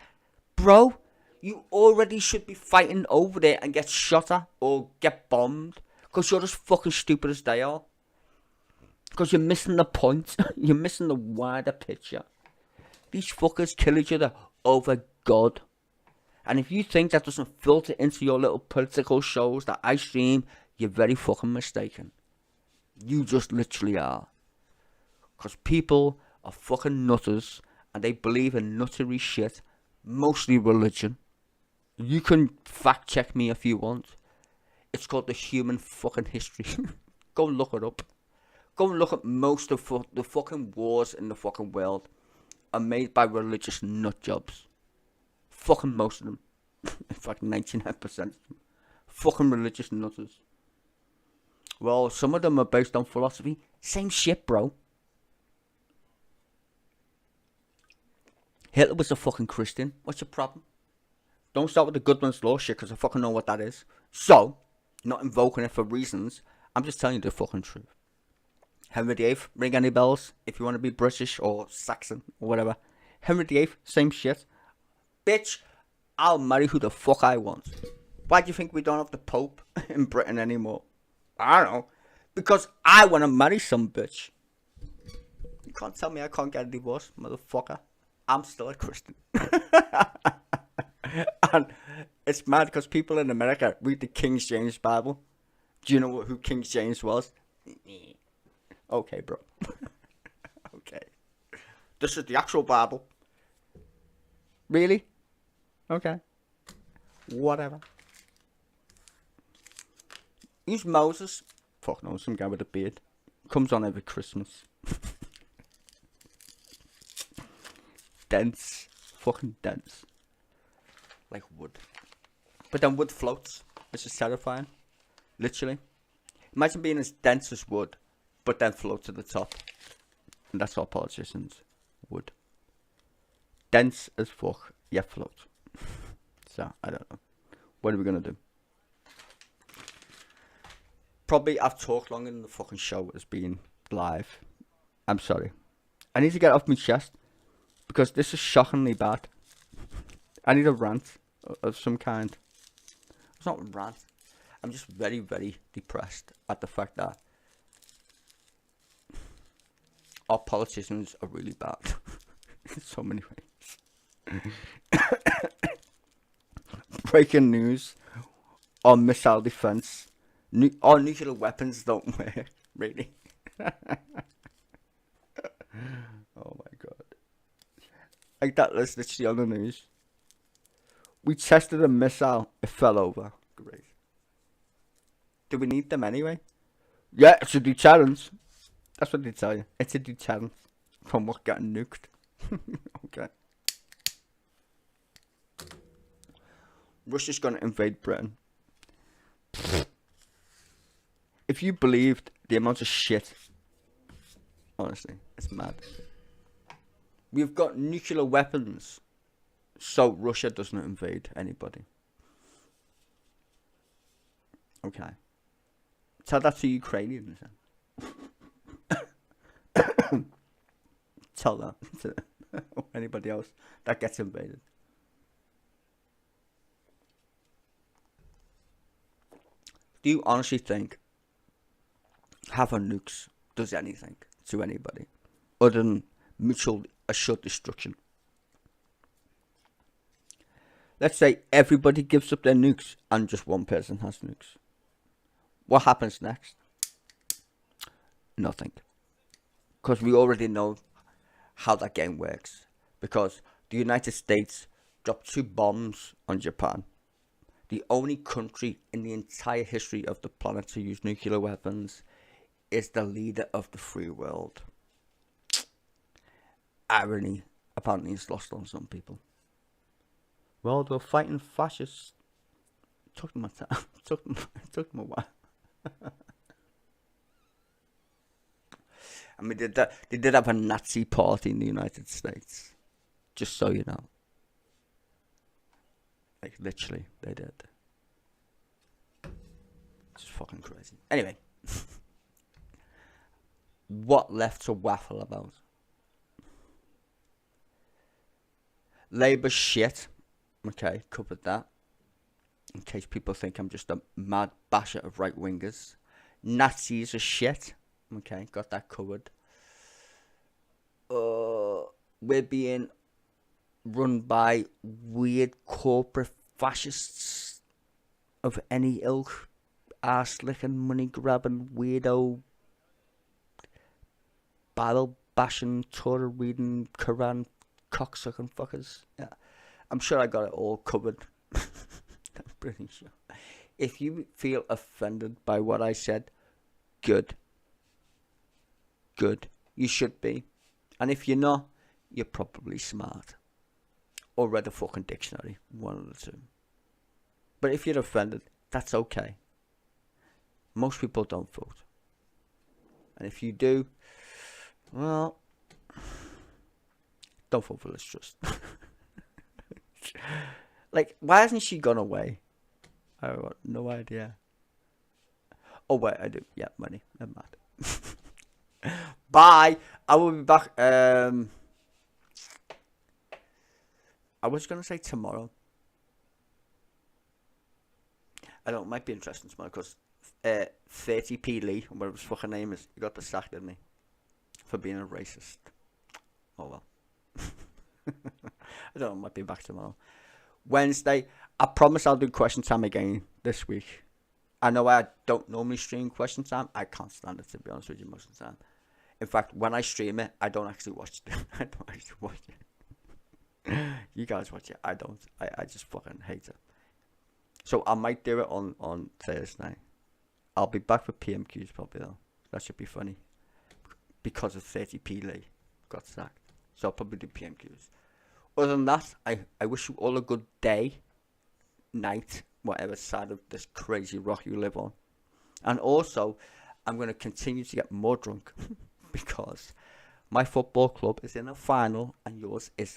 bro, you already should be fighting over there and get shot at or get bombed because you're as fucking stupid as they are. Because you're missing the point. You're missing the wider picture. These fuckers kill each other over God. And if you think that doesn't filter into your little political shows that I stream, you're very fucking mistaken. You just literally are. Because people are fucking nutters and they believe in nuttery shit. Mostly religion. You can fact check me if you want. It's called the human fucking history. Go look it up. Go and look at most of the fucking wars in the fucking world are made by religious nut jobs. Fucking most of them. In fact, 99% of them. Fucking religious nutters. Well, some of them are based on philosophy. Same shit, bro. Hitler was a fucking Christian. What's your problem? Don't start with the Goodman's Law shit, because I fucking know what that is. So, not invoking it for reasons. I'm just telling you the fucking truth. Henry VIII, ring any bells? If you want to be British or Saxon or whatever. Henry VIII, same shit. Bitch, I'll marry who the fuck I want. Why do you think we don't have the Pope in Britain anymore? I don't know. Because I want to marry some bitch. You can't tell me I can't get a divorce, motherfucker. I'm still a Christian. And it's mad because people in America read the King James Bible. Do you know who King James was? Okay, bro. Okay. This is the actual Bible. Really? Okay. Whatever. Who's Moses? Fuck no, some guy with a beard. Comes on every Christmas. Dense. Fucking dense. Like wood. But then wood floats, which is terrifying. Literally. Imagine being as dense as wood, but then float to the top. And that's what politicians would. Dense as fuck, yet float. So, I don't know. What are we gonna do? Probably I've talked longer than the fucking show has been live. I'm sorry. I need to get off my chest. Because this is shockingly bad. I need a rant of some kind. It's not a rant. I'm just very, very depressed at the fact that our politicians are really bad. In so many ways. Breaking news on missile defense. Our nuclear weapons don't work, really. Oh my god. Like that was literally on the news. We tested a missile, it fell over. Great. Do we need them anyway? Yeah, it's a deterrent. That's what they tell you. It's a deterrent from what getting nuked. Okay. Russia's gonna invade Britain. If you believed the amount of shit, honestly, it's mad. We've got nuclear weapons, so Russia doesn't invade anybody. Okay. Tell that to Ukrainians then. Tell that to anybody else that gets invaded. Do you honestly think having nukes does anything to anybody other than mutual assured destruction? Let's say everybody gives up their nukes and just one person has nukes. What happens next? Nothing. Because we already know how that game works. Because the United States dropped 2 bombs on Japan. The only country in the entire history of the planet to use nuclear weapons. is the leader of the free world. Irony apparently is lost on some people. Well, they're fighting fascists. Took them a time. Took them a while. I mean, they did have a Nazi party in the United States. Just so you know. Like, literally, they did. It's fucking crazy. Anyway. What left to waffle about? Labour shit. Okay, covered that. In case people think I'm just a mad basher of right-wingers. Nazis are shit. Okay, got that covered. We're being run by weird corporate fascists of any ilk. Arse-licking, money-grabbing, weirdo, Bible-bashing, Torah-reading, Quran, cocksucking fuckers. Yeah, I'm sure I got it all covered. I'm pretty sure. If you feel offended by what I said, good. Good. You should be. And if you're not, you're probably smart. Or read a fucking dictionary. One of the two. But if you're offended, that's okay. Most people don't vote. And if you do, well, don't vote for Liz Truss. Like, why hasn't she gone away? I have no idea. Oh, wait, I do. Yeah, money. Never mind. Bye. I will be back. I was going to say tomorrow. I don't know, it might be interesting tomorrow because 30p Lee, whatever his fucking name is, he got the sack, didn't he? For being a racist. Oh well. I don't know, I might be back tomorrow. Wednesday, I promise I'll do question time again this week. I know I don't normally stream question time. I can't stand it, to be honest with you, most of the time. In fact, when I stream it, I don't actually watch it. I don't actually watch it. You guys watch it. I don't. I just fucking hate it. So I might do it on Thursday. I'll be back for PMQs probably though. That should be funny. Because of 30p Lee got sacked. So I'll probably do PMQs. Other than that, I wish you all a good day, night, whatever side of this crazy rock you live on. And also, I'm going to continue to get more drunk because my football club is in a final and yours isn't.